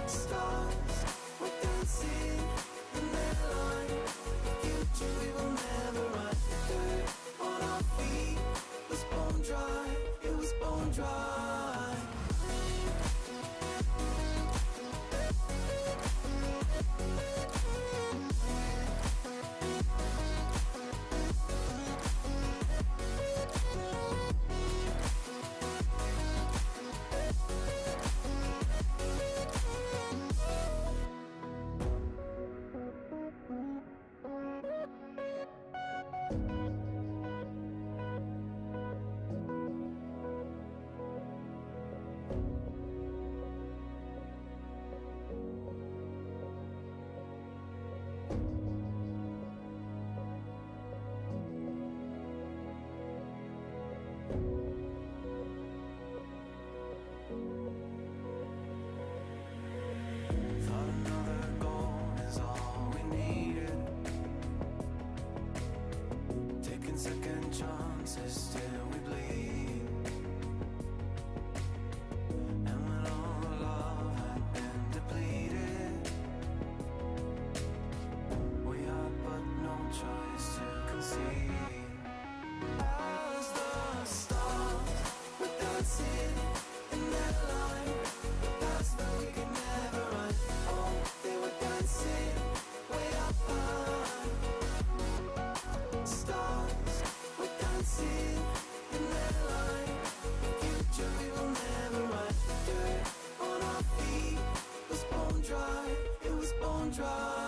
S2: Stars were dancing in their light, the future we will never ride. Dirt on our feet was bone dry, it was bone dry. Thought another goal is all we needed. Taking second chances till we bleed. And when all the love had been depleted, we had but no choice to concede. As the stars were dancing in their light, paths that we could never ride. Oh, they were dancing way up high. Stars were dancing in their light, the future we will never ride. Dirt on our feet was bone dry, it was bone dry.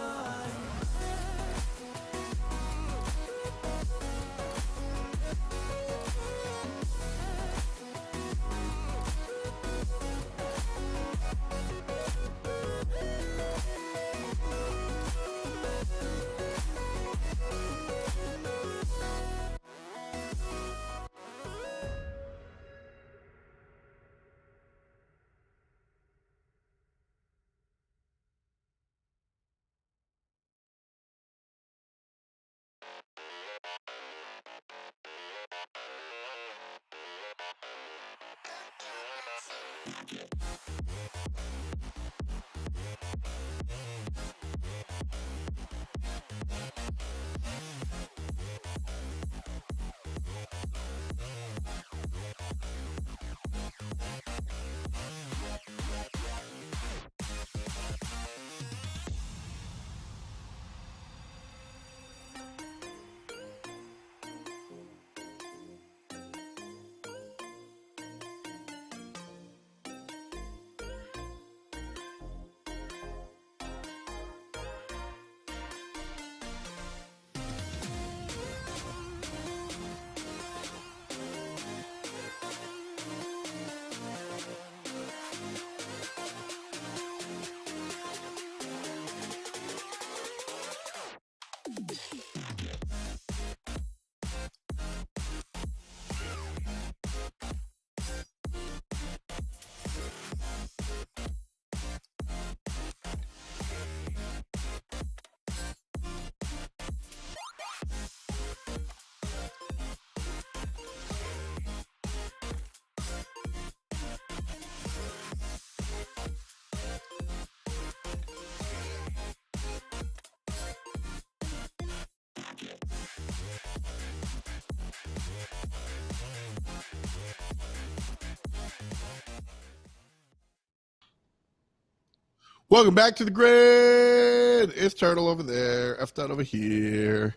S5: Welcome back to the grid. It's Turtle over there. F dot over here.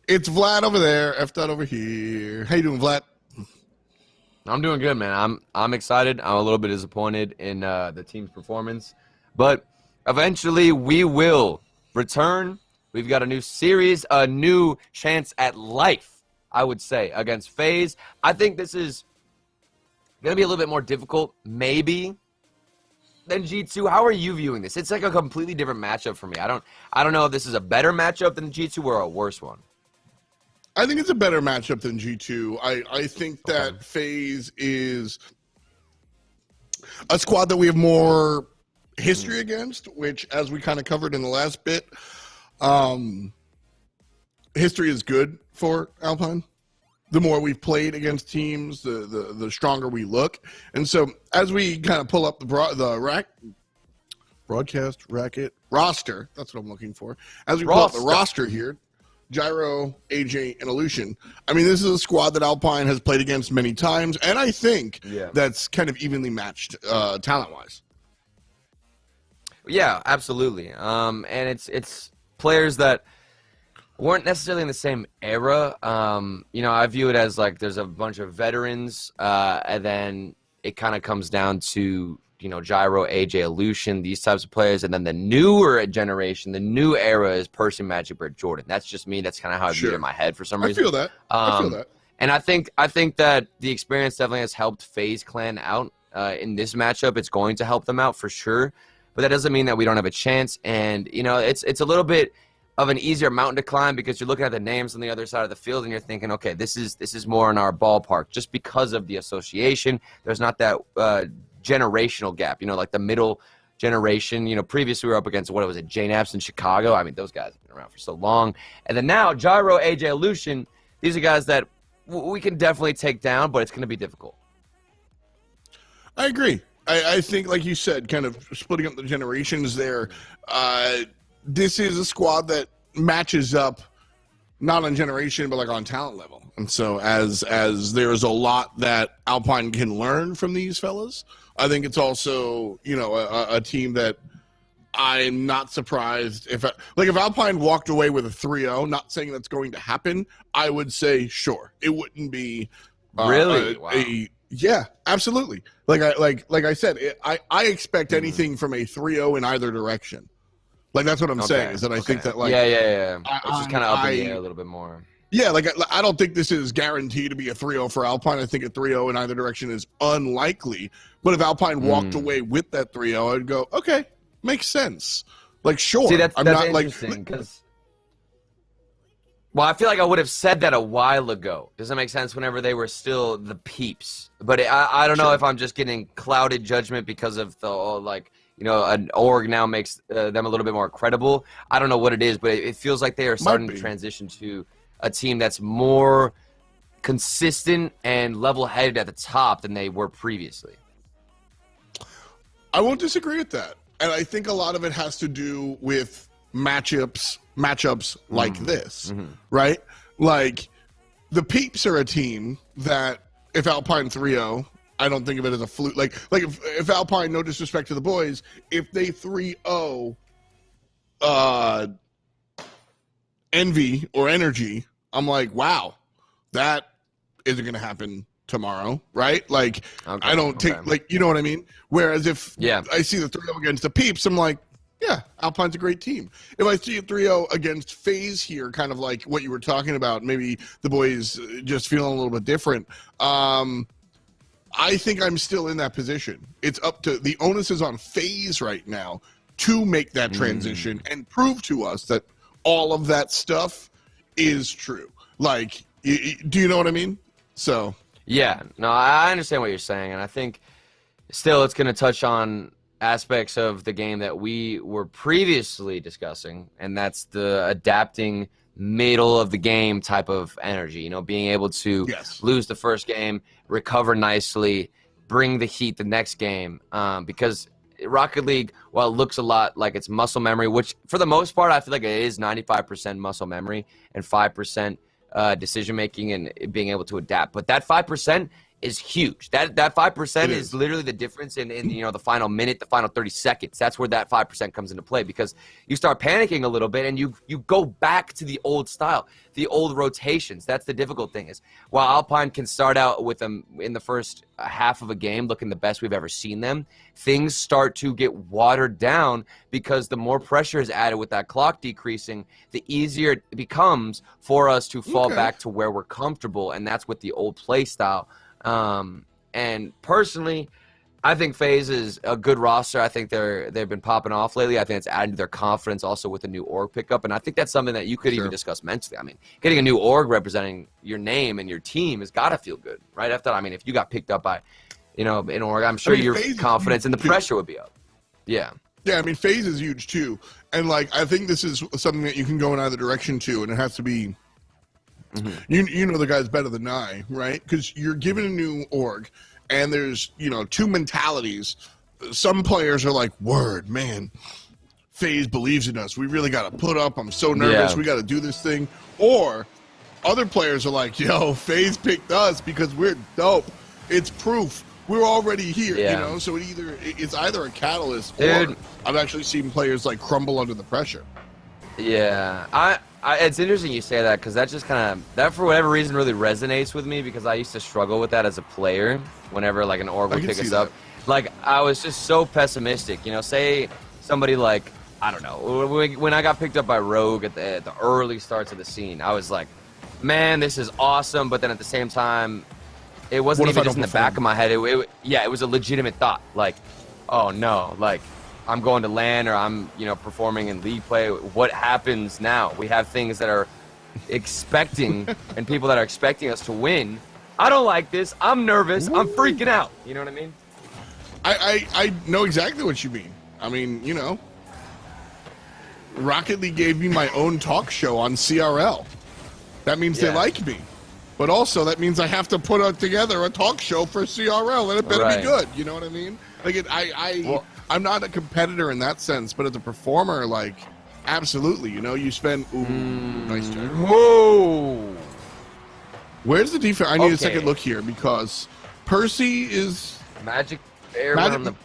S5: It's Vlad over there. F dot over here. How you doing, Vlad?
S8: I'm doing good, man. I'm excited. I'm a little bit disappointed in the team's performance, but eventually we will return. We've got a new series, a new chance at life, I would say, against FaZe. I think this is going to be a little bit more difficult, maybe, than G2. How are you viewing this? It's like a completely different matchup for me. I don't know if this is a better matchup than G2 or a worse one.
S5: I think it's a better matchup than G2. I think that FaZe is a squad that we have more history against, which, as we kind of covered in the last bit, history is good for Alpine. The more we've played against teams, the stronger we look. And so as we kind of pull up the broadcast racket roster, that's what I'm looking for. As we pull up the roster here, Gyro, AJ, and Illusion. I mean, this is a squad that Alpine has played against many times, and I think that's kind of evenly matched talent-wise.
S8: Yeah, absolutely. And it's players that weren't necessarily in the same era. I view it as like there's a bunch of veterans, and then it kind of comes down to Gyro, AJ, Illusion, these types of players, and then the newer generation, the new era is Percy, Magic, Bird, Jordan. That's just me. That's kind of how I view it in my head for some reason.
S5: I feel that. I feel that.
S8: And I think that the experience definitely has helped FaZe Clan out in this matchup. It's going to help them out for sure, but that doesn't mean that we don't have a chance. And it's a little bit of an easier mountain to climb because you're looking at the names on the other side of the field and you're thinking, okay, this is more in our ballpark just because of the association. There's not that generational gap, like the middle generation. Previously we were up against, what was it, J-Naps in Chicago. I mean, those guys have been around for so long. And then now Gyro, AJ, Illusion, these are guys that we can definitely take down, but it's going to be difficult.
S5: I agree. I think, like you said, kind of splitting up the generations there, this is a squad that matches up not on generation, but like on talent level. And so as there's a lot that Alpine can learn from these fellas, I think it's also, a team that I'm not surprised if Alpine walked away with a 3-0, not saying that's going to happen, I would say, sure. It wouldn't be
S8: really? Wow.
S5: Yeah, absolutely. Like I said, I expect anything from a 3-0 in either direction. Like, that's what I'm saying, is that I think that, like...
S8: Yeah. It's just kind of up in the air a little bit more.
S5: Yeah, I don't think this is guaranteed to be a 3-0 for Alpine. I think a 3-0 in either direction is unlikely. But if Alpine walked away with that 3-0, I'd go, okay, makes sense. Like, sure.
S8: See, that's interesting, because... Well, I feel like I would have said that a while ago. Does that make sense? Whenever they were still the peeps. But I don't know if I'm just getting clouded judgment because of the, an org now makes them a little bit more credible. I don't know what it is, but it feels like they are starting to transition to a team that's more consistent and level-headed at the top than they were previously.
S5: I won't disagree with that. And I think a lot of it has to do with matchups like this, right? Like, the Peeps are a team that, if Alpine 3-0, I don't think of it as a fluke. Like if Alpine, no disrespect to the boys, if they 3-0 Envy or Energy, I'm like, wow, that isn't going to happen tomorrow, right? Like, I don't take, you know what I mean? Whereas if I see the 3-0 against the Peeps, I'm like, yeah, Alpine's a great team. If I see a 3-0 against FaZe here, kind of like what you were talking about, maybe the boys just feeling a little bit different, I think I'm still in that position. It's up to, the onus is on FaZe right now to make that transition and prove to us that all of that stuff is true. Like, do you know what I mean? So.
S8: Yeah, no, I understand what you're saying, and I think still it's going to touch on aspects of the game that we were previously discussing, and that's the adapting middle of the game type of energy, being able to lose the first game, recover nicely, bring the heat the next game, because Rocket League, while it looks a lot like it's muscle memory, which for the most part I feel like it is 95% muscle memory and 5% decision making and being able to adapt, but that 5% is huge. That 5% is literally the difference in the final minute, the final 30 seconds. That's where that 5% comes into play, because you start panicking a little bit and you go back to the old style, the old rotations. That's the difficult thing, is while Alpine can start out with them in the first half of a game looking the best we've ever seen them, things start to get watered down because the more pressure is added with that clock decreasing, the easier it becomes for us to fall back to where we're comfortable, and that's with the old play style. And personally, I think FaZe is a good roster. I think they've been popping off lately. I think it's adding to their confidence also with the new org pickup, and I think that's something that you could even discuss mentally. I mean, getting a new org representing your name and your team has got to feel good, right? After, I mean, if you got picked up by, an org, I'm sure your confidence and the pressure would be up. Yeah.
S5: Yeah, I mean, FaZe is huge too, and like I think this is something that you can go in either direction too, and it has to be. You know the guys better than I, right? Because you're given a new org, and there's two mentalities. Some players are like, "Word, man, FaZe believes in us. We really got to put up. I'm so nervous. We got to do this thing." Or other players are like, "Yo, FaZe picked us because we're dope. It's proof. We're already here." So it's either a catalyst, or I've actually seen players like crumble under the pressure.
S8: Yeah, it's interesting you say that, because that just that for whatever reason really resonates with me, because I used to struggle with that as a player whenever like an org would pick us up. Like, I was just so pessimistic. Say somebody like, I don't know, when I got picked up by Rogue at the early starts of the scene, I was like, man, this is awesome. But then at the same time, it wasn't even just in the back of my head. It was a legitimate thought. Like, oh no, like, I'm going to LAN, or I'm, performing in league play. What happens now? We have things that are expecting and people that are expecting us to win. I don't like this. I'm nervous. I'm freaking out. You know what I mean?
S5: I know exactly what you mean. I mean, Rocket League gave me my own talk show on CRL. That means they like me. But also, that means I have to put together a talk show for CRL, and it better be good. You know what I mean? Like, I'm not a competitor in that sense, but as a performer, like, absolutely. You spend. Ooh, nice job.
S8: Whoa!
S5: Where's the defense? I need a second look here, because Percy is
S8: Magic Bear on the.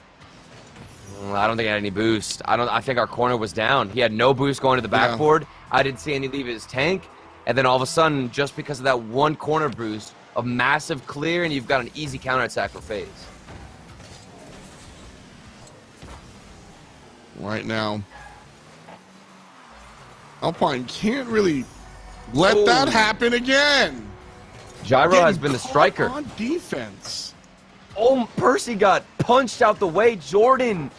S8: I don't think he had any boost. I think our corner was down. He had no boost going to the backboard. I didn't see any leave his tank, and then all of a sudden, just because of that one corner boost, a massive clear, and you've got an easy counterattack for FaZe.
S5: Right now, Alpine can't really let that happen again.
S8: Gyro has been the striker
S5: on defense.
S8: Oh, Percy got punched out the way. Jordan.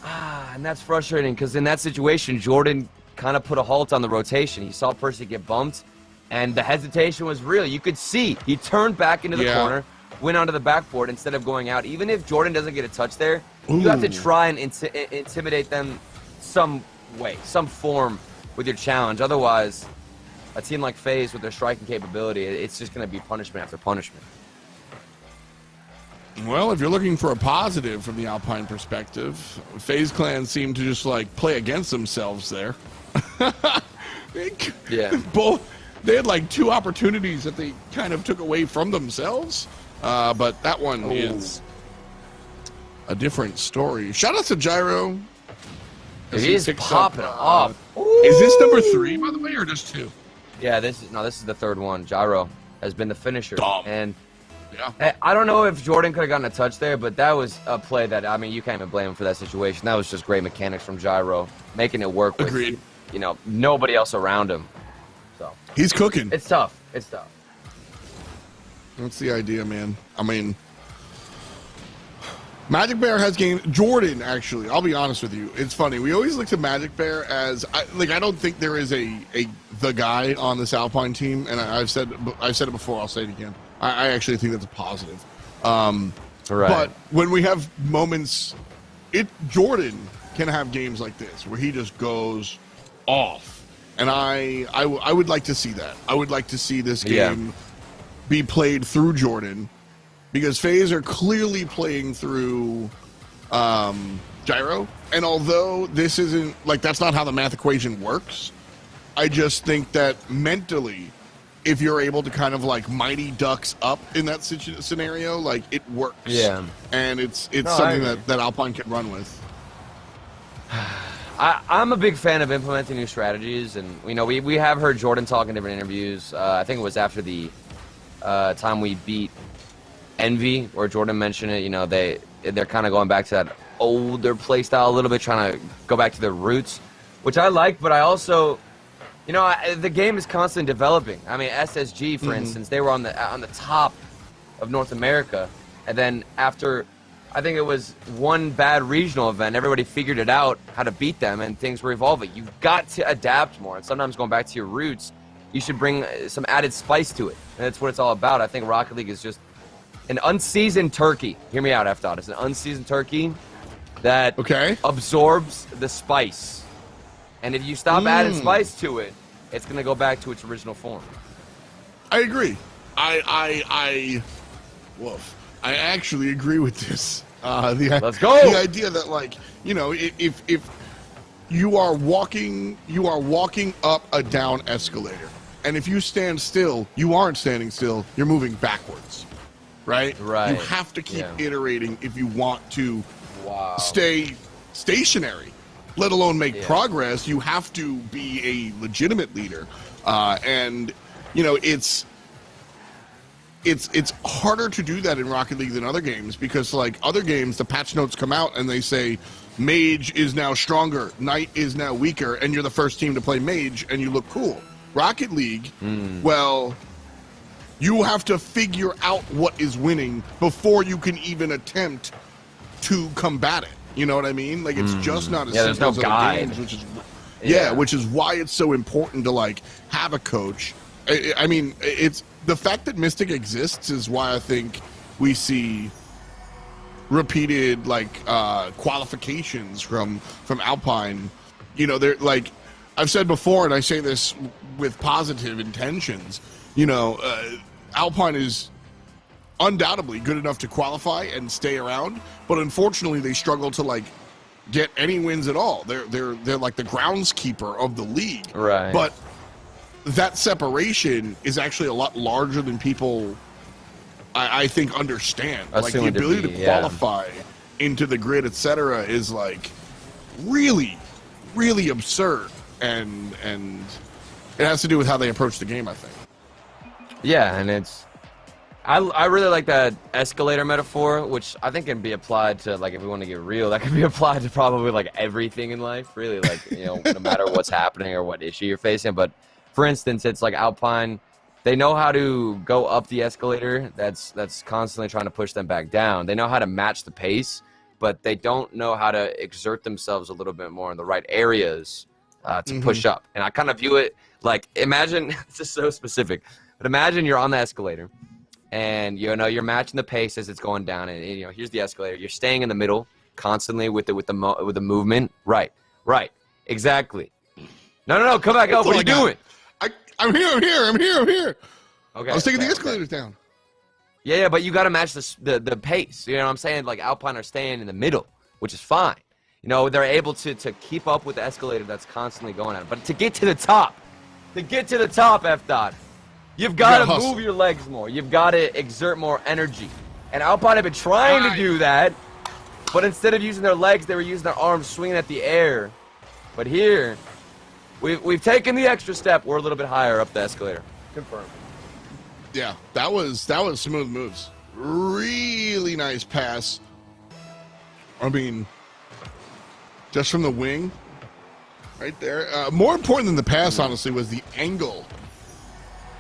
S8: And that's frustrating, because in that situation, Jordan kind of put a halt on the rotation. He saw Percy get bumped, and the hesitation was real. You could see he turned back into the corner, went onto the backboard instead of going out. Even if Jordan doesn't get a touch there, you have to try and intimidate them some way, some form with your challenge. Otherwise, a team like FaZe with their striking capability, it's just going to be punishment after punishment.
S5: Well, if you're looking for a positive from the Alpine perspective, FaZe Clan seemed to just like play against themselves there. They had like two opportunities that they kind of took away from themselves, but that one is a different story. Shout out to Gyro.
S8: He is popping off.
S5: Is this number 3, by the way, or just 2?
S8: Yeah, this is the third one. Gyro has been the finisher. And
S5: yeah,
S8: I don't know if Jordan could have gotten a touch there, but that was a play that, I mean, you can't even blame him for that situation. That was just great mechanics from Gyro, making it work with, nobody else around him. So
S5: he's cooking.
S8: It's tough. It's tough.
S5: That's the idea, man. I mean, Magic Bear has gained. Jordan, actually, I'll be honest with you. It's funny. We always look to Magic Bear as I don't think there is the guy on this Alpine team, and I've said it before. I'll say it again. I actually think that's a positive. But when we have moments, Jordan can have games like this where he just goes off, and I would like to see that. I would like to see this game be played through Jordan, because FaZe are clearly playing through Gyro, and although this isn't that's not how the math equation works, I just think that mentally if you're able to kind of like Mighty Ducks up in that scenario, like it works.
S8: Yeah.
S5: And it's
S8: No,
S5: something that Alpine can run with.
S8: I'm a big fan of implementing new strategies, and we have heard Jordan talk in different interviews. I think it was after the time we beat Envy, where Jordan mentioned it. They're kind of going back to that older play style a little bit, trying to go back to their roots, which I like. But I also, the game is constantly developing. I mean, SSG, for instance, they were on the top of North America, and then after, I think it was one bad regional event, everybody figured it out how to beat them, and things were evolving. You've got to adapt more, and sometimes going back to your roots, you should bring some added spice to it, and that's what it's all about. I think Rocket League is just an unseasoned turkey. Hear me out, F-Dot. It's an unseasoned turkey that absorbs the spice, and if you stop adding spice to it, it's going to go back to its original form.
S5: I agree. I actually agree with this.
S8: Let's go.
S5: The idea that, like, if you are walking up a down escalator, and if you stand still, you aren't standing still. You're moving backwards, right?
S8: Right.
S5: You have to keep iterating if you want to stay stationary, let alone make progress. You have to be a legitimate leader, and it's harder to do that in Rocket League than other games, because like other games, the patch notes come out and they say Mage is now stronger, Knight is now weaker, and you're the first team to play Mage and you look cool. Rocket League, well, you have to figure out what is winning before you can even attempt to combat it. You know what I mean? Like, it's just not as simple as other games, which is which is why it's so important to like have a coach. I mean, it's the fact that Mystic exists is why I think we see repeated like qualifications from Alpine. They're like, I've said before, and I say this with positive intentions. Alpine is undoubtedly good enough to qualify and stay around, but unfortunately, they struggle to like get any wins at all. They're like the groundskeeper of the league,
S8: right?
S5: But that separation is actually a lot larger than people, I think, understand. Like the ability to qualify into the grid, etc., is like really, really absurd, and it has to do with how they approach the game, I think.
S8: Yeah, and I really like that escalator metaphor, which I think can be applied to, like, if we want to get real, that can be applied to probably like everything in life, really, like, no matter what's happening or what issue you're facing. But for instance, it's like Alpine, they know how to go up the escalator that's constantly trying to push them back down. They know how to match the pace, but they don't know how to exert themselves a little bit more in the right areas to push up. And I kind of view it like, imagine, this is so specific, but imagine you're on the escalator and you're matching the pace as it's going down, and here's the escalator. You're staying in the middle constantly with the movement. Right, exactly. No, come back up. What are you doing?
S5: I'm here.
S8: Okay.
S5: I was taking the escalators down.
S8: Yeah, but you got to match the pace. You know what I'm saying? Like, Alpine are staying in the middle, which is fine. They're able to keep up with the escalator that's constantly going on. But to get to the top, F-Dot, you've got to move your legs more. You've got to exert more energy. And Alpine have been trying to do that, but instead of using their legs, they were using their arms, swinging at the air. But here, we've taken the extra step. We're a little bit higher up the escalator. Confirmed.
S5: Yeah, that was smooth moves. Really nice pass. I mean, just from the wing, right there. More important than the pass, honestly, was the angle.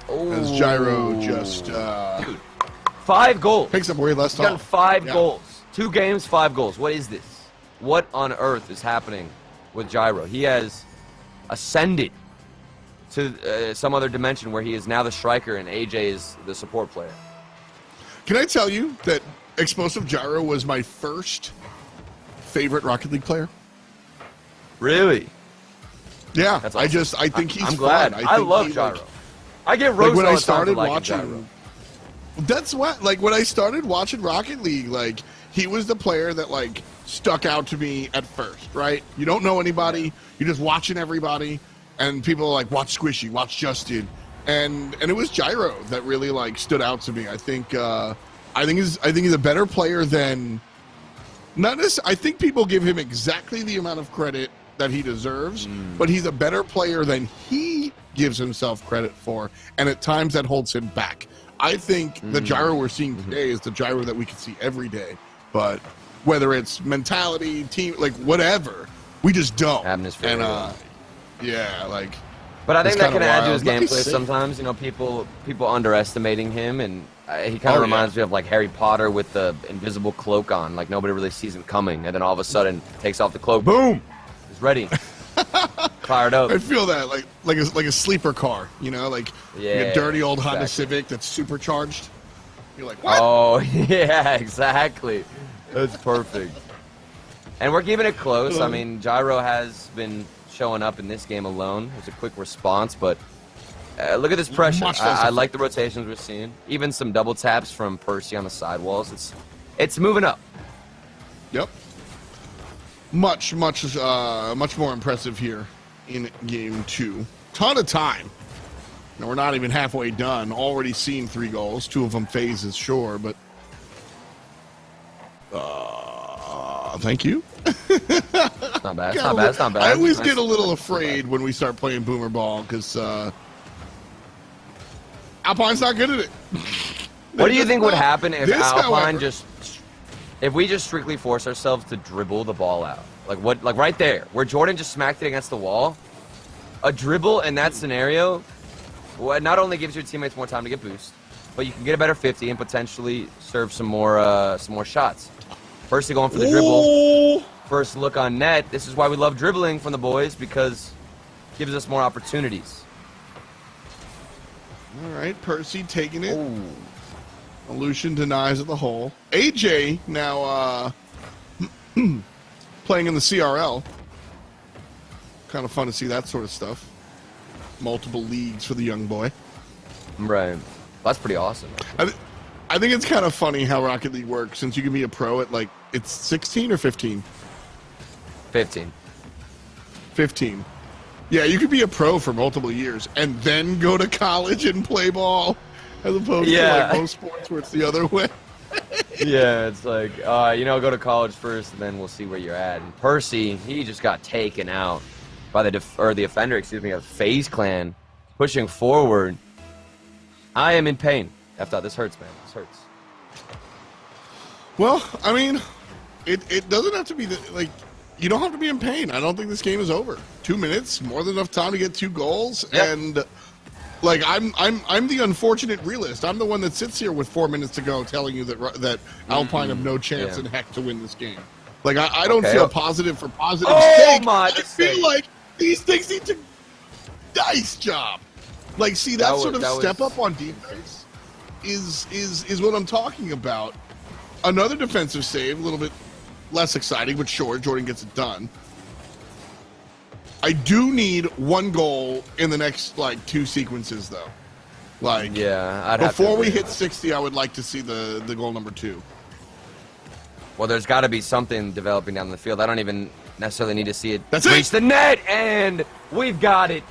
S5: As Gyro just
S8: dude, 5 goals.
S5: Picks up where he left
S8: He's gotten
S5: off.
S8: 5 goals. 2 games, 5 goals. What is this? What on earth is happening with Gyro? He has ascended to some other dimension where he is now the striker and AJ is the support player.
S5: Can I tell you that Explosive Gyro was my first favorite Rocket League player?
S8: Really?
S5: Yeah,
S8: That's awesome.
S5: I think he's
S8: I'm glad.
S5: fun.
S8: I love Gyro. I get roasted
S5: when
S8: all
S5: I
S8: the time
S5: started
S8: for liking
S5: watching.
S8: Gyro.
S5: That's what, like, when I started watching Rocket League, like, he was the player that, like, stuck out to me at first, right? You don't know anybody, you're just watching everybody, and people are like, watch Squishy, watch Justin, and it was Gyro that really like stood out to me. I think he's a better player than not necessarily. I think people give him exactly the amount of credit that he deserves, but he's a better player than he gives himself credit for, and at times that holds him back. I think the Gyro we're seeing today is the Gyro that we can see every day, but whether it's mentality, team, like whatever, we just don't.
S8: Atmosphere.
S5: And yeah, like.
S8: But I think
S5: it's
S8: that can
S5: kinda
S8: add to his
S5: wild.
S8: gameplay sometimes. You know, people underestimating him, and he kind of reminds me of like Harry Potter with the invisible cloak on. Like nobody really sees him coming, and then all of a sudden takes off the cloak. Boom! He's ready. Fired up.
S5: I feel that like a sleeper car, you know, like a dirty old Honda Civic that's supercharged. You're like, what?
S8: Oh yeah, exactly. That's perfect. And we're keeping it close. I mean, Gyro has been showing up in this game alone. It was a quick response, but look at this pressure. I like the rotations we're seeing. Even some double taps from Percy on the sidewalls. It's moving up.
S5: Yep. Much more impressive here in game 2. Ton of time. Now we're not even halfway done. Already seen 3 goals. 2 of them phases, sure, but thank you.
S8: Not bad. It's not bad. It's not bad.
S5: I always get a little afraid when we start playing boomer ball because Alpine's not good at it.
S8: What do you think would happen if Alpine if we just strictly force ourselves to dribble the ball out? Like right there, where Jordan just smacked it against the wall? A dribble in that scenario not only gives your teammates more time to get boost, but you can get a better 50 and potentially serve some more shots. Percy going for the dribble. First look on net. This is why we love dribbling from the boys, because it gives us more opportunities.
S5: All right, Percy taking it. Lucian denies at the hole. AJ now playing in the CRL. Kind of fun to see that sort of stuff. Multiple leagues for the young boy.
S8: Right. That's pretty awesome.
S5: I think it's kind of funny how Rocket League works, since you can be a pro at, like, it's 16 or 15?
S8: 15.
S5: 15. Yeah, you could be a pro for multiple years and then go to college and play ball, as opposed to like most sports where it's the other way.
S8: Yeah, it's like, go to college first, and then we'll see where you're at. And Percy, he just got taken out by the offender, of FaZe Clan, pushing forward. I am in pain. F-Dot, this hurts, man. This hurts.
S5: Well, I mean, it doesn't have to be you don't have to be in pain. I don't think this game is over. 2 minutes, more than enough time to get 2 goals, and like I'm the unfortunate realist. I'm the one that sits here with 4 minutes to go, telling you that Alpine have no chance in heck to win this game. Like I don't feel positive for positive sake. I feel like these things need to. Nice job. Like, see that sort of step up on defense is what I'm talking about. Another defensive save, a little bit less exciting, but sure, Jordan gets it done. I do need 1 goal in the next, 2 sequences, though. Before we hit 60, I would like to see the goal number 2.
S8: Well, there's got to be something developing down the field. I don't even necessarily need to see it
S5: reach
S8: the net, and we've got it.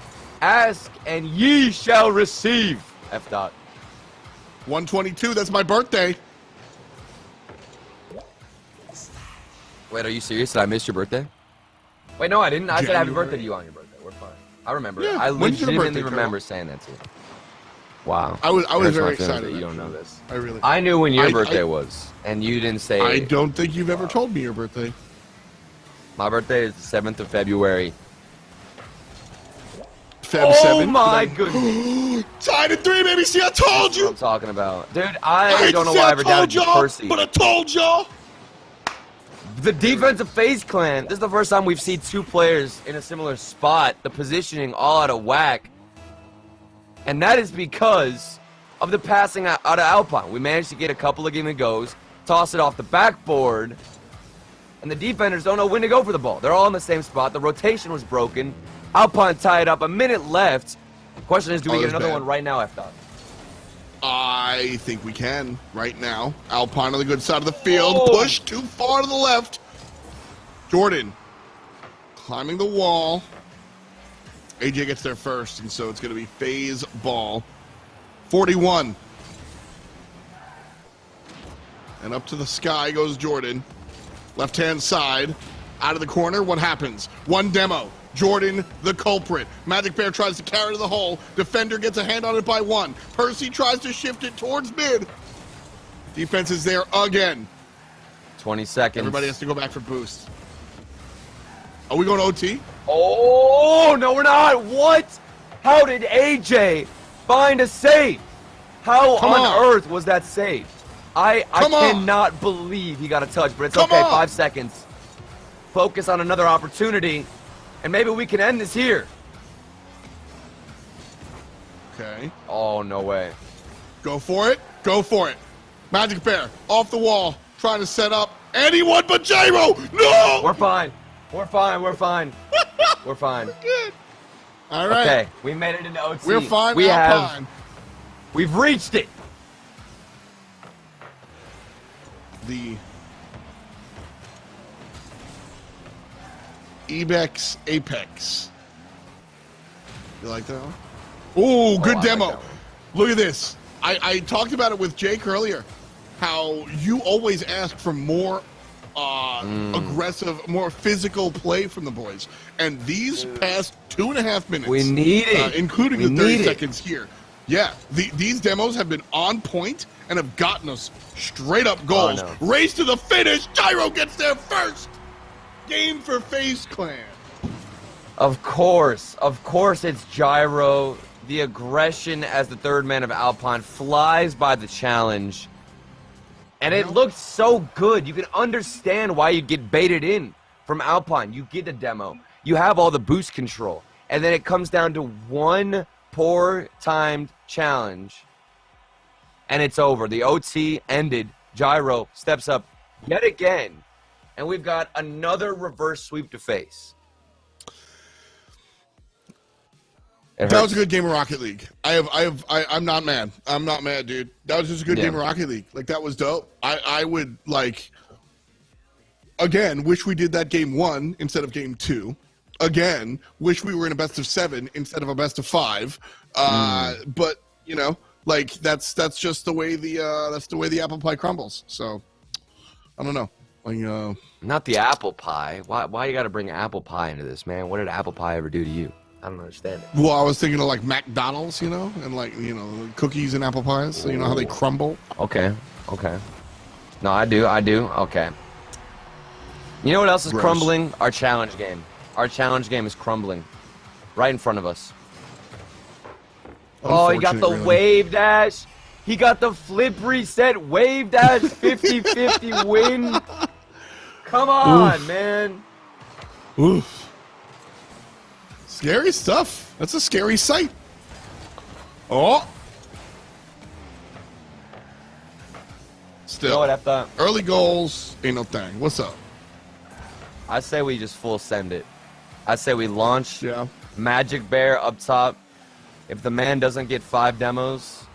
S8: Ask, and ye shall receive. F-Dot.
S5: 122, that's my birthday.
S8: Wait, are you serious? Did I miss your birthday? Wait, no, I didn't. I said happy birthday to you on your birthday. We're fine. I remember.
S5: Yeah,
S8: I legitimately
S5: birthday,
S8: remember saying that to you. Wow.
S5: I was very excited.
S8: You don't know this.
S5: I
S8: knew when your birthday was, and you didn't say.
S5: I don't think you've ever told me your birthday.
S8: My birthday is the 7th of February.
S5: Feb 7.
S8: Oh my goodness.
S5: Tied at 3, baby. See, I told you.
S8: That's what I'm talking about. Dude, I don't know why I ever doubted you, Percy.
S5: But I told y'all.
S8: The defensive FaZe Clan, this is the first time we've seen 2 players in a similar spot, the positioning all out of whack. And that is because of the passing out of Alpine. We managed to get a couple of gimme goes, toss it off the backboard, and the defenders don't know when to go for the ball. They're all in the same spot. The rotation was broken. Alpine tied up, a minute left. The question is, do we get another one right now, F-Dot?
S5: I think we can right now. Alpine on the good side of the field. Push too far to the left. Jordan climbing the wall. AJ gets there first, and so it's going to be phase ball. 41. And up to the sky goes Jordan. Left-hand side, out of the corner. What happens? One demo. Jordan, the culprit. Magic Bear tries to carry to the hole. Defender gets a hand on it by one. Percy tries to shift it towards mid. Defense is there again.
S8: 20 seconds.
S5: Everybody has to go back for boost. Are we going OT?
S8: Oh, no, we're not. What? How did AJ find a save? How on earth was that saved? I cannot believe he got a touch, but it's okay. 5 seconds. Focus on another opportunity, and maybe we can end this here.
S5: Okay.
S8: Oh, no way.
S5: Go for it. Go for it. Magic Bear off the wall, trying to set up anyone but Gyro. No!
S8: We're fine. We're fine. We're fine. We're fine.
S5: We're good. All right.
S8: Okay, we made it into OT.
S5: We're fine.
S8: We've reached it.
S5: The Ebex Apex. You like that one? Ooh, good demo.
S8: Like
S5: Look at this. I talked about it with Jake earlier, how you always ask for more aggressive, more physical play from the boys. And these past 2.5 minutes,
S8: we need it.
S5: Including the 30 seconds here. Yeah, these demos have been on point and have gotten us straight up goals.
S8: Oh, no.
S5: Race to the finish. Gyro gets there first. Game for FaZe Clan.
S8: Of course it's Gyro. The aggression as the third man of Alpine flies by the challenge. And it looked so good. You can understand why you'd get baited in from Alpine. You get the demo. You have all the boost control. And then it comes down to one poor timed challenge. And it's over. The OT ended. Gyro steps up yet again. And we've got another reverse sweep to face.
S5: That was a good game of Rocket League. I'm not mad. I'm not mad, dude. That was just a good game of Rocket League. Like, that was dope. I would, like, again, wish we did that game 1 instead of game 2. Again, wish we were in a best of 7 instead of a best of 5. But, you know, like, that's just the way the apple pie crumbles. So, I don't know. Like,
S8: not the apple pie. Why you got to bring apple pie into this, man? What did apple pie ever do to you? I don't understand it.
S5: Well, I was thinking of like McDonald's, you know, and like, you know, cookies and apple pies. So you know how they crumble.
S8: Okay. No, I do. Okay. You know what else is crumbling? Our challenge game. Our challenge game is crumbling, right in front of us. Oh, he got the wave dash. He got the flip reset wave dash 50-50 win. Come on, man.
S5: Oof. Scary stuff. That's a scary sight. Oh. Still.
S8: You know what,
S5: early goals ain't no thing. What's up?
S8: I say we just full send it. I say we launch
S5: Yeah.
S8: Magic Bear up top. If the man doesn't get 5 demos,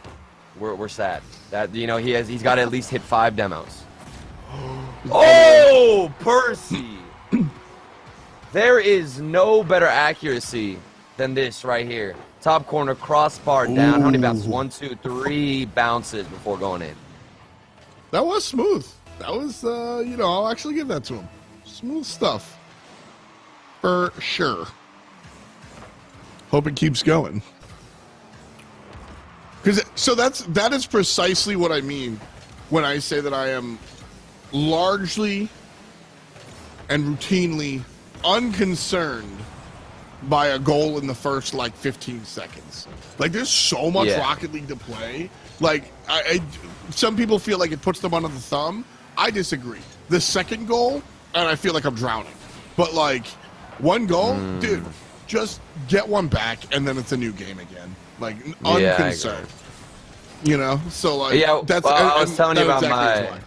S8: we're sad. That, you know, he's got to at least hit 5 demos. Oh, Percy. There is no better accuracy than this right here. Top corner, crossbar down. How many bounces? 1, 2, 3 bounces before going in.
S5: That was smooth. That was, you know, I'll actually give that to him. Smooth stuff. For sure. Hope it keeps going. So that is precisely what I mean when I say that I am largely and routinely unconcerned by a goal in the first like 15 seconds. Like, there's so much Rocket League to play. Like, some people feel like it puts them under the thumb. I disagree. The second goal, and I feel like I'm drowning. But like, one goal, dude, just get one back, and then it's a new game again. Like, unconcerned. You know, so like, that's.
S8: I was telling you about
S5: exactly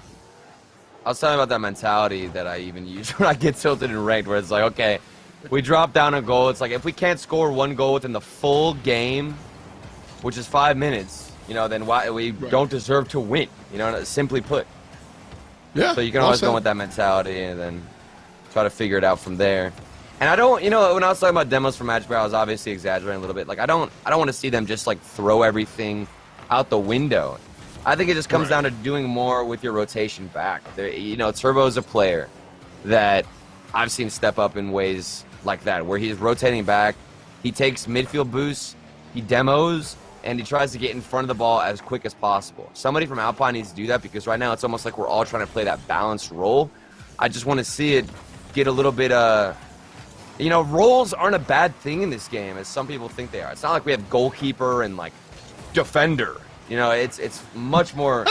S8: I was telling you about that mentality that I even use when I get tilted in ranked, where it's like, okay, we drop down a goal. It's like, if we can't score one goal within the full game, which is 5 minutes, you know, then why we don't deserve to win. You know, simply put.
S5: Yeah.
S8: So you can always go with that mentality and then try to figure it out from there. And I don't, you know, when I was talking about demos for Magic Bear, I was obviously exaggerating a little bit. Like, I don't want to see them just like throw everything out the window. I think it just comes down to doing more with your rotation back. You know, Turbo is a player that I've seen step up in ways like that, where he's rotating back, he takes midfield boosts, he demos, and he tries to get in front of the ball as quick as possible. Somebody from Alpine needs to do that, because right now it's almost like we're all trying to play that balanced role. I just want to see it get a little bit, you know, roles aren't a bad thing in this game, as some people think they are. It's not like we have goalkeeper and, like, defender. You know, it's much more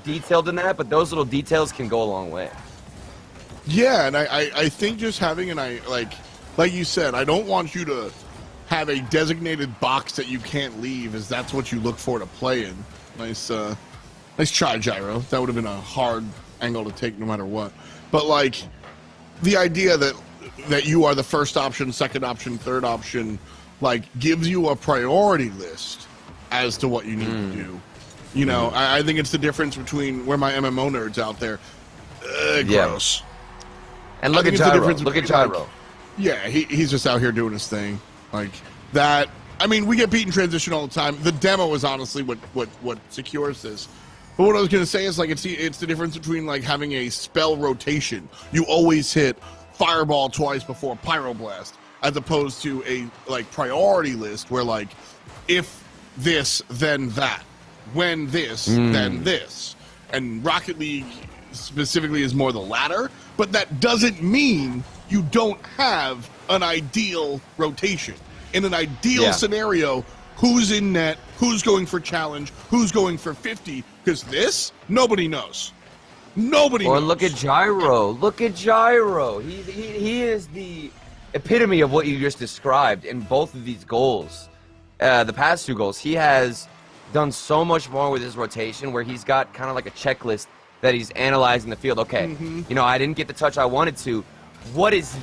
S8: detailed than that, but those little details can go a long way.
S5: Yeah, and I think just having like you said, I don't want you to have a designated box that you can't leave, as that's what you look for to play in. Nice try, Gyro. That would have been a hard angle to take no matter what. But, like, the idea that you are the first option, second option, third option, like, gives you a priority list as to what you need to do. You know, I think it's the difference between where my MMO nerds out there. Gross.
S8: And look at Gyro. Look at Gyro.
S5: Like, yeah, he's just out here doing his thing. Like, that. I mean, we get beat in transition all the time. The demo is honestly what secures this. But what I was going to say is, like, it's the difference between, like, having a spell rotation. You always hit Fireball twice before Pyroblast, as opposed to a, like, priority list where, like, if this, then that. When this, then this. And Rocket League specifically is more the latter, but that doesn't mean you don't have an ideal rotation. In an ideal scenario, who's in net, who's going for challenge, who's going for 50, because this, nobody knows. Nobody knows.
S8: Or look at Gyro. Look at Gyro. He is the epitome of what you just described in both of these goals. The past two goals, he has done so much more with his rotation, where he's got kind of like a checklist that he's analyzing the field. Okay, you know, I didn't get the touch I wanted to. What is,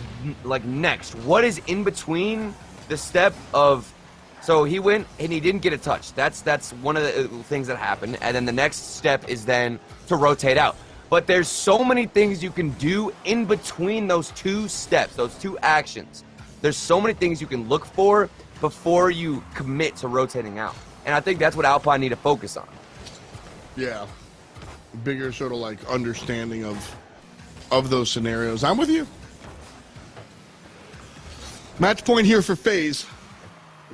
S8: like, next? What is in between the step of... So he went and he didn't get a touch. That's one of the things that happened. And then the next step is then to rotate out. But there's so many things you can do in between those two steps, those two actions. There's so many things you can look for before you commit to rotating out. And I think that's what Alpine need to focus on.
S5: Yeah. Bigger sort of, like, understanding of those scenarios. I'm with you. Match point here for FaZe.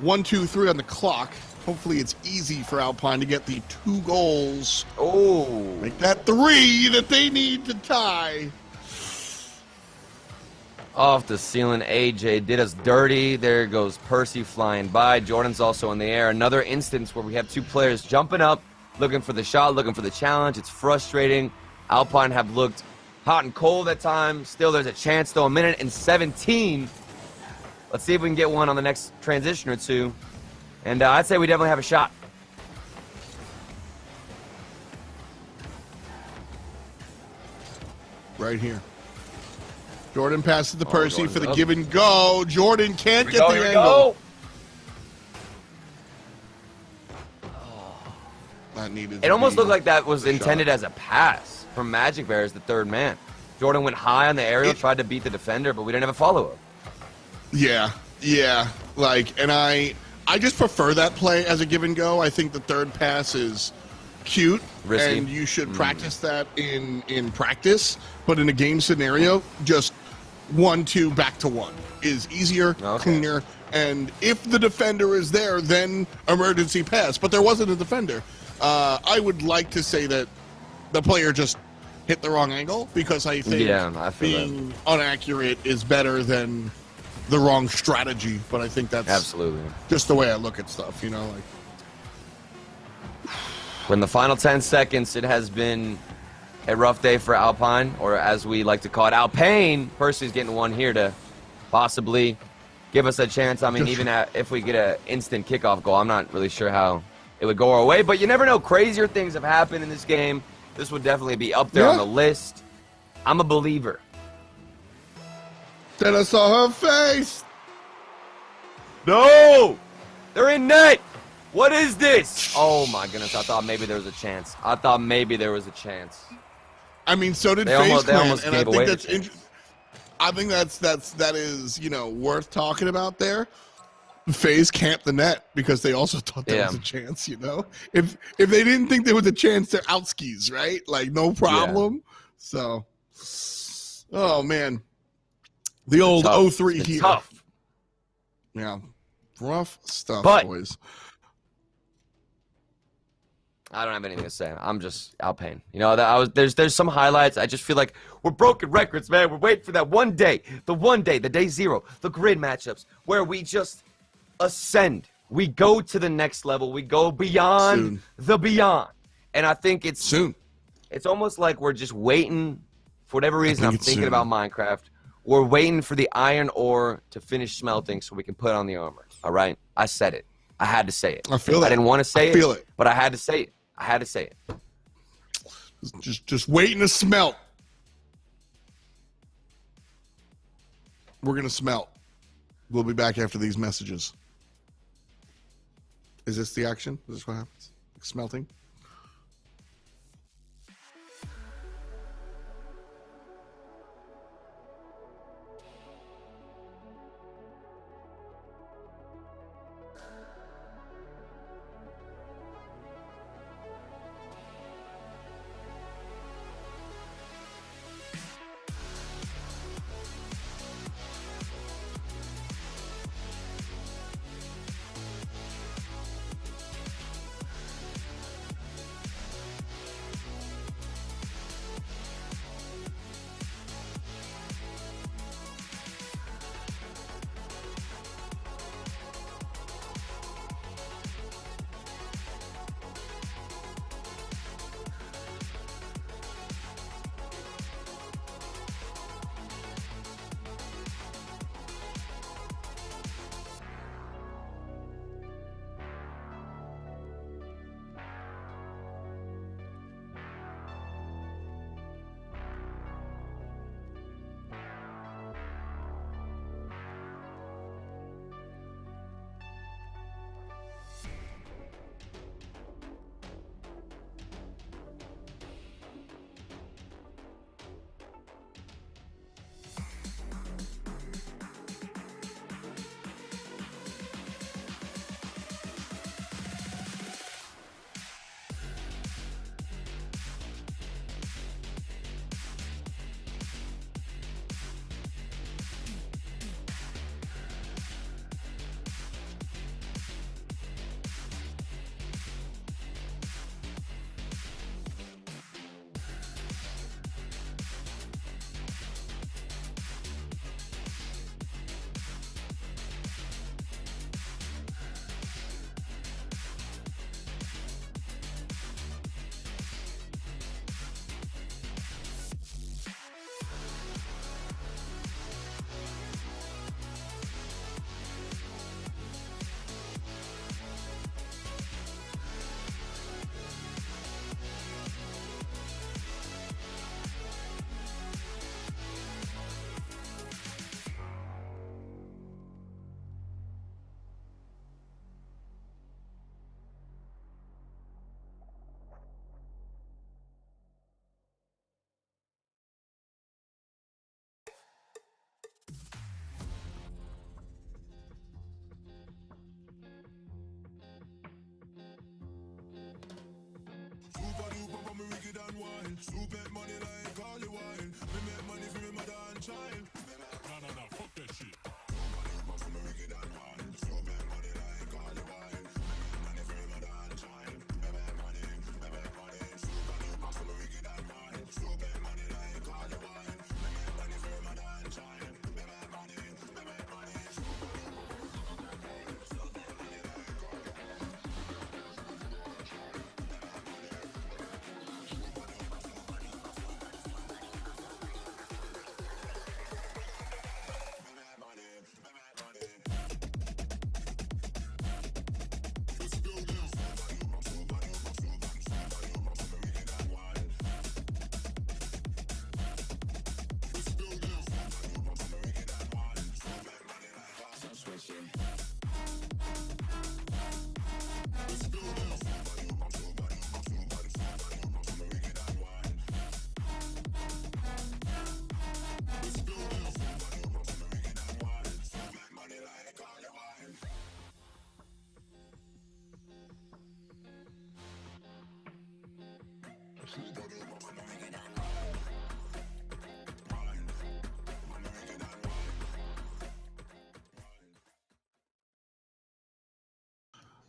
S5: 1, 2, 3 on the clock. Hopefully it's easy for Alpine to get the 2 goals.
S8: Oh.
S5: Make that 3 that they need to tie.
S8: Off the ceiling, AJ did us dirty. There goes Percy flying by. Jordan's also in the air. Another instance where we have 2 players jumping up, looking for the shot, looking for the challenge. It's frustrating. Alpine have looked hot and cold at times. Still, there's a chance, though. 1:17. Let's see if we can get one on the next transition or two. And I'd say we definitely have a shot.
S5: Right here. Jordan passes to Percy for the give and go. Jordan can't get the angle. That needed.
S8: It almost looked like that was intended as a pass from Magic Bear as the third man. Jordan went high on the aerial, tried to beat the defender, but we didn't have a follow-up.
S5: Yeah. Like, and I just prefer that play as a give and go. I think the third pass is cute,
S8: risky,
S5: and you should practice that in practice. But in a game scenario, just 1-2 back to 1 is easier, cleaner. And if the defender is there, then emergency pass. But there wasn't a defender. I would like to say that the player just hit the wrong angle, because I think being inaccurate is better than the wrong strategy. But I think that's
S8: absolutely
S5: just the way I look at stuff, you know. Like,
S8: in the final 10 seconds, it has been a rough day for Alpine, or as we like to call it, Alpine. Percy's getting one here to possibly give us a chance. I mean, even if we get an instant kickoff goal, I'm not really sure how it would go our way. But you never know. Crazier things have happened in this game. This would definitely be up there on the list. I'm a believer.
S5: Then I saw her face.
S8: No! They're in net! What is this? Oh my goodness, I thought maybe there was a chance. I mean,
S5: so did FaZe Clan,
S8: and I think
S5: that's interesting. I think that is, you know, worth talking about there. FaZe camped the net because they also thought there was a chance, you know? If they didn't think there was a chance, they're out skis, right? Like, no problem. So, oh, man. The old 03 here.
S8: Tough.
S5: Yeah. Rough stuff,
S8: But
S5: boys.
S8: I don't have anything to say. I'm just ALPINE. You know, there's some highlights. I just feel like we're broken records, man. We're waiting for that one day, the day zero, the grid matchups, where we just ascend. We go to the next level. We go beyond the beyond. And I think it's
S5: soon.
S8: It's almost like we're just waiting. For whatever reason, I'm thinking about Minecraft. We're waiting for the iron ore to finish smelting so we can put on the armor. All right? I said it. I had to say it.
S5: I feel it.
S8: I didn't want to say
S5: it,
S8: but I had to say it. I had to say it.
S5: Just waiting to smelt. We're going to smelt. We'll be back after these messages. Is this the action? Is this what happens? Like smelting?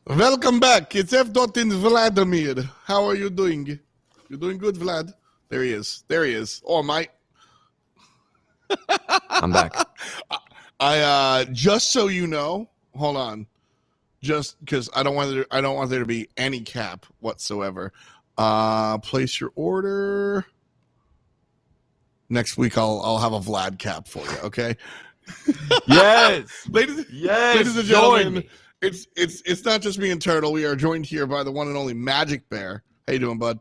S5: Welcome back. It's F. Vladimir. How are you doing? You doing good, Vlad? There he is. There he is. Oh, my.
S8: I'm back.
S5: I just so you know, hold on. Just because I don't want there to be any cap whatsoever. Place your order. Next week I'll have a Vlad cap for you, okay?
S8: Yes.
S5: ladies and gentlemen, it's not just me and Turtle. We are joined here by the one and only Magic Bear. How you doing, bud?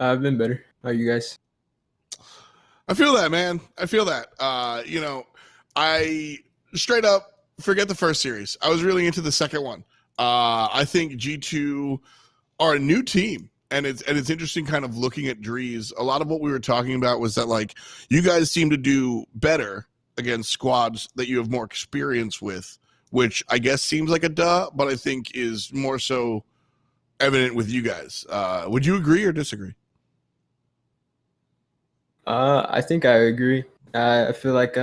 S9: I've been better. How are you guys?
S5: I feel that, man. I feel that. I straight up forget the first series. I was really into the second one. I think G2 are a new team, and it's interesting kind of looking at Drees. A lot of what we were talking about was that, like, you guys seem to do better against squads that you have more experience with, which I guess seems like a duh, but I think is more so evident with you guys. Would you agree or disagree?
S9: I think I agree. I feel like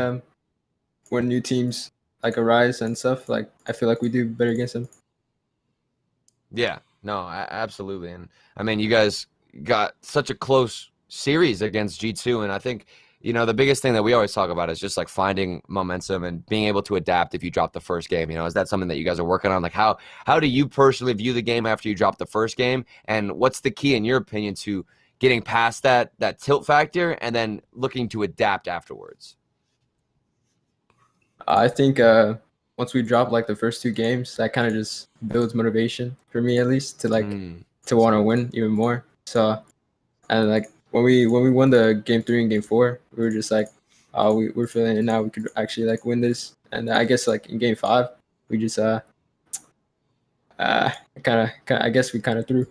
S9: when new teams like arise and stuff, like I feel like we do better against them.
S8: Yeah, no, absolutely. And I mean, you guys got such a close series against G2, and I think, you know, the biggest thing that we always talk about is just like finding momentum and being able to adapt if you drop the first game. You know, is that something that you guys are working on? Like, how do you personally view the game after you drop the first game, and what's the key, in your opinion, to getting past that tilt factor and then looking to adapt afterwards?
S9: I think once we drop like the first two games, that kind of just builds motivation for me, at least, to like to want to win even more. So, and like when we won the game 3 and game 4, we were just like, we're feeling it now. We could actually like win this. And I guess like in game 5, we just I guess we kind of threw.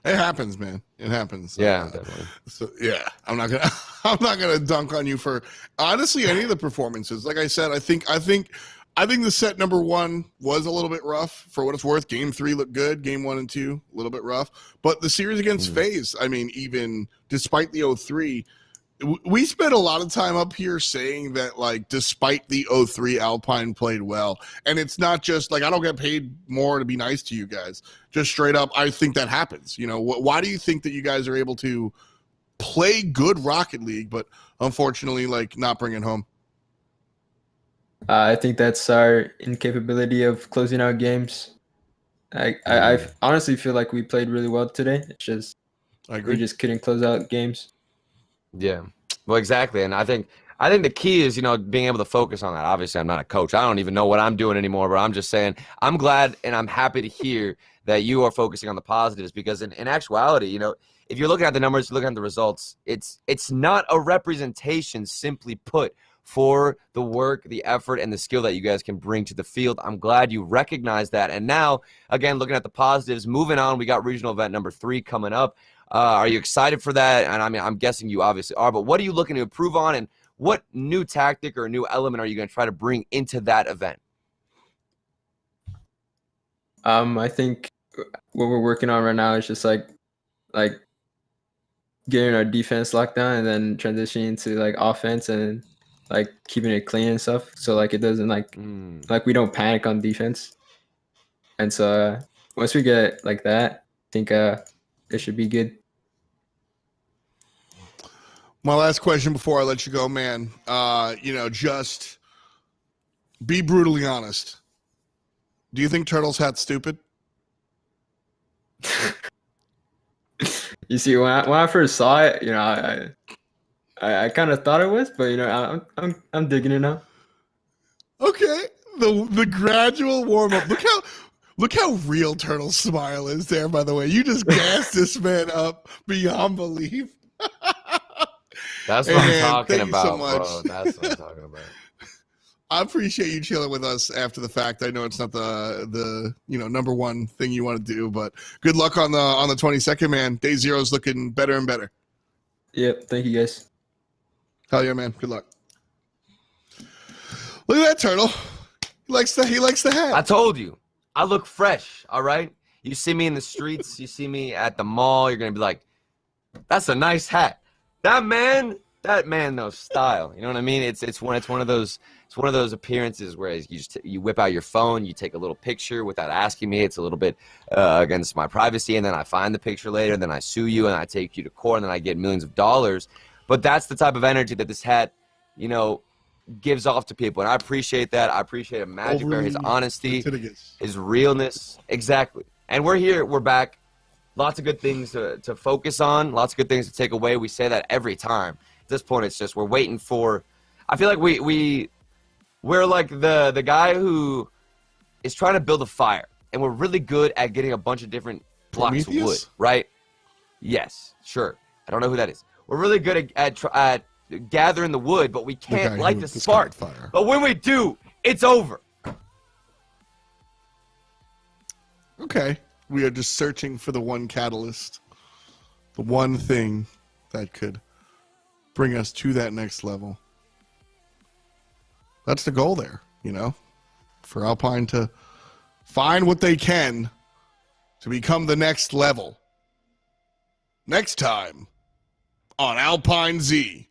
S5: It happens, man. It happens.
S8: Yeah, definitely.
S5: So yeah, I'm not gonna dunk on you for honestly any of the performances. Like I said, I think the set number 1 was a little bit rough. For what it's worth, game 3 looked good. Game 1 and 2 a little bit rough. But the series against FaZe, I mean, even despite the 0-3, we spent a lot of time up here saying that, like, despite the 0-3, Alpine played well. And it's not just like I don't get paid more to be nice to you guys. Just straight up, I think that happens. You know, why do you think that you guys are able to play good Rocket League, but unfortunately, like, not bring it home?
S9: I think that's our incapability of closing out games. I honestly feel like we played really well today. It's just we just couldn't close out games.
S8: Yeah, well, exactly. And I think the key is, you know, being able to focus on that. Obviously, I'm not a coach. I don't even know what I'm doing anymore, but I'm just saying I'm glad and I'm happy to hear that you are focusing on the positives, because in actuality, you know, if you're looking at the numbers, looking at the results, it's not a representation, simply put, for the work, the effort, and the skill that you guys can bring to the field. I'm glad you recognize that. And now, again, looking at the positives, moving on, we got regional event number 3 coming up. Are you excited for that? And I mean, I'm guessing you obviously are, but what are you looking to improve on, and what new tactic or new element are you going to try to bring into that event?
S9: I think what we're working on right now is just like getting our defense locked down and then transitioning to like offense and like keeping it clean and stuff. So like it doesn't like we don't panic on defense. And so once we get like that, I think it should be good.
S5: My last question before I let you go, man. You know, just be brutally honest. Do you think Turtle's hat's stupid?
S9: You see, when I first saw it, you know, I kind of thought it was, but you know, I'm digging it now.
S5: Okay, the gradual warm up. Look how real Turtle's smile is there. By the way, you just gassed this man up beyond belief.
S8: That's what I'm talking about,
S5: so much.
S8: bro. That's what I'm talking about.
S5: I appreciate you chilling with us after the fact. I know it's not the number 1 thing you want to do, but good luck on the 22nd, man. Day 0 is looking better and better.
S9: Yep. Thank you, guys.
S5: Hell yeah, man. Good luck. Look at that Turtle. He likes the hat.
S8: I told you, I look fresh. All right. You see me in the streets, you see me at the mall, you're gonna be like, "That's a nice hat." That man knows style. You know what I mean? It's one of those appearances where you whip out your phone, you take a little picture without asking me. It's a little bit against my privacy, and then I find the picture later, and then I sue you, and I take you to court, and then I get millions of dollars. But that's the type of energy that this hat, gives off to people, and I appreciate that. I appreciate Magic Bear, his honesty, his realness. Exactly. And we're here. We're back. Lots of good things to focus on. Lots of good things to take away. We say that every time. At this point, it's just we're waiting for. I feel like we're like the guy who is trying to build a fire, and we're really good at getting a bunch of different blocks of wood, right? Yes, sure. I don't know who that is. We're really good at gathering the wood, but we can't light the spark. But when we do, it's over.
S5: Okay. We are just searching for the one catalyst, the one thing that could bring us to that next level. That's the goal there, for Alpine to find what they can to become the next level. Next time on Alpine Z,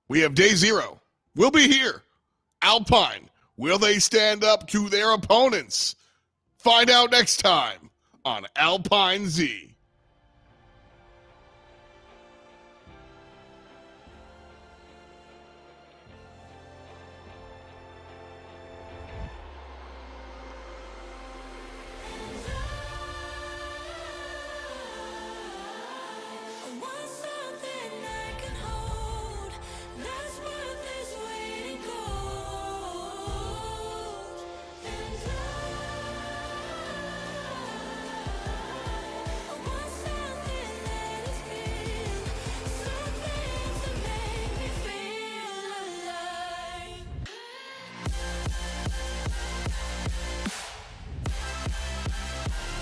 S5: we have Day 0. We'll be here. Alpine, will they stand up to their opponents? Find out next time on Alpine Z.